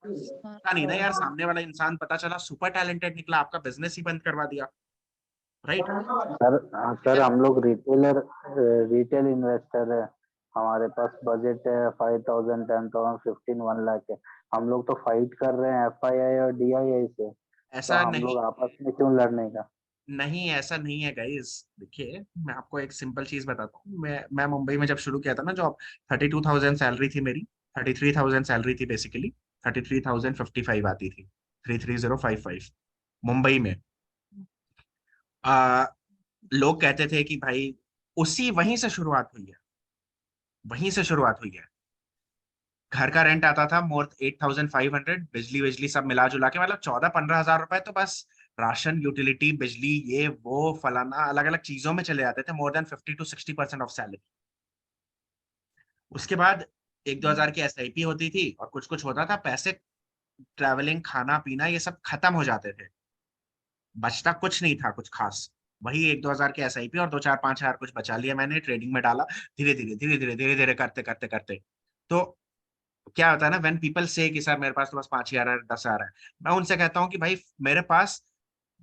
पता नहीं ना यार, सामने वाला इंसान पता चला सुपर टैलेंटेड निकला, आपका बिजनेस ही बंद करवा दिया, राइट? सर हम लोग रिटेल इन्वेस्टर है, हमारे पास बजट है 5,000 10,000 15 1 लाख है। हम लोग तो फाइट कर रहे हैं FII और DII से, तो ऐसा हम नहीं, लोग आपस में क्यों लड़ने का? नहीं ऐसा नहीं है गाइस। देखिए मैं आपको एक सिंपल चीज बताता हूँ। मैं मुंबई में जब शुरू किया था ना जॉब, 32,000 सैलरी थी मेरी, 33,000 सैलरी थी बेसिकली, 33,055 आती थी, 33,055 मुंबई में। आ, लोग कहते थे कि भाई उसी वहीं से शुरुआत हुई है, वहीं से शुरुआत हुई है। घर का रेंट आता था मोर 8,500, बिजली बिजली सब मिला जुला के मतलब 14-15 हजार रुपए तो बस राशन, यूटिलिटी, बिजली, ये वो फलाना अलग अलग चीजों में चले जाते थे, more than 50 to 60% of salary. उसके बाद 1-2 हजार की SIP होती थी और कुछ कुछ होता था, पैसे ट्रैवलिंग, खाना पीना ये सब खत्म हो जाते थे, बचता कुछ नहीं था कुछ खास। वही 1-2 हजार की SIP और 2-4-5 हजार कुछ बचा लिया मैंने, ट्रेडिंग में डाला, धीरे धीरे धीरे धीरे धीरे धीरे करते करते करते। तो क्या होता है ना, व्हेन पीपल से कि सर मेरे पास तो बस 5,000 है, 10,000 है, मैं उनसे कहता हूँ कि भाई मेरे पास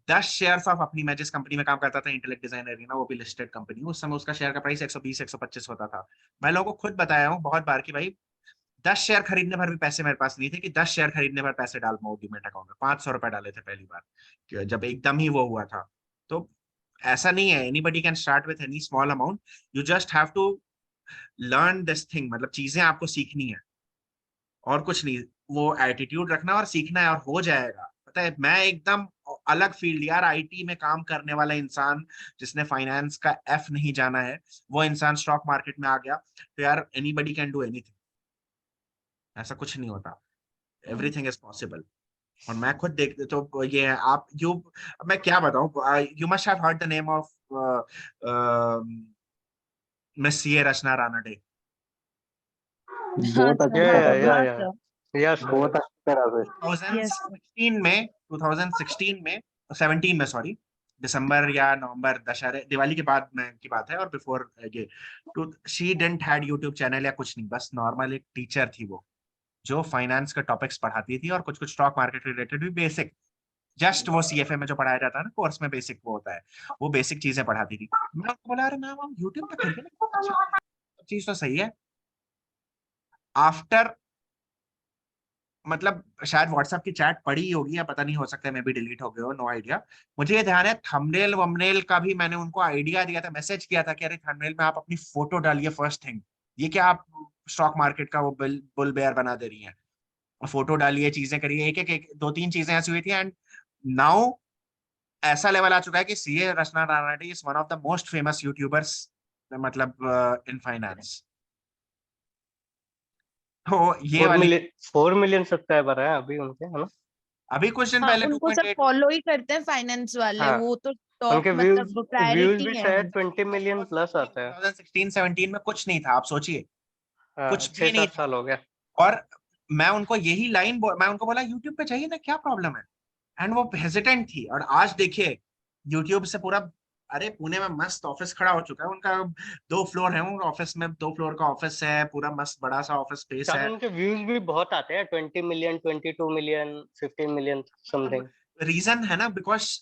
10 शेयर्स ऑफ अपनी, मैं जिस कंपनी में काम करता था इंटेलेक्ट डिजाइनर ना, वो भी लिस्टेड कंपनी, उस समय उसका शेयर का प्राइस 120-125 होता था। मैं लोगों को खुद बताया हूँ बहुत बार कि भाई 10 शेयर खरीदने भर भी पैसे मेरे पास नहीं थे कि 10 शेयर खरीदने भर पैसे डाल पाऊँ डीमेट अकाउंट में। 500 रुपए डाले थे पहली बार जब एकदम ही वो हुआ था। तो ऐसा नहीं है, anybody can start with any small amount, you just have to learn this thing, मतलब चीजें आपको सीखनी है और कुछ नहीं, वो एटीट्यूड रखना और सीखना है और हो जाएगा। पता है मैं एकदम अलग फील्ड यार, IT में काम करने वाला इंसान जिसने फाइनेंस का F नहीं जाना है, वो इंसान स्टॉक मार्केट में आ गया तो यार एनीबडी कैन डू एनीथिंग, ऐसा कुछ नहीं होता, एवरीथिंग इज पॉसिबल। और मैं खुद देख तो ये आप यू, मैं क्या बताऊं, you must have heard the name of miss CA Rachana Ranade. बहुत अच्छी या तरह से, या या यस बहुत अच्छी तरह से। 2016 में 2016 में 17 में सॉरी, दिसंबर या नवंबर, दशहरे दिवाली के बाद में की बात है, और बिफोर ये तो she didn't had YouTube channel या कुछ नहीं, बस नॉर्मल एक टीचर थी वो, जो फाइनेंस के टॉपिक्स पढ़ाती थी और कुछ कुछ स्टॉक मार्केट रिलेटेड भी बेसिक, जस्ट वो CFA में जो पढ़ाया जाता है ना कोर्स में बेसिक वो होता है, वो बेसिक चीजें पढ़ाती थी। मैं उनको बोला अरे मैम हम यूट्यूब पे करिए ना, चीज तो सही है। आफ्टर, मतलब शायद व्हाट्सएप की चैट पड़ी होगी या पता नहीं, हो सकता है मैं भी डिलीट हो गए हो, नो आइडिया। मुझे ये ध्यान है थंबनेल वंबनेल का भी मैंने उनको आइडिया दिया था, मैसेज किया था कि अरे थंबनेल में आप अपनी फोटो डालिए फर्स्ट थिंग, ये क्या आप स्टॉक मार्केट का वो बुल बेयर बना दे रही हैं, फोटो डालिए, चीजें करिए, एक एक एक 2-3 चीजें ऐसी हुई थी। एंड नाउ ऐसा लेवल आ चुका है कि CA Rachana Ranade is one of the most famous YouTubers, मतलब इन फाइनेंस। तो ये वाली 4 मिलियन सब्सक्राइबर है अभी उनके, है ना? अभी कुछ दिन हाँ, पहले उनको सब 2.8, फॉलो ही करते हैं फाइनेंस वाले, हाँ वो तो टॉप उनके व्यूज मतलब व्यूज प्रायोरिटी भी है शायद उनकी। 20 मिलियन प्लस आता है। 2016-17 में कुछ नहीं था, आप सोचिए हाँ कुछ भी नहीं 6-7 था। साल हो गया। और मैं उनको यही लाइन मैं उनको बोला यूट्यूब पे चाहिए ना, क्या प्रॉब्लम है, एंड वो हेजिटेंट थी। और आज देखिए यूट्यूब से पूरा, अरे पुणे में मस्त ऑफिस खड़ा हो चुका है उनका, 2 फ्लोर है उन ऑफिस में, 2 फ्लोर का ऑफिस है, पूरा मस्त बड़ा सा ऑफिस स्पेस शायद है। उनके व्यूज भी बहुत आते हैं, 20 million 22 million 15 million something. Reason है ना, बिकॉज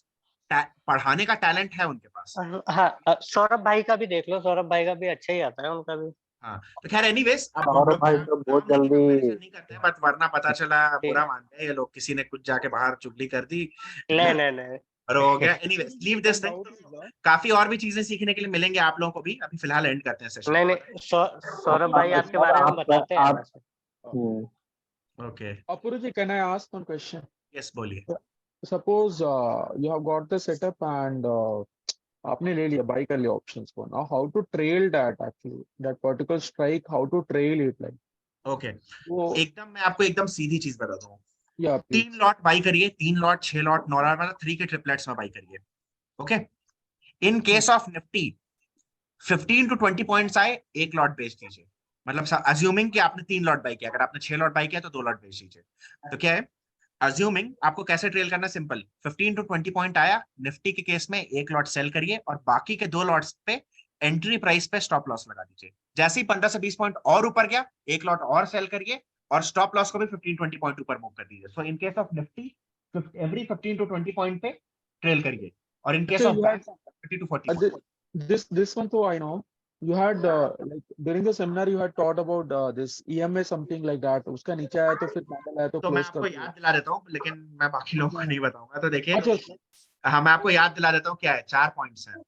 पढ़ाने का टैलेंट है उनके पास। हाँ सौरभ भाई का भी देख लो, सौरभ भाई का भी अच्छा ही आता है उनका भी। हाँ तो खैर एनीवेज, अब हम और लोग भाई नाम तो बहुत लेके जल्दी, कंपैरिजन नहीं करते हैं, बट वरना पता चला ठीक। बुरा मानते हैं ये लोग, किसी ने कुछ जाके बाहर चुगली कर दी नहीं नहीं नहीं और हो गया। एनीवेज लीव दिस थिंग, काफी और भी चीजें सीखने के लिए मिलेंगे आप लोगों को भी, अभी फिलहाल एंड करते हैं सेशन। नहीं नहीं सौरभ भाई आपके सर बारे में आप बताते हैं आप वैसे। Okay, Apuruji, can I ask one question? Yes बोलिए। Suppose you have got the setup and आपने ले लिया, buy कर लिया options को. Now how to trail that actually, that particular strike, how to trail it like? Okay, वो एकदम मैं आपको एकदम सीधी चीज बताता हूँ, या 3 लॉट बाई करिए, 3 लॉट 6 लॉट 9 लॉट, मतलब 3 के ट्रिपलेट्स में बाई करिए। Okay, in case of Nifty 15 to 20 points आए, 1 लॉट बेच दीजिए। मतलब अज्यूमिंग कि आपने 3 लॉट बाई किया, अगर आपने 6 लॉट बाई किया तो 2 लॉट बेच दीजिए। तो क्या है, अज्यूमिंग आपको कैसे ट्रेल करना, सिंपल 15 to 20 पॉइंट आया निफ्टी के केस में, एक लॉट सेल करिए और बाकी के 2 लॉट्स पे एंट्री प्राइस पे स्टॉप लॉस लगा दीजिए। जैसे ही 15 से 20 पॉइंट और ऊपर गया, एक लॉट और सेल करिए और स्टॉप लॉस को भी 15-20 पॉइंट ऊपर मूव कर दीजिए। So in case of Nifty every 15 to 20 point पे ट्रेल करिए, और इन केस अच्छा, of you had bank 30 to 40 point. this one too, I know. You had like during the seminar you had taught about this EMA something like that. उसका नीचे आया तो फिर candle आया तो तो मैं close आपको कर दिया। याद दिला देता हूँ, लेकिन मैं बाकी लोगों को नहीं बताऊंगा। तो देखिए, अच्छा, हाँ मैं आपको याद दिला देता हूँ क्या है, 4 पॉइंट्स हैं।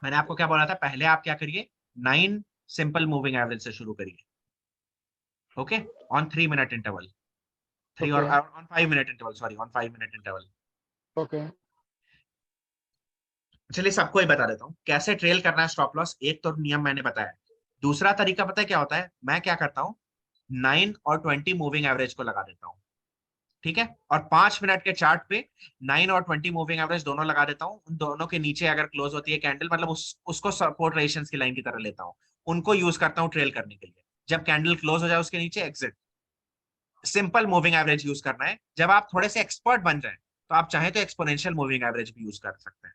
मैंने आपको क्या बोला था, पहले आप क्या करिए, 9 सिंपल मूविंग एवरेज से शुरू करिए, ओके, ऑन 3 मिनट इंटरवल, 3 और okay, on 5 minute interval, sorry on 5 minute interval. okay, चलिए सबको ही बता देता हूँ कैसे ट्रेल करना है स्टॉप लॉस। एक तो नियम मैंने बताया, दूसरा तरीका पता है क्या होता है, मैं क्या करता हूँ, 9 और 20 मूविंग एवरेज को लगा देता हूँ, ठीक है, और 5 मिनट के चार्ट पे 9 और 20 मूविंग एवरेज दोनों लगा देता हूँ। उन दोनों के नीचे अगर क्लोज होती है कैंडल, मतलब उसको सपोर्ट रेजिस्टेंस की लाइन की तरह लेता हूँ, उनको यूज करता हूँ ट्रेल करने के लिए। जब कैंडल क्लोज हो जाए उसके नीचे exit. Simple moving average use करना है। जब आप थोड़े से एक्सपर्ट बन जाए तो आप चाहें तो एक्सपोनेंशियल मूविंग एवरेज भी यूज कर सकते हैं।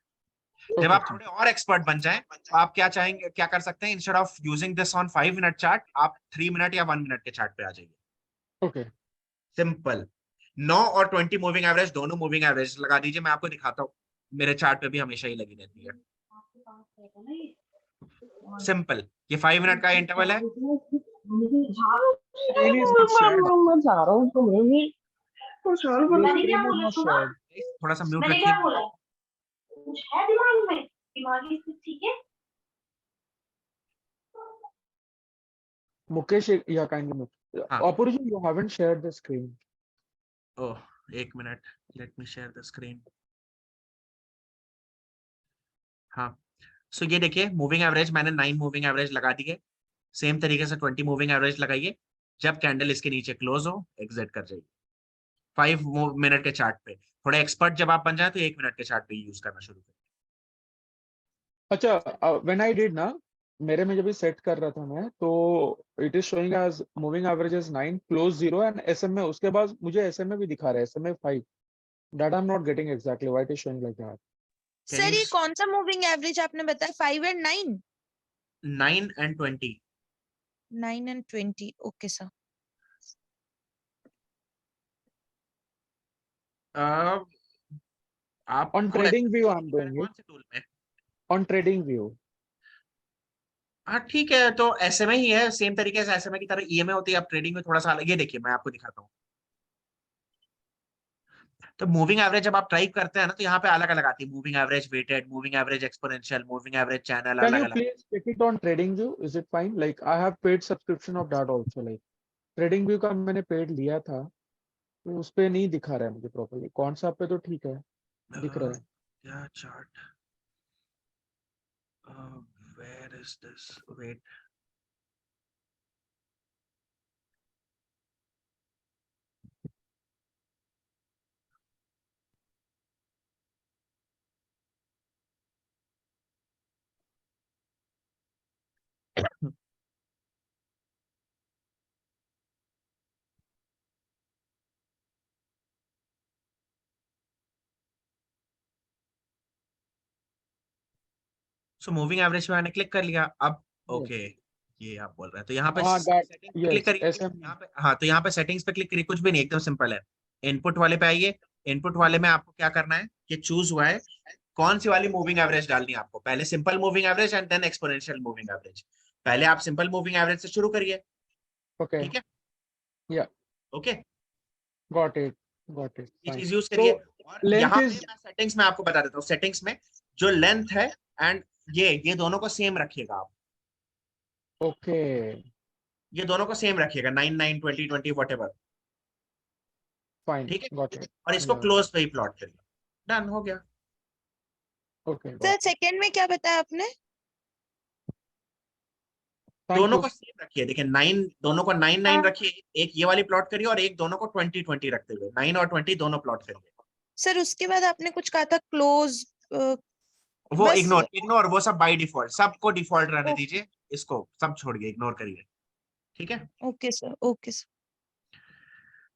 जब okay, आप थोड़े और एक्सपर्ट बन जाएं तो आप क्या चाहेंगे, क्या कर सकते हैं, instead of using this on 5 minute chart, आप 3 मिनट या 1 मिनट के चार्ट पे आ जाइए। okay. सिंपल 9 और 20 मूविंग एवरेज, दोनों मूविंग एवरेज लगा दीजिए। मैं आपको दिखाता हूँ, मेरे चार्ट पे भी हमेशा ही लगी रहती है। सिंपल, ये 5 मिनट का इंटरवल है। Screen is not shared. मैं जा रहा हूँ तो मैं भी कुछ और Your बोला। screen is not shared. थोड़ा सा म्यूट मैंने रखिए। क्या बोला? कुछ है दिमाग में? दिमागी स्थिति ठीक है? Mukesh, yeah, kindly mute. हाँ, Apurji, you haven't shared the screen. ओह एक minute, let me share the screen. हाँ, सो ये देखिए मूविंग एवरेज मैंने 9 मूविंग एवरेज लगा दी है। सेम तरीके से 20 मूविंग एवरेज लगाइए। जब कैंडल इसके नीचे क्लोज हो एग्जिट कर जाइए 5 मिनट के चार्ट पे। थोड़े एक्सपर्ट जब आप बन जाए तो 1 मिनट के चार्ट पे यूज करना शुरू करें। अच्छा, when I did ना, मेरे में जब भी सेट कर रहा था मैं, तो it is showing as moving average is 9, close 0 and SMA, उसके बाद मुझे SMA भी दिखा रहा है, SMA 5. That I'm not getting exactly why it is showing like that. Sir ये कौन सा मूविंग एवरेज आपने बताया, 5 and 9? 9 and 20। 9 and 20, okay sir. आप On कौन trading view I'm doing कौन it. से टूल में? On trading view. हाँ ठीक है, तो एसएमए ही है, सेम तरीके से एसएमए की तरह ईएमए होती है। अब ट्रेडिंग में थोड़ा सा अलग, ये देखिए मैं आपको दिखाता हूँ। तो मूविंग एवरेज जब आप ट्राई करते हैं ना, तो यहाँ पे अलग अलग आती है, moving average weighted, moving average exponential, moving average channel, Can अलग you अलग। please check it on trading view? Is it fine? Like I have paid subscription of that also. Like trading view का मैंने पेड लिया था, तो उस पे नहीं दिखा रहा है मुझे प्रॉपर्ली। कौन सा पे तो ठीक है, दिख रहा है। क्या chart, where is this, wait, so moving average पे मैंने क्लिक कर लिया। अब ओके, ये आप बोल रहे हैं, तो यहाँ पे हाँ, that सेटिंग्स पे क्लिक yes, करिए। SMA. यहाँ पे, हाँ तो यहाँ पे सेटिंग्स पे क्लिक करिए, कुछ भी नहीं, एकदम सिंपल है। इनपुट वाले पे आइए। इनपुट वाले में आपको क्या करना है, कि चूज हुआ है कौन सी वाली मूविंग एवरेज डालनी है आपको। पहले simple moving average and then exponential moving average. पहले आप सिंपल मूविंग एवरेज से शुरू करिए, Okay. ठीक है, Yeah. Okay, Got it. Got it. ये Fine. चीज यूज करिए। और Length यहाँ पे is मैं सेटिंग्स में आपको बता देता हूँ, सेटिंग्स में जो लेंथ है एंड ये दोनों को सेम रखिएगा आप। okay. ये दोनों को सेम रखिएगा, 9 9 20 20 व्हाटएवर, Fine. ठीक है, Got it. और इसको Yeah. क्लोज पे ही प्लॉट करिए। डन हो गया। Okay. सर सेकंड में क्या बताया आपने? Thank दोनों you. को सेम रखिए, देखिए 9, दोनों को 9 9 रखिए, एक ये वाली प्लॉट करिए और एक दोनों को 20 20 रखते हुए 9 और 20 दोनों प्लॉट करिए। सर उसके बाद आपने कुछ कहा था क्लोज, वो बस इग्नोर, वो सब बाय डिफॉल्ट, सबको डिफॉल्ट रहने ओ- दीजिए, इसको सब छोड़िए, इग्नोर करिए। ठीक है, ओके सर, ओके सर।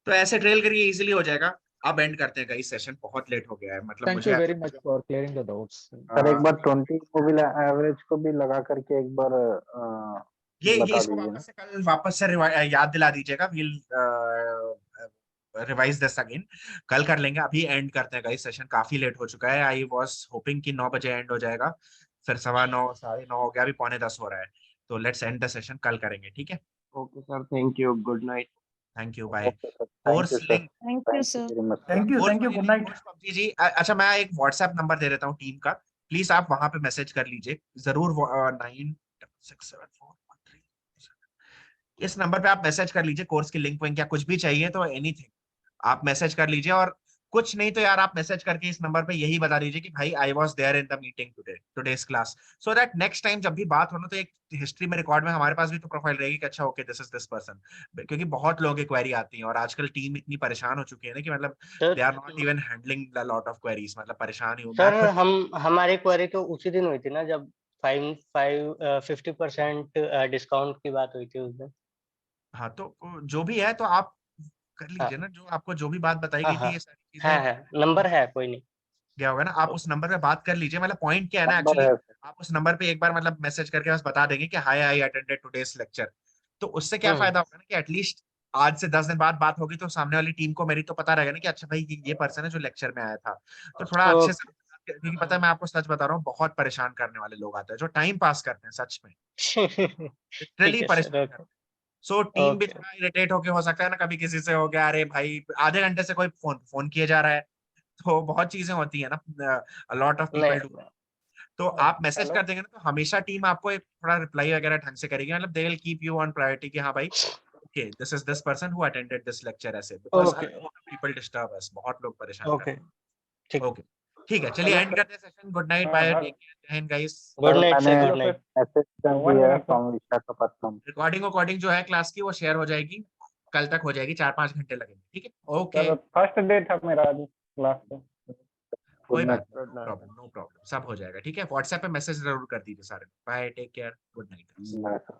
तो ऐसे ट्रेल करिए, इजीली हो जाएगा। अब एंड करते हैं गाइस, सेशन बहुत लेट हो गया है, मतलब थैंक मुझे you very much for clearing the doubts. Sir एक बार 20 को भी एवरेज को भी लगा करके एक बार ये बता इसको दीजिए ना। वापस से कल वापस से याद दिला दीजिएगा, विल रिवाइज दिस अगेन, कल कर लेंगे। अभी एंड करते हैं गाइस, सेशन काफी लेट हो चुका है। आई वाज होपिंग कि 9 बजे एंड हो जाएगा, फिर 9:15 9:30 हो गया, अभी 9:45 हो रहा है। तो लेट्स एंड द सेशन, कल करेंगे, ठीक है। Okay sir, thank you, good night. Thank you, bye. Okay sir, course thank you sir, link, thank you thank you sir. Very much sir. Thank you, good night. Course PUBG ji, अच्छा मैं एक व्हाट्सएप नंबर दे देता हूँ टीम का, प्लीज आप वहां पे मैसेज कर लीजिए जरूर। 967413, इस नंबर पे आप मैसेज कर लीजिए, कोर्स की लिंक विंक या कुछ भी चाहिए तो एनीथिंग आप मैसेज कर लीजिए। और कुछ नहीं तो यार आप मैसेज करके इस नंबर पे यही बता दीजिए कि भाई I was there in the meeting today's class, so that next time जब भी बात हो ना तो एक हिस्ट्री में रिकॉर्ड में हमारे पास भी तो प्रोफाइल रहेगी कि अच्छा okay this is this person. क्योंकि बहुत लोगों की क्वेरी आती है और आजकल टीम इतनी परेशान हो चुकी है ना कि मतलब they are not even handling the lot of queries, मतलब परेशान ही हूँ मैं सर खुद। हमारी क्वेरी तो उसी दिन हुई थी ना, जब 50% डिस्काउंट की बात हुई थी उस दिन। हाँ तो जो भी है तो आप कर हाँ लीजिए ना, जो आपको जो भी बात बताई हाँ गई हाँ, थी ये सारी चीजें है नंबर है, कोई नहीं। गया होगा ना, आप उस नंबर पे बात कर लीजिए। मतलब पॉइंट क्या है ना, नंबर एक्चुअली है सर। आप उस नंबर पे एक बार मतलब मैसेज करके बस बता देंगे कि हाय आई अटेंडेड टुडेस लेक्चर, तो उससे क्या हम्म फायदा होगा ना कि एटलीस्ट आज से 10 दिन बाद बात होगी तो सामने वाली टीम को मेरी तो पता रहेगा ना कि अच्छा भाई ये पर्सन है जो लेक्चर में आया था। तो थोड़ा अच्छे से, क्योंकि पता है मैं आपको सच बता रहा हूँ, बहुत परेशान करने वाले लोग आते हैं जो टाइम पास करते हैं सच में, ठीक लिटरली है सर, परेशान करते ओके हैं। सो टीम भी ओके। थोड़ा इरिटेट होके, हो सकता है ना कभी किसी से हो गया, अरे भाई आधे घंटे से कोई फोन फोन किए जा रहा है, तो बहुत चीजें होती है ना, लॉट ऑफ नहीं पीपल डू। तो आप मैसेज कर देंगे ना तो हमेशा टीम आपको एक थोड़ा रिप्लाई वगैरह ढंग से करेगी, मतलब they will keep you on priority कि हाँ भाई okay this is this person who attended this lecture, ऐसे, because okay people disturb us, बहुत लोग परेशान ओके करते ठीक। हैं। ओके ठीक है, चलिए एंड करते हैं session. Good night, bye, take care, जय हिंद गाइस। गुड सर नाइट मैंने सर, गुड नाइट। मैसेज कर दिया है फ्रॉम विशाखापट्टनम। रिकॉर्डिंग जो है क्लास की वो शेयर हो जाएगी, कल तक हो जाएगी, 4-5 घंटे लगेंगे, ठीक है। ओके, सर फर्स्ट डे था मेरा आज क्लास का। गुड कोई नाइट। बात नहीं, नो प्रॉब्लम, सब हो जाएगा, ठीक है। व्हाट्सएप पे मैसेज जरूर कर दीजिए सारे। Bye, take care, good night. Bye sir.